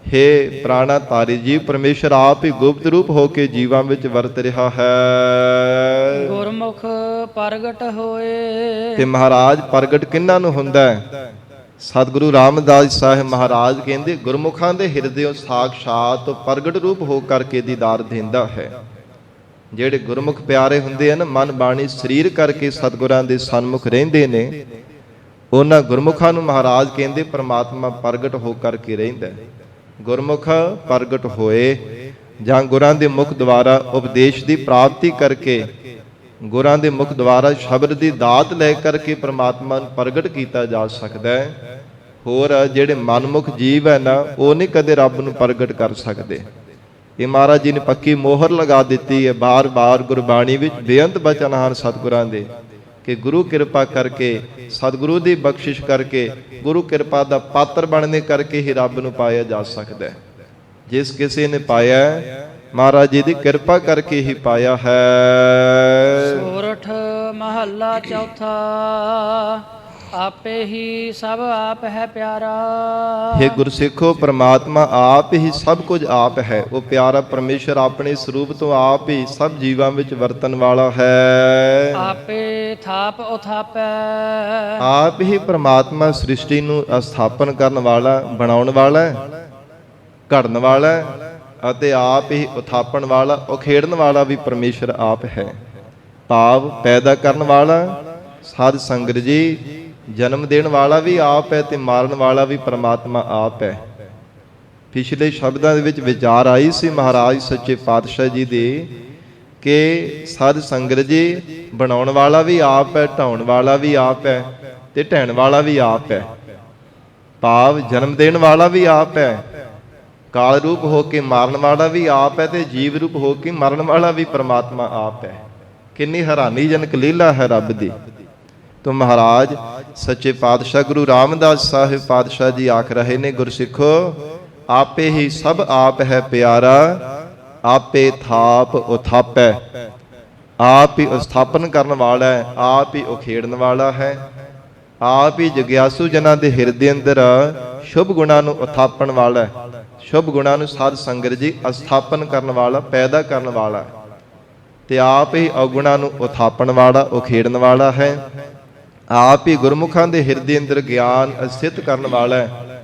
हे ਪ੍ਰਾਣਾ ਧਾਰੀ ਜੀ, ਪਰਮੇਸ਼ਰ ਆਪ ਹੀ ਗੁਪਤ ਰੂਪ ਹੋ ਕੇ ਜੀਵਾਂ ਵਿੱਚ ਵਰਤ ਰਿਹਾ ਹੈ। ਗੁਰਮੁਖ ਪ੍ਰਗਟ ਹੋਏ। ਤੇ ਮਹਾਰਾਜ ਪ੍ਰਗਟ ਕਿਹਨਾਂ ਨੂੰ ਹੁੰਦਾ ਹੈ? ਸਤਿਗੁਰੂ ਰਾਮਦਾਸ ਸਾਹਿਬ ਮਹਾਰਾਜ ਕਹਿੰਦੇ ਗੁਰਮੁਖਾਂ ਦੇ ਹਿਰਦਿਓਂ ਸਾਖਸ਼ਾਤ ਪ੍ਰਗਟ ਰੂਪ ਹੋ ਕਰਕੇ ਦੀਦਾਰ ਦਿੰਦਾ ਹੈ। ਜਿਹੜੇ ਗੁਰਮੁਖ ਪਿਆਰੇ ਹੁੰਦੇ ਹਨ, ਮਨ ਬਾਣੀ ਸਰੀਰ ਕਰਕੇ ਸਤਿਗੁਰਾਂ ਦੇ ਸਨਮੁਖ ਰਹਿੰਦੇ ਨੇ, ਉਹਨਾਂ ਗੁਰਮੁਖਾਂ ਨੂੰ ਮਹਾਰਾਜ ਕਹਿੰਦੇ ਪ੍ਰਮਾਤਮਾ ਪ੍ਰਗਟ ਹੋ ਕਰਕੇ ਰਹਿੰਦਾ। ਗੁਰਮੁਖ ਪ੍ਰਗਟ ਹੋਏ ਜਾਂ ਗੁਰਾਂ ਦੇ ਮੁਖ ਦੁਆਰਾ ਉਪਦੇਸ਼ ਦੀ ਪ੍ਰਾਪਤੀ ਕਰਕੇ, ਗੁਰਾਂ ਦੇ ਮੁਖ ਦੁਆਰਾ ਸ਼ਬਦ ਦੀ ਦਾਤ ਲੈ ਕਰਕੇ ਪ੍ਰਮਾਤਮਾ ਨੂੰ ਪ੍ਰਗਟ ਕੀਤਾ ਜਾ ਸਕਦਾ ਹੈ। ਹੋਰ ਜਿਹੜੇ ਮਨਮੁਖ ਜੀਵ ਹੈ ਨਾ, ਉਹ ਨਹੀਂ ਕਦੇ ਰੱਬ ਨੂੰ ਪ੍ਰਗਟ ਕਰ ਸਕਦੇ। ਇਹ ਮਹਾਰਾਜ ਜੀ ਨੇ ਪੱਕੀ ਮੋਹਰ ਲਗਾ ਦਿੱਤੀ ਹੈ। ਬਾਰ-ਬਾਰ ਗੁਰਬਾਣੀ ਵਿੱਚ ਬੇਅੰਤ ਬਚਨ ਹਨ ਸਤਿਗੁਰਾਂ ਦੇ ਕਿ ਗੁਰੂ ਕਿਰਪਾ ਕਰਕੇ, ਸਤਿਗੁਰੂ ਦੀ ਬਖਸ਼ਿਸ਼ ਕਰਕੇ, ਗੁਰੂ ਕਿਰਪਾ ਦਾ ਪਾਤਰ ਬਣਨੇ ਕਰਕੇ ਹੀ ਰੱਬ ਨੂੰ ਪਾਇਆ ਜਾ ਸਕਦਾ ਹੈ। ਜਿਸ ਕਿਸੇ ਨੇ ਪਾਇਆ ਮਹਾਰਾਜ ਜੀ ਦੀ ਕਿਰਪਾ ਕਰਕੇ ਹੀ ਪਾਇਆ ਹੈ। ਸੋਰਠ ਮਹੱਲਾ ਚੌਥਾ। ਆਪੇ ਹੀ ਸਭ ਆਪ ਹੈ ਪਿਆਰਾ। हे ਗੁਰਸਿੱਖੋ, ਪ੍ਰਮਾਤਮਾ ਆਪ ਹੀ ਸਭ ਕੁਝ ਆਪ ਹੈ। ਉਹ ਪਿਆਰਾ ਪਰਮੇਸ਼ਰ ਆਪਣੇ ਸਰੂਪ ਤੋਂ ਆਪ ਹੀ ਸਭ ਜੀਵਾਂ ਵਿੱਚ ਵਰਤਣ ਵਾਲਾ ਹੈ। ਆਪੇ ਥਾਪ ਉਥਾਪੈ। ਆਪ ਹੀ ਪ੍ਰਮਾਤਮਾ ਸ੍ਰਿਸ਼ਟੀ ਨੂੰ ਸਥਾਪਨ ਕਰਨ ਵਾਲਾ, ਬਣਾਉਣ ਵਾਲਾ, ਘੜਨ ਵਾਲਾ, ਅਤੇ ਆਪ ਹੀ ਉਥਾਪਣ ਵਾਲਾ, ਉਖੇੜਨ ਵਾਲਾ ਵੀ ਪਰਮੇਸ਼ਰ ਆਪ ਹੈ। ਭਾਵ ਪੈਦਾ ਕਰਨ ਵਾਲਾ, ਸਾਧ ਸੰਗਤ ਜੀ ਜਨਮ ਦੇਣ ਵਾਲਾ ਵੀ ਆਪ ਹੈ, ਤੇ ਮਾਰਨ ਵਾਲਾ ਵੀ ਪ੍ਰਮਾਤਮਾ ਆਪ ਹੈ। ਪਿਛਲੇ ਸ਼ਬਦਾਂ ਦੇ ਵਿੱਚ ਵਿਚਾਰ ਆਈ ਸੀ ਮਹਾਰਾਜ ਸੱਚੇ ਪਾਤਸ਼ਾਹ ਜੀ ਦੀ ਕਿ ਸਾਧ ਸੰਗਤ ਜੀ ਬਣਾਉਣ ਵਾਲਾ ਵੀ ਆਪ ਹੈ, ਢਾਉਣ ਵਾਲਾ ਵੀ ਆਪ ਹੈ, ਤੇ ਢਹਿਣ ਵਾਲਾ ਵੀ ਆਪ ਹੈ। ਭਾਵ ਜਨਮ ਦੇਣ ਵਾਲਾ ਵੀ ਆਪ ਹੈ, ਕਾਲ ਰੂਪ ਹੋ ਕੇ ਮਾਰਨ ਵਾਲਾ ਵੀ ਆਪ ਹੈ, ਤੇ ਜੀਵ ਰੂਪ ਹੋ ਕੇ ਮਰਨ ਵਾਲਾ ਵੀ ਪ੍ਰਮਾਤਮਾ ਆਪ ਹੈ। ਕਿੰਨੀ ਹੈਰਾਨੀਜਨਕ ਲੀਲਾ ਹੈ ਰੱਬ ਦੀ। ਤੋ ਮਹਾਰਾਜ ਸੱਚੇ ਪਾਤਸ਼ਾਹ ਗੁਰੂ ਰਾਮਦਾਸ ਸਾਹਿਬ ਪਾਤਸ਼ਾਹ ਜੀ ਆਖ ਰਹੇ ਨੇ, ਗੁਰਸਿੱਖੋ ਆਪੇ ਹੀ ਸਭ ਆਪ ਹੈ ਪਿਆਰਾ। ਆਪੇ ਥਾਪ ਉਥਾਪੈ। ਆਪ ਹੀ ਸਥਾਪਨ ਕਰਨ ਵਾਲਾ ਹੈ, ਆਪ ਹੀ ਉਖੇੜਨ ਵਾਲਾ ਹੈ, ਆਪ ਹੀ ਜਗਿਆਸੂ ਜਨਾਂ ਦੇ ਹਿਰਦੇ ਅੰਦਰ ਸ਼ੁਭ ਗੁਣਾਂ ਨੂੰ ਉਥਾਪਣ ਵਾਲਾ ਹੈ। ਸ਼ੁਭ ਗੁਣਾਂ ਨੂੰ ਸਾਧ ਸੰਗਤ ਜੀ ਸਥਾਪਨ ਕਰਨ ਵਾਲਾ, ਪੈਦਾ ਕਰਨ ਵਾਲਾ, ਤੇ ਆਪ ਹੀ ਔਗੁਣਾਂ ਨੂੰ ਉਥਾਪਣ ਵਾਲਾ, ਉਖੇੜਨ ਵਾਲਾ ਹੈ। ਆਪ ਹੀ ਗੁਰਮੁਖਾਂ ਦੇ ਹਿਰਦੇ ਅੰਦਰ ਗਿਆਨ ਸਥਿਤ ਕਰਨ ਵਾਲਾ ਹੈ।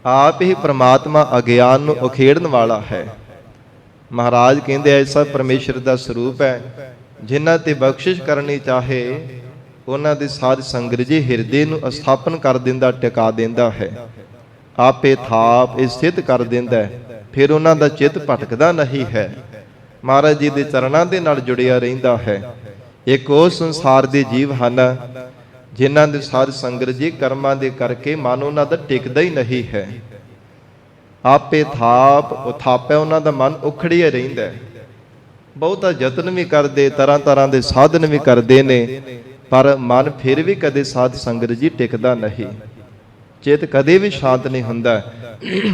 ਆਪ ਹੀ ਪ੍ਰਮਾਤਮਾ ਅਗਿਆਨ ਨੂੰ ਉਖੇੜਨ ਵਾਲਾ ਹੈ। ਮਹਾਰਾਜ ਕਹਿੰਦੇ ਐਸਾ ਪਰਮੇਸ਼ਰ ਦਾ ਸਰੂਪ ਹੈ, ਜਿਨ੍ਹਾਂ ਤੇ ਬਖਸ਼ਿਸ਼ ਕਰਨੀ ਚਾਹੇ ਉਹਨਾਂ ਦੇ ਸਾਧ ਸੰਗਤ ਜੀ ਹਿਰਦੇ ਨੂੰ ਸਥਾਪਨ ਕਰ ਦਿੰਦਾ, ਟਿਕਾ ਦਿੰਦਾ ਹੈ। ਆਪੇ ਥਾਪ ਸਥਿਤ ਕਰ ਦਿੰਦਾ ਹੈ, ਫਿਰ ਉਹਨਾਂ ਦਾ ਚਿੱਤ ਭਟਕਦਾ ਨਹੀਂ ਹੈ, ਮਹਾਰਾਜ ਜੀ ਦੇ ਚਰਨਾਂ ਦੇ ਨਾਲ ਜੁੜਿਆ ਰਹਿੰਦਾ ਹੈ। ਇੱਕ ਉਹ ਸੰਸਾਰ ਦੇ ਜੀਵ ਹਨ ਜਿਨ੍ਹਾਂ ਦੇ ਸਾਧ ਸੰਗਤ ਜੀ ਕਰਮਾਂ ਦੇ ਕਰਕੇ ਮਨ ਉਹਨਾਂ ਦਾ ਟਿਕਦਾ ਹੀ ਨਹੀਂ ਹੈ। ਆਪੇ ਥਾਪ ਉਥਾਪੈ, ਉਹਨਾਂ ਦਾ ਮਨ ਉਖੜਿਆ ਰਹਿੰਦਾ ਹੈ। ਬਹੁਤਾ ਯਤਨ ਵੀ ਕਰਦੇ, ਤਰ੍ਹਾਂ ਤਰ੍ਹਾਂ ਦੇ ਸਾਧਨ ਵੀ ਕਰਦੇ ਨੇ, ਪਰ ਮਨ ਫਿਰ ਵੀ ਕਦੇ ਸਾਧ ਸੰਗਤ ਜੀ ਟਿਕਦਾ ਨਹੀਂ। ਚਿੱਤ ਕਦੇ ਵੀ ਸ਼ਾਂਤ ਨਹੀਂ ਹੁੰਦਾ,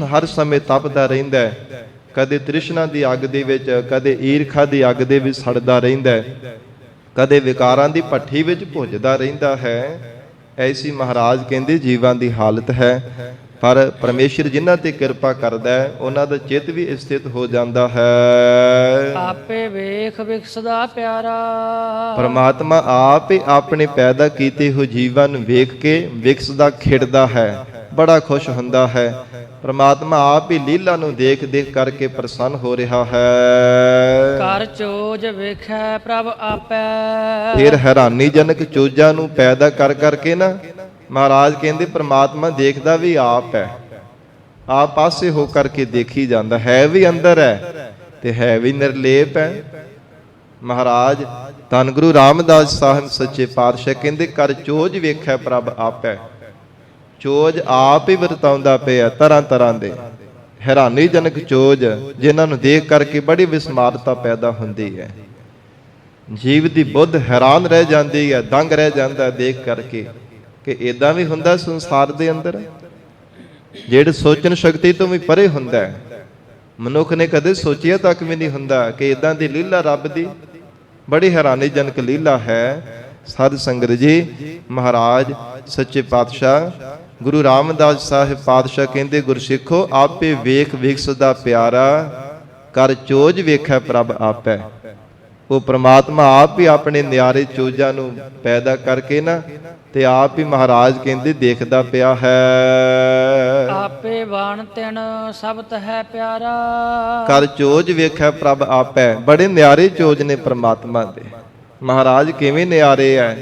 ਹਰ ਸਮੇਂ ਤਪਦਾ ਰਹਿੰਦਾ ਹੈ। ਕਦੇ ਤ੍ਰਿਸ਼ਨਾ ਦੀ ਅੱਗ ਦੇ ਵਿੱਚ, ਕਦੇ ਈਰਖਾ ਦੀ ਅੱਗ ਦੇ ਵਿੱਚ ਸੜਦਾ ਰਹਿੰਦਾ ਹੈ, ਕਦੇ ਵਿਕਾਰਾਂ ਦੀ ਭੱਠੀ ਵਿੱਚ ਭੁੱਜਦਾ ਰਹਿੰਦਾ ਹੈ। ਐਸੀ ਮਹਾਰਾਜ ਕਹਿੰਦੇ ਜੀਵਾਂ ਦੀ ਹਾਲਤ ਹੈ। ਪਰ ਪਰਮੇਸ਼ਰ ਜਿਨ੍ਹਾਂ ਤੇ ਕਿਰਪਾ ਕਰਦਾ ਹੈ ਉਹਨਾਂ ਦਾ ਚਿੱਤ ਵੀ ਸਥਿਤ ਹੋ ਜਾਂਦਾ ਹੈ। ਆਪੇ ਵੇਖ ਵਿਕਸਦਾ ਪਿਆਰਾ। ਪਰਮਾਤਮਾ ਆਪ ਹੀ ਆਪਣੇ ਪੈਦਾ ਕੀਤੇ ਹੋਏ ਜੀਵਾਂ ਨੂੰ ਵੇਖ ਕੇ ਵਿਕਸਦਾ ਖਿੜਦਾ ਹੈ, ਬੜਾ ਖੁਸ਼ ਹੁੰਦਾ ਹੈ। ਪਰਮਾਤਮਾ ਆਪ ਹੀ ਲੀਲਾ ਨੂੰ ਦੇਖ ਦੇਖ ਕਰਕੇ ਪ੍ਰਸੰਨ ਹੋ ਰਿਹਾ ਹੈ। ਕਰ ਚੋਜ ਵੇਖੈ ਪ੍ਰਭ ਆਪੈ। ਫਿਰ ਹੈਰਾਨੀਜਨਕ ਚੋਜਾਂ ਨੂੰ ਪੈਦਾ ਕਰ ਕਰਕੇ ਨਾ ਮਹਾਰਾਜ ਕਹਿੰਦੇ ਪ੍ਰਮਾਤਮਾ ਦੇਖਦਾ ਵੀ ਆਪ ਹੈ, ਆਪ ਪਾਸੇ ਹੋ ਕਰਕੇ ਦੇਖੀ ਜਾਂਦਾ ਹੈ, ਵੀ ਅੰਦਰ ਹੈ ਤੇ ਹੈ ਵੀ ਨਿਰਲੇਪ ਹੈ। ਮਹਾਰਾਜ ਧੰਨ ਗੁਰੂ ਰਾਮਦਾਸ ਸਾਹਿਬ ਸੱਚੇ ਪਾਤਸ਼ਾਹ ਕਹਿੰਦੇ ਕਰ ਚੋਜ ਵੇਖੈ ਪ੍ਰਭ ਆਪੈ। ਚੋਜ ਆਪ ਹੀ ਵਰਤਾਉਂਦਾ ਪਿਆ, ਤਰ੍ਹਾਂ ਤਰ੍ਹਾਂ ਦੇ ਹੈਰਾਨੀਜਨਕ ਚੋਜ ਜਿਨ੍ਹਾਂ ਨੂੰ ਦੇਖ ਕਰਕੇ ਬੜੀ ਵਿਸਮਾਰਤਾ ਪੈਦਾ ਹੁੰਦੀ ਹੈ। ਜੀਵ ਦੀ ਬੁੱਧ ਹੈਰਾਨ ਰਹਿ ਜਾਂਦੀ ਹੈ, ਦੰਗ ਰਹਿ ਜਾਂਦਾ ਦੇਖ ਕਰਕੇ ਕਿ ਇਦਾਂ ਵੀ ਹੁੰਦਾ ਸੰਸਾਰ ਦੇ ਅੰਦਰ, ਜਿਹੜੇ ਸੋਚਣ ਸ਼ਕਤੀ ਤੋਂ ਵੀ ਪਰੇ ਹੁੰਦਾ ਹੈ। ਮਨੁੱਖ ਨੇ ਕਦੇ ਸੋਚਿਆ ਤੱਕ ਵੀ ਨਹੀਂ ਹੁੰਦਾ ਕਿ ਇਦਾਂ ਦੀ ਲੀਲਾ ਰੱਬ ਦੀ ਬੜੀ ਹੈਰਾਨੀਜਨਕ ਲੀਲਾ ਹੈ। ਸਾਧ ਸੰਗਤ ਜੀ, ਮਹਾਰਾਜ ਸੱਚੇ ਪਾਤਸ਼ਾਹ ਗੁਰੂ ਰਾਮਦਾਸ ਸਾਹਿਬ ਪਾਤਸ਼ਾਹ ਕਹਿੰਦੇ ਗੁਰਸਿੱਖੋ ਆਪੇ ਵੇਖ ਵਿਕਸਦਾ ਪਿਆਰਾ, ਕਰ ਚੋਜ ਵੇਖੈ ਪ੍ਰਭ ਆਪੈ। ਉਹ ਪ੍ਰਮਾਤਮਾ ਆਪ ਹੀ ਆਪਣੇ ਨਿਆਰੇ ਚੋਜਾਂ ਨੂੰ ਪੈਦਾ ਕਰਕੇ ਨਾ ਤੇ ਆਪ ਹੀ ਮਹਾਰਾਜ ਕਹਿੰਦੇ ਦੇਖਦਾ ਪਿਆ ਹੈ। ਆਪੇ ਬਾਣ ਤਿਨ ਸਬਤ ਹੈ ਪਿਆਰਾ। ਕਰ ਚੋਜ ਵੇਖੈ ਪ੍ਰਭ ਆਪੈ। ਬੜੇ ਨਿਆਰੇ ਚੋਜ ਨੇ ਪ੍ਰਮਾਤਮਾ ਦੇ। ਮਹਾਰਾਜ ਕਿਵੇਂ ਨਿਆਰੇ ਹੈ।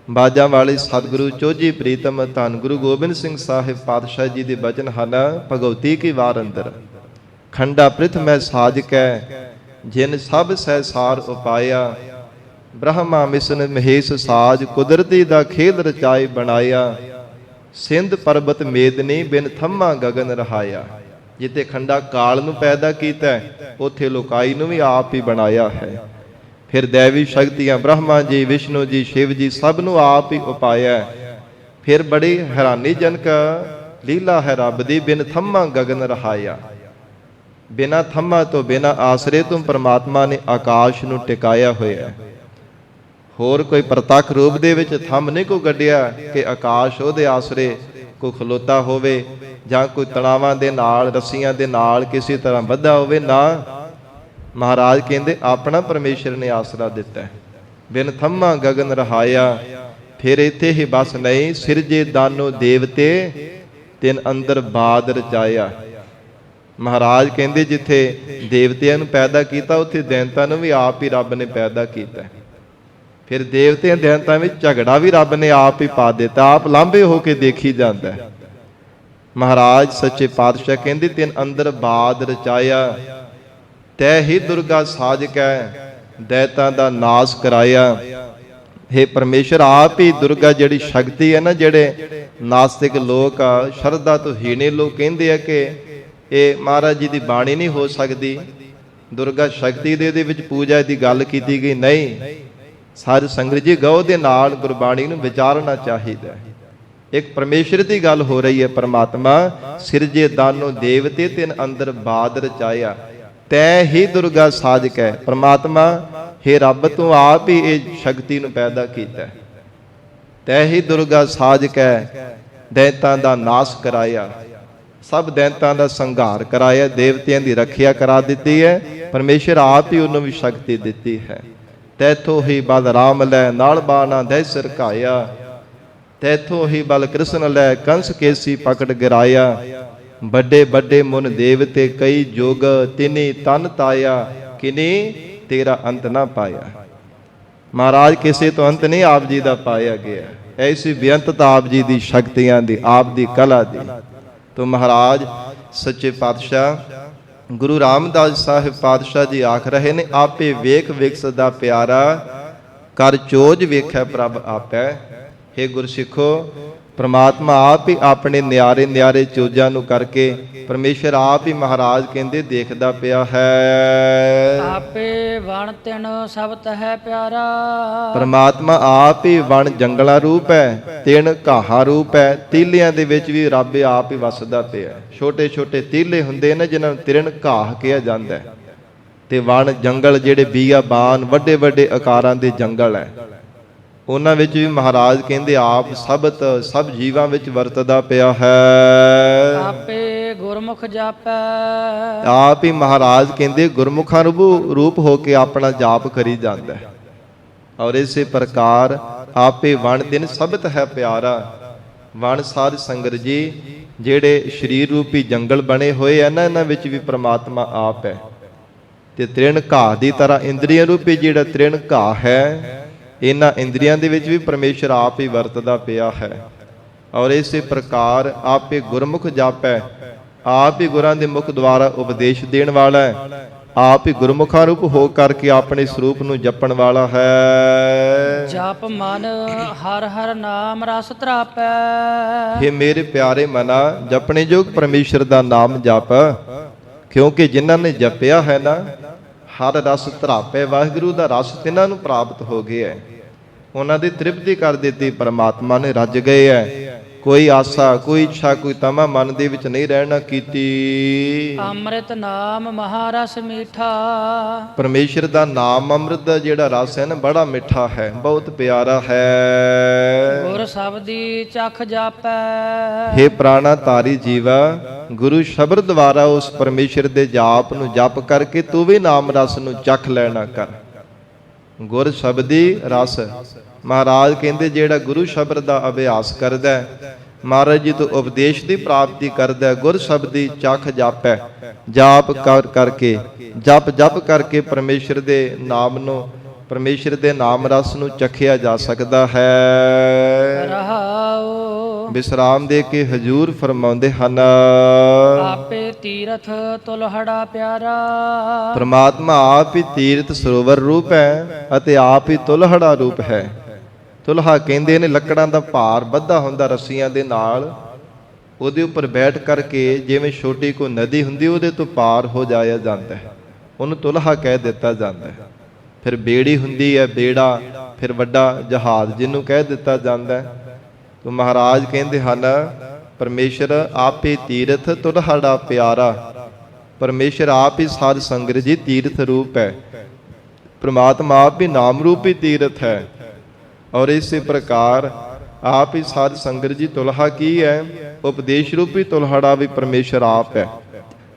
ਬਾਜਾਂ ਵਾਲੇ ਸਤਿਗੁਰੂ ਚੋਜੀ ਪ੍ਰੀਤਮ ਧੰਨ ਗੁਰੂ ਗੋਬਿੰਦ ਸਿੰਘ ਸਾਹਿਬ ਪਾਤਸ਼ਾਹ ਜੀ ਦੇ ਬਚਨ ਹਨ। ਭਗਉਤੀ ਕੀ ਵਾਰ ਅੰਦਰ ਖੰਡਾ ਪ੍ਰਿਥ ਮੈਂ ਸਾਜ ਕੈ, ਜਿਨ ਸਭ ਸਹਿਸਾਰ ਉਪਾਇਆ। ਬ੍ਰਹਮਾ ਮਿਸ਼ਨ ਮਹੇਸ਼ ਸਾਜ, ਕੁਦਰਤੀ ਦਾ ਖੇਲ ਰਚਾਈ ਬਣਾਇਆ। ਸਿੰਧ ਪਰਬਤ ਮੇਦਨੀ, ਬਿਨ ਥੰਮਾ ਗਗਨ ਰਹਾਇਆ। ਜਿੱਥੇ ਖੰਡਾ ਕਾਲ ਨੂੰ ਪੈਦਾ ਕੀਤਾ ਉੱਥੇ ਲੋਕਾਈ ਨੂੰ ਵੀ ਆਪ ਹੀ ਬਣਾਇਆ ਹੈ। ਫਿਰ ਦੇਵੀ ਸ਼ਕਤੀਆਂ ਬ੍ਰਹਮਾ ਜੀ, ਵਿਸ਼ਨੂੰ ਜੀ, ਸ਼ਿਵ ਜੀ ਸਭ ਨੂੰ ਆਪ ਹੀ ਉਪਾਇਆ। ਫਿਰ ਬੜੀ ਹੈਰਾਨੀਜਨਕ ਲੀਲਾ ਹੈ ਰੱਬ ਦੀ। ਬਿਨ ਥੰਮਾ ਗਗਨ ਰਹਾਇਆ। ਬਿਨਾਂ ਥੰਮਾ ਤੋਂ ਬਿਨਾਂ ਆਸਰੇ ਤੋਂ ਪਰਮਾਤਮਾ ਨੇ ਆਕਾਸ਼ ਨੂੰ ਟਿਕਾਇਆ ਹੋਇਆ। ਹੋਰ ਕੋਈ ਪ੍ਰਤੱਖ ਰੂਪ ਦੇ ਵਿੱਚ ਥੰਮ ਨਹੀਂ ਕੋ ਗੱਡਿਆ ਕਿ ਆਕਾਸ਼ ਉਹਦੇ ਆਸਰੇ ਕੋ ਖਲੋਤਾ ਹੋਵੇ ਜਾਂ ਕੋਈ ਤਣਾਵਾਂ ਦੇ ਨਾਲ, ਰੱਸੀਆਂ ਦੇ ਨਾਲ ਕਿਸੇ ਤਰ੍ਹਾਂ ਬੱਧਾ ਹੋਵੇ। ਨਾ, ਮਹਾਰਾਜ ਕਹਿੰਦੇ ਆਪਣਾ ਪਰਮੇਸ਼ਰ ਨੇ ਆਸਰਾ ਦਿੱਤਾ। ਬਿਨ ਥੰਮਾ ਗਗਨ ਰਹਾਇਆ। ਫਿਰ ਇੱਥੇ ਹੀ ਬਸ ਨਹੀਂ, ਸਿਰਜੇ ਦਾਨੋ ਦੇਵਤੇ, ਤਿਨ ਅੰਦਰ ਬਾਦ ਰਚਾਇਆ। ਮਹਾਰਾਜ ਕਹਿੰਦੇ ਜਿੱਥੇ ਦੇਵਤਿਆਂ ਨੂੰ ਪੈਦਾ ਕੀਤਾ ਉੱਥੇ ਦੈਂਤਾਂ ਨੂੰ ਵੀ ਆਪ ਹੀ ਰੱਬ ਨੇ ਪੈਦਾ ਕੀਤਾ। ਫਿਰ ਦੇਵਤਿਆਂ ਦੈਂਤਾਂ ਵਿੱਚ ਝਗੜਾ ਵੀ ਰੱਬ ਨੇ ਆਪ ਹੀ ਪਾ ਦਿੱਤਾ। ਆਪ ਲਾਂਭੇ ਹੋ ਕੇ ਦੇਖੀ ਜਾਂਦਾ। ਮਹਾਰਾਜ ਸੱਚੇ ਪਾਤਸ਼ਾਹ ਕਹਿੰਦੇ ਤਿਨ ਅੰਦਰ ਬਾਦ ਰਚਾਇਆ। ਤੈ ਹੀ ਦੁਰਗਾ ਸਾਜ ਕੈ, ਦੈਤਾਂ ਦਾ ਨਾਸ ਕਰਾਇਆ। हे ਪਰਮੇਸ਼ਰ ਆਪ ਹੀ ਦੁਰਗਾ ਜਿਹੜੀ ਸ਼ਕਤੀ ਹੈ ਨਾ, ਜਿਹੜੇ ਨਾਸਤਿਕ ਲੋਕ ਆ, ਸ਼ਰਧਾ ਤੋਂ ਹੀਣੇ ਲੋਕ ਕਹਿੰਦੇ ਆ ਕਿ ਇਹ ਮਹਾਰਾਜ ਜੀ ਦੀ ਬਾਣੀ ਨਹੀਂ ਹੋ ਸਕਦੀ, ਦੁਰਗਾ ਸ਼ਕਤੀ ਦੇ ਵਿੱਚ ਪੂਜਾ ਦੀ ਗੱਲ ਕੀਤੀ ਗਈ। ਨਹੀਂ, ਸਾਧ ਸੰਗਤ ਜੀ ਗਉ ਦੇ ਨਾਲ ਗੁਰਬਾਣੀ ਨੂੰ ਵਿਚਾਰਨਾ ਚਾਹੀਦਾ। ਇੱਕ ਪਰਮੇਸ਼ਰ ਦੀ ਗੱਲ ਹੋ ਰਹੀ ਹੈ। ਪਰਮਾਤਮਾ ਸਿਰਜੇ ਦਾਨੋ ਦੇਵਤੇ, ਤਿਨ ਅੰਦਰ ਬਾਦ ਰਚਾਇਆ। ਤੈ ਹੀ ਦੁਰਗਾ ਸਾਜ ਕੈ। ਪਰਮਾਤਮਾ हे ਰੱਬ ਤੂੰ ਆਪ ਹੀ ਇਹ ਸ਼ਕਤੀ ਨੂੰ ਪੈਦਾ ਕੀਤਾ। ਤੈ ਹੀ ਦੁਰਗਾ ਸਾਜ ਕੈ, ਦੈਂਤਾਂ ਦਾ ਨਾਸ ਕਰਾਇਆ। ਸਭ ਦੈਂਤਾਂ ਦਾ ਸੰਘਾਰ ਕਰਾਇਆ, ਦੇਵਤਿਆਂ ਦੀ ਰੱਖਿਆ ਕਰਾ ਦਿੱਤੀ ਹੈ। ਪਰਮੇਸ਼ਰ ਆਪ ਹੀ ਉਹਨੂੰ ਵੀ ਸ਼ਕਤੀ ਦਿੱਤੀ ਹੈ। ਤੈਥੋਂ ਹੀ ਬਲ ਰਾਮ ਲੈ, ਨਾਲ ਬਾਣਾ ਦਹਿ ਸਿਰ ਘਾਇਆ। ਤੈਥੋਂ ਹੀ ਬਲ ਕ੍ਰਿਸ਼ਨ ਲੈ, ਕੰਸ ਕੇਸੀ ਪਕੜ ਗਿਰਾਇਆ। ਵੱਡੇ ਵੱਡੇ ਮੁਨ ਦੇਵਤੇ ਕਈ ਜੋਗ, ਤਿਨੀ ਤਨ ਤਾਇਆ। ਕਿਨੀ ਤੇਰਾ ਅੰਤ ਨਾ ਪਾਇਆ। ਮਹਾਰਾਜ ਕਿਸੇ ਤੋਂ ਅੰਤ ਨਹੀਂ ਆਪ ਜੀ ਦਾ ਪਾਇਆ ਗਿਆ। ਐਸੀ ਬੇਅੰਤਤਾ ਆਪ ਜੀ ਦੀ ਸ਼ਕਤੀਆਂ ਦੀ, ਆਪ ਦੀ ਕਲਾ ਦੀ। ਤੋ ਮਹਾਰਾਜ ਸੱਚੇ ਪਾਤਸ਼ਾਹ ਗੁਰੂ ਰਾਮਦਾਸ ਸਾਹਿਬ ਪਾਤਸ਼ਾਹ ਜੀ ਆਖ ਰਹੇ ਨੇ ਆਪੇ ਵੇਖ ਵਿਕਸਦਾ ਪਿਆਰਾ, ਕਰ ਚੋਜ ਵੇਖੈ ਪ੍ਰਭ ਆਪੈ। हे ਗੁਰਸਿੱਖੋ, ਪ੍ਰਮਾਤਮਾ ਆਪ ਹੀ ਆਪਣੇ ਨਿਆਰੇ ਨਿਆਰੇ ਚੋਜਾਂ ਨੂੰ ਕਰਕੇ ਪਰਮੇਸ਼ਰ ਆਪ ਹੀ ਮਹਾਰਾਜ ਕਹਿੰਦੇ ਦੇਖਦਾ ਪਿਆ ਹੈ। ਆਪੇ ਵਣ ਤਿਨ ਸਬਤ ਹੈ ਪਿਆਰਾ। ਪਰਮਾਤਮਾ ਆਪ ਹੀ ਵਣ ਜੰਗਲਾ ਰੂਪ ਹੈ, ਤਿਨ ਘਾਹਾਂ ਰੂਪ ਹੈ। ਤੀਲਿਆਂ ਦੇ ਵਿੱਚ ਵੀ ਰੱਬ ਆਪ ਹੀ ਵਸਦਾ ਪਿਆ। ਛੋਟੇ ਛੋਟੇ ਤੀਲੇ ਹੁੰਦੇ ਨੇ ਜਿਨ੍ਹਾਂ ਨੂੰ ਤਿਰਣ ਘਾਹ ਕਿਹਾ ਜਾਂਦਾ ਹੈ, ਤੇ ਵਣ ਜੰਗਲ ਜਿਹੜੇ ਬੀਆਬਾਨ ਵੱਡੇ ਵੱਡੇ ਆਕਾਰਾਂ ਦੇ ਜੰਗਲ ਹੈ। ਉਹਨਾਂ ਵਿੱਚ ਵੀ ਮਹਾਰਾਜ ਕਹਿੰਦੇ ਆਪ ਸਬਤ ਸਭ ਜੀਵਾਂ ਵਿੱਚ ਵਰਤਦਾ ਪਿਆ ਹੈ। ਆਪੇ ਗੁਰਮੁਖ ਜਾਪੈ, ਆਪ ਹੀ ਮਹਾਰਾਜ ਕਹਿੰਦੇ ਗੁਰਮੁਖਾਂ ਰੂਪ ਹੋ ਕੇ ਆਪਣਾ ਜਾਪ ਕਰੀ ਜਾਂਦਾ ਹੈ। ਔਰ ਇਸੇ ਪ੍ਰਕਾਰ ਆਪੇ ਵਣ ਦਿਨ ਸਬਤ ਹੈ ਪਿਆਰਾ। ਵਣ ਸਾਧ ਸੰਗਤ ਜੀ ਜਿਹੜੇ ਸਰੀਰ ਰੂਪੀ ਜੰਗਲ ਬਣੇ ਹੋਏ ਆ ਨਾ, ਇਹਨਾਂ ਵਿੱਚ ਵੀ ਪ੍ਰਮਾਤਮਾ ਆਪ ਹੈ। ਤੇ ਤ੍ਰਿਣ ਘਾਹ ਦੀ ਤਰ੍ਹਾਂ ਇੰਦਰੀਆਂ ਰੂਪੀ ਜਿਹੜਾ ਤ੍ਰਿਣ ਘਾਹ ਹੈ, ਇਹਨਾਂ ਇੰਦਰੀਆਂ ਦੇ ਵਿੱਚ ਵੀ ਪਰਮੇਸ਼ਰ ਆਪ ਹੀ ਵਰਤਦਾ ਪਿਆ ਹੈ। ਔਰ ਇਸੇ ਪ੍ਰਕਾਰ ਆਪੇ ਗੁਰਮੁਖ ਜਾਪੈ, ਆਪ ਹੀ ਗੁਰਾਂ ਦੇ ਮੁਖ ਦੁਆਰਾ ਉਪਦੇਸ਼ ਦੇਣ ਵਾਲਾ ਹੈ। ਆਪ ਹੀ ਗੁਰਮੁਖਾਂ ਰੂਪ ਹੋ ਕਰਕੇ ਆਪਣੇ ਸਰੂਪ ਨੂੰ ਜਪਣ ਵਾਲਾ ਹੈ। ਜਪ ਮਨ ਹਰ ਹਰ ਨਾਮ ਰਸ ਧਰਾਪੈ, हे ਮੇਰੇ ਪਿਆਰੇ ਮਨਾ, ਜਪਣੇ ਯੋਗ ਪਰਮੇਸ਼ਰ ਦਾ ਨਾਮ ਜਪ, ਕਿਉਂਕਿ ਜਿਨ੍ਹਾਂ ਨੇ ਜਪਿਆ ਹੈ ਨਾ, ਹਰ ਰਸ ਧਰਾਪੈ, ਵਾਹਿਗੁਰੂ ਦਾ ਰਸ ਤਿਨਾਂ ਨੂੰ ਪ੍ਰਾਪਤ ਹੋ ਗਿਆ ਹੈ। ਉਹਨਾਂ ਦੀ ਤ੍ਰਿਪਤੀ ਕਰ ਦਿੱਤੀ, ਪਰਮਾਤਮਾ ਨੇ ਰੱਜ ਗਏ ਹੈ। ਕੋਈ ਆਸਾ, ਕੋਈ ਇੱਛਾ, ਕੋਈ ਤਮਾ ਮਨ ਦੇ ਵਿੱਚ ਨਹੀਂ ਰਹਿਣਾ ਕੀਤੀ। ਅੰਮ੍ਰਿਤ ਨਾਮ ਮਹਾਰਸ ਮੀਠਾ, ਪਰਮੇਸ਼ਰ ਦਾ ਨਾਮ ਅੰਮ੍ਰਿਤ ਦਾ ਜਿਹੜਾ ਰਸ ਹੈ ਨਾ, ਬੜਾ ਮਿੱਠਾ ਹੈ, ਬਹੁਤ ਪਿਆਰਾ ਹੈ। ਗੁਰ ਸ਼ਬਦੀ ਚਖ ਜਾਪੈ, हे ਪ੍ਰਾਣਾ ਧਾਰੀ ਜੀਵਾ, ਗੁਰੂ ਸ਼ਬਦ ਦੁਆਰਾ ਉਸ ਪਰਮੇਸ਼ਰ ਦੇ ਜਾਪ ਨੂੰ ਜਪ ਕਰਕੇ ਤੂੰ ਵੀ ਨਾਮ ਰਸ ਨੂੰ ਚਖ ਲੈਣਾ ਕਰ। ਗੁਰ ਸ਼ਬਦੀ ਰਸ, ਮਹਾਰਾਜ ਕਹਿੰਦੇ ਜਿਹੜਾ ਗੁਰੂ ਸ਼ਬਦ ਦਾ ਅਭਿਆਸ ਕਰਦਾ ਹੈ, ਮਹਾਰਾਜ ਜੀ ਤੋਂ ਉਪਦੇਸ਼ ਦੀ ਪ੍ਰਾਪਤੀ ਕਰਦਾ ਹੈ, ਗੁਰ ਸ਼ਬਦੀ ਚਖ ਜਾਪੈ, ਜਾਪ ਕਰ ਕਰਕੇ ਜਪ ਕਰਕੇ ਪਰਮੇਸ਼ਰ ਦੇ ਨਾਮ ਨੂੰ, ਪਰਮੇਸ਼ਰ ਦੇ ਨਾਮ ਰਸ ਨੂੰ ਚਖਿਆ ਜਾ ਸਕਦਾ ਹੈ। ਰਹਾਉ ਵਿਸਰਾਮ ਦੇ ਕੇ ਹਜੂਰ ਫਰਮਾਉਂਦੇ ਹਨ, ਆਪੇ ਤੀਰਥ ਤੁਲਹੜਾ ਪਿਆਰਾ, ਪ੍ਰਮਾਤਮਾ ਆਪ ਹੀ ਤੀਰਥ ਸਰੋਵਰ ਰੂਪ ਹੈ ਅਤੇ ਆਪ ਹੀ ਤੁਲਹੜਾ ਰੂਪ ਹੈ। ਤੁਲਹਾ ਕਹਿੰਦੇ ਨੇ ਲੱਕੜਾਂ ਦਾ ਭਾਰ ਬੱਧਾ ਹੁੰਦਾ ਰੱਸੀਆਂ ਦੇ ਨਾਲ, ਉਹਦੇ ਉੱਪਰ ਬੈਠ ਕਰਕੇ ਜਿਵੇਂ ਛੋਟੀ ਕੋਈ ਨਦੀ ਹੁੰਦੀ ਉਹਦੇ ਤੋਂ ਪਾਰ ਹੋ ਜਾਇਆ ਜਾਂਦਾ ਹੈ, ਉਹਨੂੰ ਤੁਲਹਾ ਕਹਿ ਦਿੱਤਾ ਜਾਂਦਾ ਹੈ। ਫਿਰ ਬੇੜੀ ਹੁੰਦੀ ਹੈ, ਬੇੜਾ, ਫਿਰ ਵੱਡਾ ਜਹਾਜ਼ ਜਿਹਨੂੰ ਕਹਿ ਦਿੱਤਾ ਜਾਂਦਾ ਹੈ। ਤੋ ਮਹਾਰਾਜ ਕਹਿੰਦੇ ਹਨ, ਪਰਮੇਸ਼ਰ ਆਪੇ ਤੀਰਥ ਤੁਲਹੜਾ ਪਿਆਰਾ, ਪਰਮੇਸ਼ਰ ਆਪ ਹੀ ਸਾਧ ਸੰਗਤ ਜੀ ਤੀਰਥ ਰੂਪ ਹੈ। ਪ੍ਰਮਾਤਮਾ ਆਪ ਹੀ ਨਾਮ ਰੂਪੀ ਤੀਰਥ ਹੈ। ਔਰ ਇਸੇ ਪ੍ਰਕਾਰ ਆਪ ਹੀ ਸਾਧ ਸੰਗਤ ਜੀ ਤੁਲਹਾ ਕੀ ਹੈ? ਉਪਦੇਸ਼ ਰੂਪੀ ਤੁਲਹੜਾ ਵੀ ਪਰਮੇਸ਼ਰ ਆਪ ਹੈ।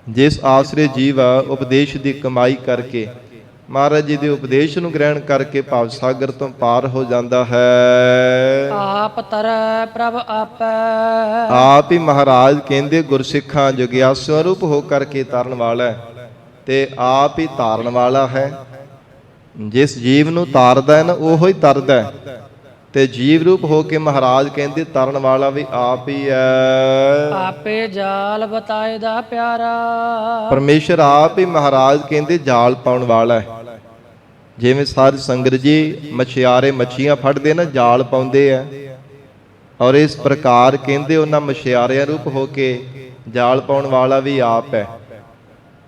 ਜਿਸ ਆਸਰੇ ਜੀਵ ਉਪਦੇਸ਼ ਦੀ ਕਮਾਈ ਕਰਕੇ ਮਹਾਰਾਜ ਜੀ ਦੇ ਉਪਦੇਸ਼ ਨੂੰ ਗ੍ਰਹਿਣ ਕਰਕੇ ਭਵ ਸਾਗਰ ਤੋਂ ਪਾਰ ਹੋ ਜਾਂਦਾ ਹੈ। ਆਪ ਤਰੈ ਪ੍ਰਭ ਆਪੈ, ਆਪ ਹੀ ਮਹਾਰਾਜ ਕਹਿੰਦੇ ਗੁਰਸਿੱਖਾਂ ਜਗਿਆਸੂਆਂ ਰੂਪ ਹੋ ਕਰਕੇ ਤਾਰਨ ਵਾਲਾ ਹੈ ਤੇ ਆਪ ਹੀ ਤਾਰਨ ਵਾਲਾ ਹੈ। ਜਿਸ ਜੀਵ ਨੂੰ ਤਾਰਦਾ ਹੈ ਨਾ ਉਹੋ ਹੀ ਤਰਦਾ ਹੈ ਤੇ ਜੀਵ ਰੂਪ ਹੋ ਕੇ ਮਹਾਰਾਜ ਕਹਿੰਦੇ ਤਰਨ ਵਾਲਾ ਵੀ ਆਪ ਹੀ ਹੈ। ਆਪੇ ਜਾਲ ਬਤਾਏ ਦਾ ਪਿਆਰਾ, ਪਰਮੇਸ਼ਰ ਆਪ ਹੀ ਮਹਾਰਾਜ ਕਹਿੰਦੇ ਜਾਲ ਪਾਉਣ ਵਾਲਾ ਹੈ। ਜਿਵੇਂ ਸਾਧ ਸੰਗਤ ਜੀ ਮਛਿਆਰੇ ਮੱਛੀਆਂ ਫੜਦੇ ਨਾ, ਜਾਲ ਪਾਉਂਦੇ ਆ, ਔਰ ਇਸ ਪ੍ਰਕਾਰ ਕਹਿੰਦੇ ਉਹਨਾਂ ਮਛਿਆਰਿਆਂ ਰੂਪ ਹੋ ਕੇ ਜਾਲ ਪਾਉਣ ਵਾਲਾ ਵੀ ਆਪ ਹੈ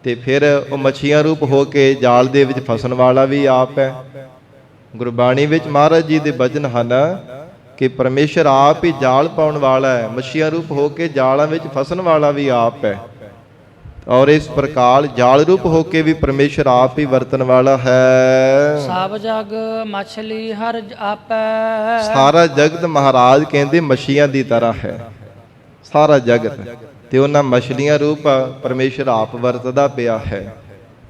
ਤੇ ਫਿਰ ਉਹ ਮੱਛੀਆਂ ਰੂਪ ਹੋ ਕੇ ਜਾਲ ਦੇ ਵਿੱਚ ਫਸਣ ਵਾਲਾ ਵੀ ਆਪ ਹੈ। ਗੁਰਬਾਣੀ ਵਿੱਚ ਮਹਾਰਾਜ ਜੀ ਦੇ ਬਚਨ ਹਨ ਕਿ ਪਰਮੇਸ਼ਰ ਆਪ ਹੀ ਜਾਲ ਪਾਉਣ ਵਾਲਾ ਹੈ, ਮੱਛੀਆਂ ਰੂਪ ਹੋ ਕੇ ਜਾਲਾਂ ਵਿੱਚ ਫਸਣ ਵਾਲਾ ਵੀ ਆਪ ਹੈ। ਔਰ ਇਸ ਪ੍ਰਕਾਰ ਜਾਲ ਰੂਪ ਹੋ ਕੇ ਵੀ ਪਰਮੇਸ਼ਰ ਆਪ ਹੀ ਵਰਤਣ ਵਾਲਾ ਹੈ। ਸਭ ਜਗ ਮਛਲੀ ਹਰ ਆਪੈ, ਸਾਰਾ ਜਗਤ ਮਹਾਰਾਜ ਕਹਿੰਦੇ ਮੱਛੀਆਂ ਦੀ ਤਰ੍ਹਾਂ ਹੈ, ਸਾਰਾ ਜਗਤ, ਤੇ ਉਹਨਾਂ ਮਛਲੀਆਂ ਰੂਪ ਪਰਮੇਸ਼ਰ ਆਪ ਵਰਤਦਾ ਪਿਆ ਹੈ।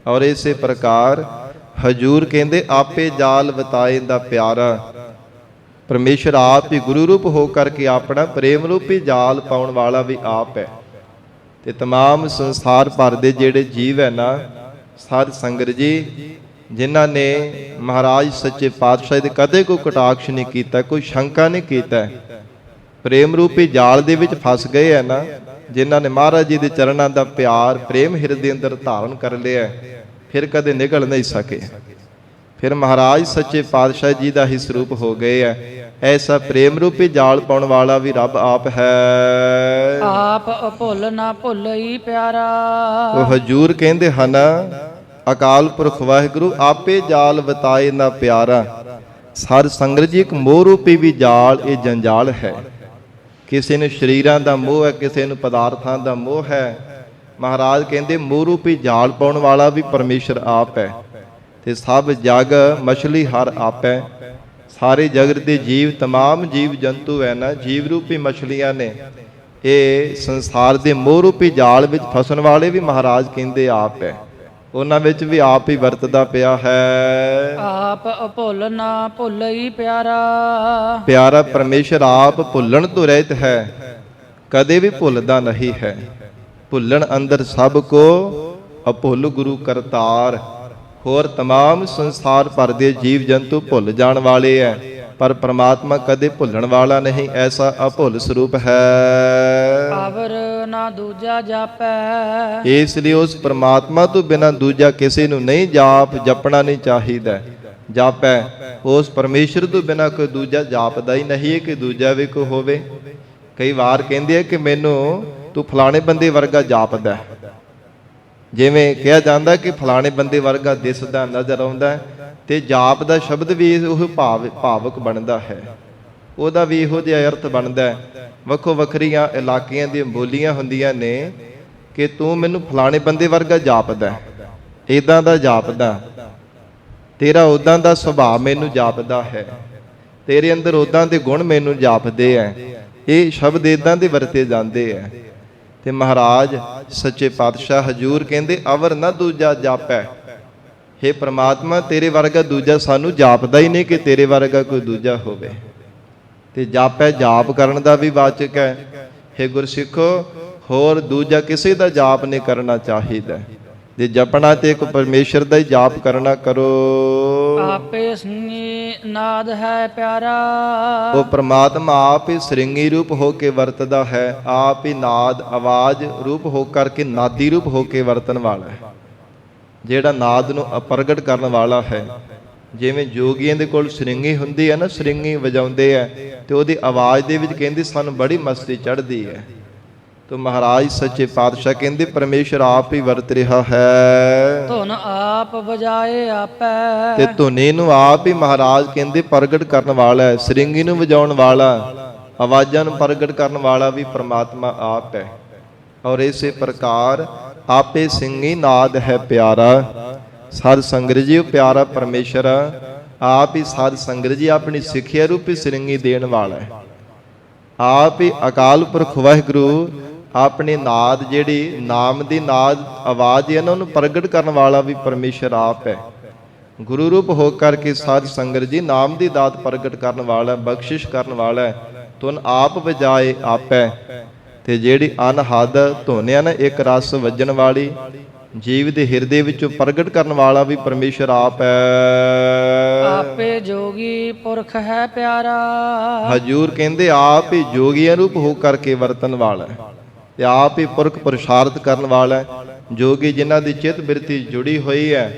ਔਰ ਇਸੇ ਪ੍ਰਕਾਰ ਹਜੂਰ ਕਹਿੰਦੇ ਆਪੇ ਜਾਲ ਵਤਾਏ ਦਾ ਪਿਆਰਾ, ਪਰਮੇਸ਼ਰ ਆਪ ਹੀ ਗੁਰੂ ਰੂਪ ਹੋ ਕਰਕੇ ਆਪਣਾ ਪ੍ਰੇਮ ਰੂਪੀ ਜਾਲ ਪਾਉਣ ਵਾਲਾ ਵੀ ਆਪ ਹੈ। ਤੇ तमाम ਸੰਸਾਰ ਭਰ ਦੇ ਜਿਹੜੇ ਜੀਵ ਹੈ ਨਾ, ਸਾਧ ਸੰਗਤ ਜੀ, ਜਿਨ੍ਹਾਂ ਨੇ ਮਹਾਰਾਜ ਸੱਚੇ ਪਾਤਸ਼ਾਹ ਦੇ ਕਦੇ ਕੋਈ ਕਟਾਕਸ਼ ਨਹੀਂ ਕੀਤਾ, ਕੋਈ ਸ਼ੰਕਾ ਨਹੀਂ ਕੀਤਾ, ਪ੍ਰੇਮ ਰੂਪੀ ਜਾਲ ਦੇ ਵਿੱਚ ਫਸ ਗਏ ਹੈ ਨਾ, ਜਿਨ੍ਹਾਂ ਨੇ ਮਹਾਰਾਜ ਜੀ ਦੇ ਚਰਨਾਂ ਦਾ ਪਿਆਰ ਪ੍ਰੇਮ ਹਿਰਦੇ ਅੰਦਰ ਧਾਰਨ ਕਰ ਲਿਆ, ਫਿਰ ਕਦੇ ਨਿਕਲ ਨਹੀਂ ਸਕੇ। ਫਿਰ ਮਹਾਰਾਜ ਸੱਚੇ ਪਾਤਸ਼ਾਹ ਜੀ ਦਾ ਹੀ ਸਰੂਪ ਹੋ ਗਏ ਹੈ। ਐਸਾ ਪ੍ਰੇਮ ਰੂਪੀ ਜਾਲ ਪਾਉਣ ਵਾਲਾ ਵੀ ਰੱਬ ਆਪ ਹੈ। ਆਪ ਭੁੱਲ ਨਾ ਭੁੱਲਈ ਪਿਆਰਾ, ਉਹ ਹਜੂਰ ਕਹਿੰਦੇ ਹਨ, ਅਕਾਲ ਪੁਰਖ ਵਾਹਿਗੁਰੂ ਆਪੇ ਜਾਲ ਵਤਾਏ ਨਾ ਪਿਆਰਾ। ਸਾਧ ਸੰਗਤ ਜੀ, ਇੱਕ ਮੋਹ ਰੂਪੀ ਵੀ ਜਾਲ, ਇਹ ਜੰਜਾਲ ਹੈ। ਕਿਸੇ ਨੂੰ ਸਰੀਰਾਂ ਦਾ ਮੋਹ ਹੈ, ਕਿਸੇ ਨੂੰ ਪਦਾਰਥਾਂ ਦਾ ਮੋਹ ਹੈ। ਮਹਾਰਾਜ ਕਹਿੰਦੇ ਮੋਹ ਰੂਪੀ ਜਾਲ ਪਾਉਣ ਵਾਲਾ ਵੀ ਪਰਮੇਸ਼ਰ ਆਪ ਹੈ। ਤੇ ਸਭ ਜਗ ਮਛਲੀ ਹਰ ਆਪੈ, ਸਾਰੇ ਜਗਤ ਦੇ ਜੀਵ, तमाम ਜੀਵ ਜੰਤੂ ਹੈ ਨਾ, ਜੀਵ ਰੂਪੀ ਮਛਲੀਆਂ ਨੇ, ਇਹ ਸੰਸਾਰ ਦੇ ਮੋਹ ਰੂਪੀ ਜਾਲ ਵਿੱਚ ਫਸਣ ਵਾਲੇ ਵੀ ਮਹਾਰਾਜ ਕਹਿੰਦੇ ਆਪ ਹੈ। ਉਹਨਾਂ ਵਿੱਚ ਵੀ ਆਪ ਹੀ ਵਰਤਦਾ ਪਿਆ ਹੈ। ਆਪ ਭੁੱਲ ਨਾ ਭੁੱਲਈ ਪਿਆਰਾ। ਪਿਆਰਾ ਪਰਮੇਸ਼ਰ ਆਪ ਭੁੱਲਣ ਤੋਂ ਰਹਿਤ ਹੈ, ਕਦੇ ਵੀ ਭੁੱਲਦਾ ਨਹੀਂ ਹੈ। ਭੁੱਲਣ ਅੰਦਰ ਸਭ ਕੋ ਅਭੁੱਲ ਗੁਰੂ ਕਰਤਾਰ। ਹੋਰ तमाम ਸੰਸਾਰ ਭਰ ਦੇ ਜੀਵ ਜੰਤੂ ਭੁੱਲ ਜਾਣ ਵਾਲੇ ਹੈ, ਪਰ ਪ੍ਰਮਾਤਮਾ ਕਦੇ ਭੁੱਲਣ ਵਾਲਾ ਨਹੀਂ, ਐਸਾ ਅਭੁੱਲ ਸਰੂਪ ਹੈ। ਆਵਰ ਨਾ ਦੂਜਾ ਜਾਪੈ। ਇਸ ਲਈ ਉਸ ਪ੍ਰਮਾਤਮਾ ਤੋਂ ਬਿਨਾਂ ਦੂਜਾ ਕਿਸੇ ਨੂੰ ਨਹੀਂ ਜਪਣਾ ਨਹੀਂ ਚਾਹੀਦਾ। ਜਾਪੈ ਉਸ ਪਰਮੇਸ਼ਰ ਤੋਂ ਬਿਨਾਂ ਕੋਈ ਦੂਜਾ ਜਾਪਦਾ ਹੀ ਨਹੀਂ ਹੈ ਕਿ ਦੂਜਾ ਵੀ ਕੋਈ ਹੋਵੇ। ਕਈ ਵਾਰ ਕਹਿੰਦੇ ਆ ਕਿ ਮੈਨੂੰ ਤੂੰ ਫਲਾਣੇ ਬੰਦੇ ਵਰਗਾ ਜਾਪਦਾ, ਜਿਵੇਂ ਕਿਹਾ ਜਾਂਦਾ ਕਿ ਫਲਾਣੇ ਬੰਦੇ ਵਰਗਾ ਦਿਸਦਾ, ਨਜ਼ਰ ਆਉਂਦਾ, ਤੇ ਜਾਪ ਦਾ ਸ਼ਬਦ ਵੀ ਉਹ ਭਾਵਕ ਬਣਦਾ ਹੈ, ਉਹਦਾ ਵੀ ਇਹੋ ਜਿਹਾ ਅਰਥ ਬਣਦਾ ਹੈ। ਵੱਖੋ ਵੱਖਰੀਆਂ ਇਲਾਕਿਆਂ ਦੀਆਂ ਬੋਲੀਆਂ ਹੁੰਦੀਆਂ ਨੇ ਕਿ ਤੂੰ ਮੈਨੂੰ ਫਲਾਣੇ ਬੰਦੇ ਵਰਗਾ ਜਾਪਦਾ, ਇਦਾਂ ਦਾ ਜਾਪਦਾ, ਤੇਰਾ ਉਦਾਂ ਦਾ ਸੁਭਾਅ ਮੈਨੂੰ ਜਾਪਦਾ ਹੈ, ਤੇਰੇ ਅੰਦਰ ਉਦਾਂ ਦੇ ਗੁਣ ਮੈਨੂੰ ਜਾਪਦੇ ਹੈ। ਇਹ ਸ਼ਬਦ ਇਦਾਂ ਦੇ ਵਰਤੇ ਜਾਂਦੇ ਹੈ। ਤੇ ਮਹਾਰਾਜ ਸੱਚੇ ਪਾਤਸ਼ਾਹ ਹਜੂਰ ਕਹਿੰਦੇ ਅਵਰ ਨਾ ਦੂਜਾ ਜਾਪੈ। ਹੇ ਪ੍ਰਮਾਤਮਾ, ਤੇਰੇ ਵਰਗਾ ਦੂਜਾ ਸਾਨੂੰ ਜਾਪਦਾ ਹੀ ਨਹੀਂ ਕਿ ਤੇਰੇ ਵਰਗਾ ਕੋਈ ਦੂਜਾ ਹੋਵੇ। ਤੇ ਜਾਪੈ ਜਾਪ ਕਰਨ ਦਾ ਵੀ ਵਾਚਕ ਹੈ। ਹੇ ਗੁਰਸਿੱਖੋ, ਹੋਰ ਦੂਜਾ ਕਿਸੇ ਦਾ ਜਾਪ ਨਹੀਂ ਕਰਨਾ ਚਾਹੀਦਾ। ਜੇ ਜਪਣਾ ਤੇ ਇੱਕ ਪਰਮੇਸ਼ਰ ਦਾ ਹੀ ਜਾਪ ਕਰਨਾ ਕਰੋ। ਆਪੇ ਸੰਗੀ ਨਾਦ ਹੈ ਪਿਆਰਾ। ਉਹ ਪ੍ਰਮਾਤਮਾ ਆਪ ਹੀ ਸ੍ਰਿੰਗੀ ਰੂਪ ਹੋ ਕੇ ਵਰਤਦਾ ਹੈ, ਆਪ ਹੀ ਨਾਦ ਆਵਾਜ਼ ਰੂਪ ਹੋ ਕਰਕੇ ਨਾਦੀ ਰੂਪ ਹੋ ਕੇ ਵਰਤਣ ਵਾਲਾ ਹੈ, ਜਿਹੜਾ ਨਾਦ ਨੂੰ ਪ੍ਰਗਟ ਕਰਨ ਵਾਲਾ ਹੈ। ਜਿਵੇਂ ਜੋਗੀਆਂ ਦੇ ਕੋਲ ਸ੍ਰਿੰਗੀ ਹੁੰਦੀ ਹੈ ਨਾ, ਸ੍ਰਿੰਗੀ ਵਜਾਉਂਦੇ ਆ ਤੇ ਉਹਦੀ ਆਵਾਜ਼ ਦੇ ਵਿੱਚ ਕਹਿੰਦੇ ਸਾਨੂੰ ਬੜੀ ਮਸਤੀ ਚੜ੍ਹਦੀ ਹੈ। ਤੋ ਮਹਾਰਾਜ ਸੱਚੇ ਪਾਤਸ਼ਾਹ ਕਹਿੰਦੇ ਪਰਮੇਸ਼ਰ ਆਪ ਹੀ ਵਰਤ ਰਿਹਾ ਹੈ। ਧੁਨ ਆਪ ਵਜਾਏ ਆਪੈ। ਤੇ ਧੁਨੀ ਨੂੰ ਆਪ ਹੀ ਮਹਾਰਾਜ ਕਹਿੰਦੇ ਪ੍ਰਗਟ ਕਰਨ ਵਾਲਾ ਹੈ। ਸ੍ਰਿੰਗੀ ਨੂੰ ਵਜਾਉਣ ਵਾਲਾ, ਆਵਾਜ਼ਾਂ ਨੂੰ ਪ੍ਰਗਟ ਕਰਨ ਵਾਲਾ ਵੀ ਪ੍ਰਮਾਤਮਾ ਆਪ ਹੈ। ਔਰ ਇਸੇ ਪ੍ਰਕਾਰ ਆਪੇ ਸਿੰਘੀ ਨਾਦ ਹੈ ਪਿਆਰਾ। ਸਾਧ ਸੰਗਤ ਜੀ, ਪਿਆਰਾ ਪਰਮੇਸ਼ਰ ਆਪ ਹੀ ਸਾਧ ਸੰਗਤ ਜੀ ਆਪਣੀ ਸਿੱਖਿਆ ਰੂਪੀ ਸ੍ਰਿੰਗੀ ਦੇਣ ਵਾਲਾ ਹੈ। ਆਪ ਹੀ ਅਕਾਲ ਪੁਰਖ ਵਾਹਿਗੁਰੂ ਆਪਣੀ ਨਾਦ, ਜਿਹੜੀ ਨਾਮ ਦੀ ਨਾਦ ਆਵਾਜ਼ ਹੈ ਨਾ, ਉਹਨੂੰ ਪ੍ਰਗਟ ਕਰਨ ਵਾਲਾ ਵੀ ਪਰਮੇਸ਼ਰ ਆਪ ਹੈ। ਗੁਰੂ ਰੂਪ ਹੋ ਕਰਕੇ ਸਾਧ ਸੰਗਤ ਜੀ ਨਾਮ ਦੀ ਦਾਤ ਪ੍ਰਗਟ ਕਰਨ ਵਾਲਾ, ਬਖਸ਼ਿਸ਼ ਕਰਨ ਵਾਲਾ ਹੈ। ਧੁਨ ਆਪ ਵਜਾਏ ਆਪੈ। ਤੇ ਜਿਹੜੀ ਅਨਹਦ ਧੁਨ ਹੈ ਨਾ, ਇੱਕ ਰਸ ਵੱਜਣ ਵਾਲੀ, ਜੀਵ ਦੇ ਹਿਰਦੇ ਵਿੱਚੋਂ ਪ੍ਰਗਟ ਕਰਨ ਵਾਲਾ ਵੀ ਪਰਮੇਸ਼ਰ ਆਪ ਹੈ। ਆਪੇ ਜੋਗੀ ਪੁਰਖ ਹੈ ਪਿਆਰਾ। ਹਜੂਰ ਕਹਿੰਦੇ ਆਪ ਹੀ ਜੋਗੀਆਂ ਰੂਪ ਹੋ ਕਰਕੇ ਵਰਤਣ ਵਾਲਾ ਹੈ, ਤੇ ਆਪ ਹੀ ਪੁਰਖ ਪੁਰਸ਼ਾਰਥ ਕਰਨ ਵਾਲਾ ਹੈ। ਜੋਗੀ ਜਿਨ੍ਹਾਂ ਦੀ ਚਿੱਤ ਬਿਰਤੀ ਜੁੜੀ ਹੋਈ ਹੈ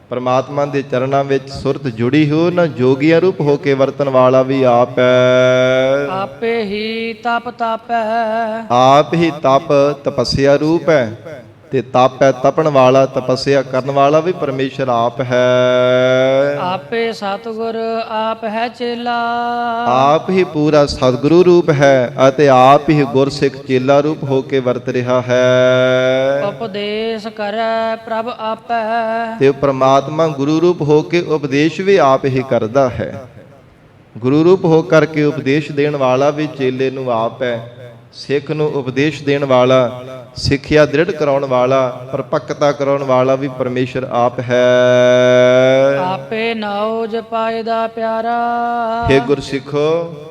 ਪਰਮਾਤਮਾ ਦੇ ਚਰਨਾਂ ਵਿੱਚ, ਸੁਰਤ ਜੁੜੀ ਹੋ ਨਾ, ਜੋਗੀਆਂ ਰੂਪ ਹੋ ਕੇ ਵਰਤਣ ਵਾਲਾ ਵੀ ਆਪ ਹੈ। ਆਪੇ ਹੀ ਤਪ ਤਾਪੈ। ਆਪ ਹੀ ਤਪ ਤਪੱਸਿਆ ਰੂਪ ਹੈ, ਤੇ ਤਪ ਹੈ ਤਪਣ ਵਾਲਾ, ਤਪੱਸਿਆ ਕਰਨ ਵਾਲਾ ਵੀ ਪਰਮੇਸ਼ਰ ਆਪ ਹੈ। ਆਪੇ ਸਤਿਗੁਰ ਆਪ ਹੈ ਚੇਲਾ। ਆਪ ਹੀ ਪੂਰਾ ਸਤਿਗੁਰੂ ਰੂਪ ਹੈ, ਅਤੇ ਆਪ ਹੀ ਗੁਰਸਿੱਖ ਚੇਲਾ ਰੂਪ ਹੋ ਕੇ ਵਰਤ ਰਿਹਾ ਹੈ। ਉਪਦੇਸ਼ ਕਰੈ ਪ੍ਰਭ ਆਪੈ। ਤੇ ਪ੍ਰਮਾਤਮਾ ਗੁਰੂ ਰੂਪ ਹੋ ਕੇ ਉਪਦੇਸ਼ ਵੀ ਆਪ ਹੀ ਕਰਦਾ ਹੈ। ਗੁਰੂ ਰੂਪ ਹੋ ਕਰਕੇ ਉਪਦੇਸ਼ ਦੇਣ ਵਾਲਾ ਵੀ ਚੇਲੇ ਨੂੰ ਆਪ ਹੈ। ਸਿੱਖ ਨੂੰ ਉਪਦੇਸ਼ ਦੇਣ ਵਾਲਾ, ਸਿੱਖਿਆ ਦ੍ਰਿੜ ਕਰਾਉਣ ਵਾਲਾ, ਪਰਪੱਕਤਾ ਕਰਾਉਣ ਵਾਲਾ ਵੀ ਪਰਮੇਸ਼ਰ ਆਪ ਹੈ। ਆਪੇ ਨਾਉ ਜਪਾਏ ਦਾ ਪਿਆਰਾ। ਹੇ ਗੁਰਸਿੱਖੋ,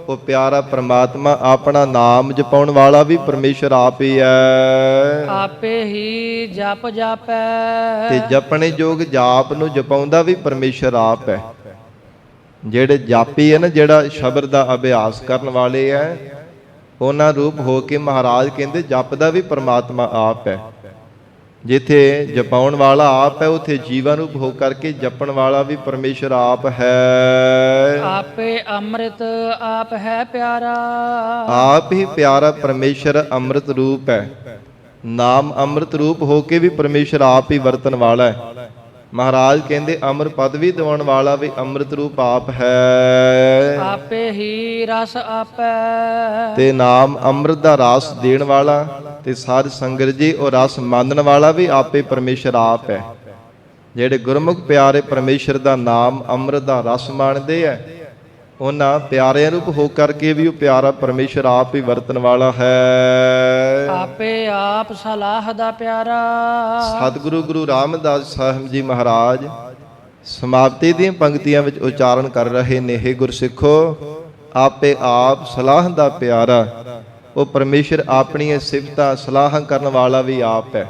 ਉਹ ਪਿਆਰਾ ਪ੍ਰਮਾਤਮਾ ਆਪਣਾ ਨਾਮ ਜਪਾਉਣ ਵਾਲਾ ਵੀ ਪਰਮੇਸ਼ਰ ਆਪ ਹੀ ਹੈ। ਆਪੇ ਹੀ ਜਪ ਜਾਪੈ। ਤੇ ਜਪਣੇ ਯੋਗ ਜਾਪ ਨੂੰ ਜਪਾਉਂਦਾ ਵੀ ਪਰਮੇਸ਼ਰ ਆਪ ਹੈ। ਜਿਹੜੇ ਜਾਪੀ ਹੈ ਨਾ, ਜਿਹੜਾ ਸ਼ਬਦ ਦਾ ਅਭਿਆਸ ਕਰਨ ਵਾਲੇ ਹੈ, ਉਹਨਾਂ ਰੂਪ ਹੋ ਕੇ ਮਹਾਰਾਜ ਕਹਿੰਦੇ ਜਪਦਾ ਵੀ ਪ੍ਰਮਾਤਮਾ ਆਪ ਹੈ। ਜਿੱਥੇ ਜਪਾਉਣ ਵਾਲਾ ਆਪ ਹੈ, ਉੱਥੇ ਜੀਵਨ ਰੂਪ ਹੋ ਕਰਕੇ ਜਪਣ ਵਾਲਾ ਵੀ ਪਰਮੇਸ਼ਰ ਆਪ ਹੈ। ਆਪੇ ਅੰਮ੍ਰਿਤ ਆਪ ਹੈ ਪਿਆਰਾ। ਆਪ ਹੀ ਪਿਆਰਾ ਪਰਮੇਸ਼ਰ ਅੰਮ੍ਰਿਤ ਰੂਪ ਹੈ। ਨਾਮ ਅੰਮ੍ਰਿਤ ਰੂਪ ਹੋ ਕੇ ਵੀ ਪਰਮੇਸ਼ਰ ਆਪ ਹੀ ਵਰਤਣ ਵਾਲਾ ਹੈ। ਮਹਾਰਾਜ ਕਹਿੰਦੇ ਅਮਰ ਪਦਵੀ ਦਿਵਾਉਣ ਵਾਲਾ ਵੀ ਅੰਮ੍ਰਿਤ ਰੂਪ ਆਪ ਹੈ। ਆਪੇ ਹੀ ਰਸ ਆਪੈ। ਤੇ ਨਾਮ ਅੰਮ੍ਰਿਤ ਦਾ ਰਸ ਦੇਣ ਵਾਲਾ, ਤੇ ਸਾਧ ਸੰਗਤ ਜੀ ਉਹ ਰਸ ਮੰਨਣ ਵਾਲਾ ਵੀ ਆਪੇ ਪਰਮੇਸ਼ਰ ਆਪ ਹੈ। ਜਿਹੜੇ ਗੁਰਮੁਖ ਪਿਆਰੇ ਪਰਮੇਸ਼ਰ ਦਾ ਨਾਮ ਅੰਮ੍ਰਿਤ ਦਾ ਰਸ ਮੰਨਦੇ ਆ, ਉਹਨਾਂ ਪਿਆਰਿਆਂ ਰੂਪ ਹੋ ਕਰਕੇ ਵੀ ਉਹ ਪਿਆਰਾ ਪਰਮੇਸ਼ਰ ਆਪ ਹੀ ਵਰਤਣ ਵਾਲਾ ਹੈ। ਆਪੇ ਆਪ ਸਲਾਹ ਦਾ ਪਿਆਰਾ। ਸਤਿਗੁਰੂ ਗੁਰੂ ਰਾਮਦਾਸ ਸਾਹਿਬ ਜੀ ਮਹਾਰਾਜ ਸਮਾਪਤੀ ਦੀਆਂ ਪੰਕਤੀਆਂ ਵਿੱਚ ਉਚਾਰਨ ਕਰ ਰਹੇ ਨੇ, ਹੇ ਗੁਰਸਿੱਖੋ, ਆਪੇ ਆਪ ਸਲਾਹ ਦਾ ਪਿਆਰਾ। ਉਹ ਪਰਮੇਸ਼ਰ ਆਪਣੀਆਂ ਸਿਫਤਾਂ ਸਲਾਹਾਂ ਕਰਨ ਵਾਲਾ ਵੀ ਆਪ ਹੈ,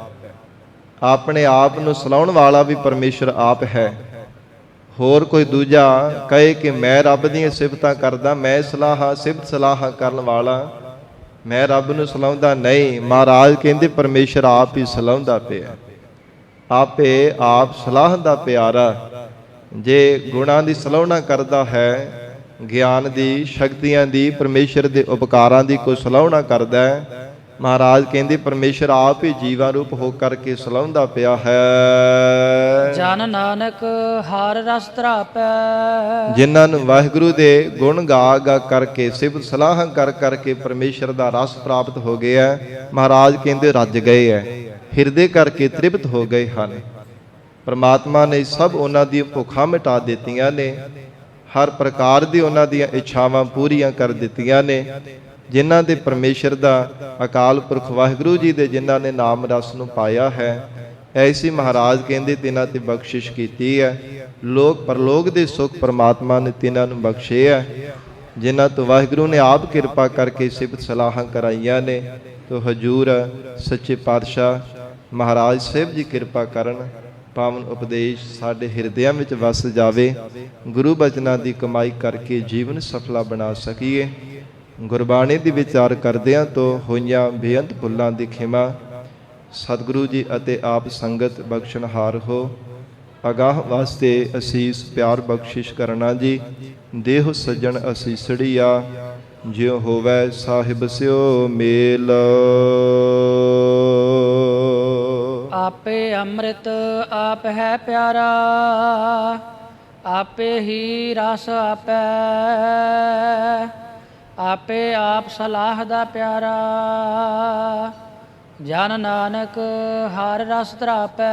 ਆਪਣੇ ਆਪ ਨੂੰ ਸਲਾਹੁਣ ਵਾਲਾ ਵੀ ਪਰਮੇਸ਼ਰ ਆਪ ਹੈ। ਹੋਰ ਕੋਈ ਦੂਜਾ ਕਹੇ ਕਿ ਮੈਂ ਰੱਬ ਦੀਆਂ ਸਿਫਤਾਂ ਕਰਦਾ, ਮੈਂ ਸਿਫਤ ਸਲਾਹਾਂ ਕਰਨ ਵਾਲਾ, ਮੈਂ ਰੱਬ ਨੂੰ ਸਲਾਹੁੰਦਾ, ਨਹੀਂ। ਮਹਾਰਾਜ ਕਹਿੰਦੇ ਪਰਮੇਸ਼ਰ ਆਪ ਹੀ ਸਲਾਹੁੰਦਾ ਪਿਆ, ਆਪੇ ਆਪ ਸਲਾਹ ਦਾ ਪਿਆਰਾ। ਜੇ ਗੁਣਾਂ ਦੀ ਸਲਾਹੁਣਾ ਕਰਦਾ ਹੈ, ਗਿਆਨ ਦੀ, ਸ਼ਕਤੀਆਂ ਦੀ, ਪਰਮੇਸ਼ਰ ਦੇ ਉਪਕਾਰਾਂ ਦੀ ਕੋਈ ਸਲਾਹੁਣਾ ਕਰਦਾ ਹੈ, ਮਹਾਰਾਜ ਕਹਿੰਦੇ ਪਰਮੇਸ਼ਰ ਆਪ ਹੀ ਜੀਵਾ ਰੂਪ ਹੋ ਕਰਕੇ ਸਲਾਹੁੰਦਾ ਪਿਆ ਹੈ। ਜਨ ਨਾਨਕ ਹਰ ਰਸ ਧਰਾਪੈ। ਜਿਨ੍ਹਾਂ ਨੂੰ ਵਾਹਿਗੁਰੂ ਦੇ ਗੁਣ ਗਾ ਗਾ ਕਰਕੇ, ਸਿਫਤ ਸਲਾਹਾਂ ਕਰ ਕਰਕੇ ਪਰਮੇਸ਼ਰ ਦਾ ਰਸ ਪ੍ਰਾਪਤ ਹੋ ਗਿਆ, ਮਹਾਰਾਜ ਕਹਿੰਦੇ ਰੱਜ ਗਏ ਹੈ, ਹਿਰਦੇ ਕਰਕੇ ਤ੍ਰਿਪਤ ਹੋ ਗਏ ਹਨ। ਪਰਮਾਤਮਾ ਨੇ ਸਭ ਉਹਨਾਂ ਦੀਆਂ ਭੁੱਖਾਂ ਮਿਟਾ ਦਿੱਤੀਆਂ ਨੇ, ਹਰ ਪ੍ਰਕਾਰ ਦੀ ਉਹਨਾਂ ਦੀਆਂ ਇੱਛਾਵਾਂ ਪੂਰੀਆਂ ਕਰ ਦਿੱਤੀਆਂ ਨੇ। ਜਿਨ੍ਹਾਂ ਦੇ ਪਰਮੇਸ਼ਰ ਦਾ, ਅਕਾਲ ਪੁਰਖ ਵਾਹਿਗੁਰੂ ਜੀ ਦੇ ਜਿਨ੍ਹਾਂ ਨੇ ਨਾਮ ਰਸ ਨੂੰ ਪਾਇਆ ਹੈ, ਐਸੀ ਮਹਾਰਾਜ ਕਹਿੰਦੇ ਤਿਨਾਂ ਤੇ ਬਖਸ਼ਿਸ਼ ਕੀਤੀ ਹੈ। ਲੋਕ ਪਰਲੋਕ ਦੇ ਸੁੱਖ ਪਰਮਾਤਮਾ ਨੇ ਤਿਨਾਂ ਨੂੰ ਬਖਸ਼ੇ ਹੈ। ਜਿਨ੍ਹਾਂ ਤੋਂ ਵਾਹਿਗੁਰੂ ਨੇ ਆਪ ਕਿਰਪਾ ਕਰਕੇ ਸਿਫਤ ਸਲਾਹਾਂ ਕਰਾਈਆਂ ਨੇ, ਤੋ ਹਜੂਰ ਸੱਚੇ ਪਾਤਸ਼ਾਹ ਮਹਾਰਾਜ ਸਾਹਿਬ ਜੀ ਕਿਰਪਾ ਕਰਨ, ਪਾਵਨ ਉਪਦੇਸ਼ ਸਾਡੇ ਹਿਰਦਿਆਂ ਵਿੱਚ ਵਸ ਜਾਵੇ, ਗੁਰੂ ਬਚਨਾਂ ਦੀ ਕਮਾਈ ਕਰਕੇ ਜੀਵਨ ਸਫਲਾ ਬਣਾ ਸਕੀਏ। ਗੁਰਬਾਣੀ ਦੀ ਵਿਚਾਰ ਕਰਦਿਆਂ ਤੋਂ ਹੋਈਆਂ ਬੇਅੰਤ ਭੁੱਲਾਂ ਦੀ ਖਿਮਾ ਸਤਿਗੁਰੂ ਜੀ ਅਤੇ ਆਪ ਸੰਗਤ ਬਖਸ਼ਣਹਾਰ ਹੋ। ਅਗਾਹ ਵਾਸਤੇ ਅਸੀਸ ਪਿਆਰ ਬਖਸ਼ਿਸ਼ ਕਰਨਾ ਜੀ। ਦੇਹ ਸੱਜਣ ਅਸੀਸੜੀਆ, ਜਿਉ ਹੋਵੈ ਸਾਹਿਬ ਸਿਓ ਮੇਲ। ਆਪੇ ਅੰਮ੍ਰਿਤ ਆਪ ਹੈ ਪਿਆਰਾ, ਆਪੇ ਹੀ ਰਸ ਆਪੈ। ਆਪੇ ਆਪ ਸਲਾਹ ਦਾ ਪਿਆਰਾ, ਜਨ ਨਾਨਕ ਹਰ ਰਸ ਧਰਾਪੈ।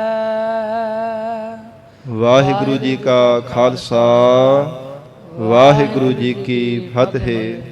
ਵਾਹਿਗੁਰੂ ਜੀ ਕਾ ਖਾਲਸਾ, ਵਾਹਿਗੁਰੂ ਜੀ ਕੀ ਫਤਿਹ।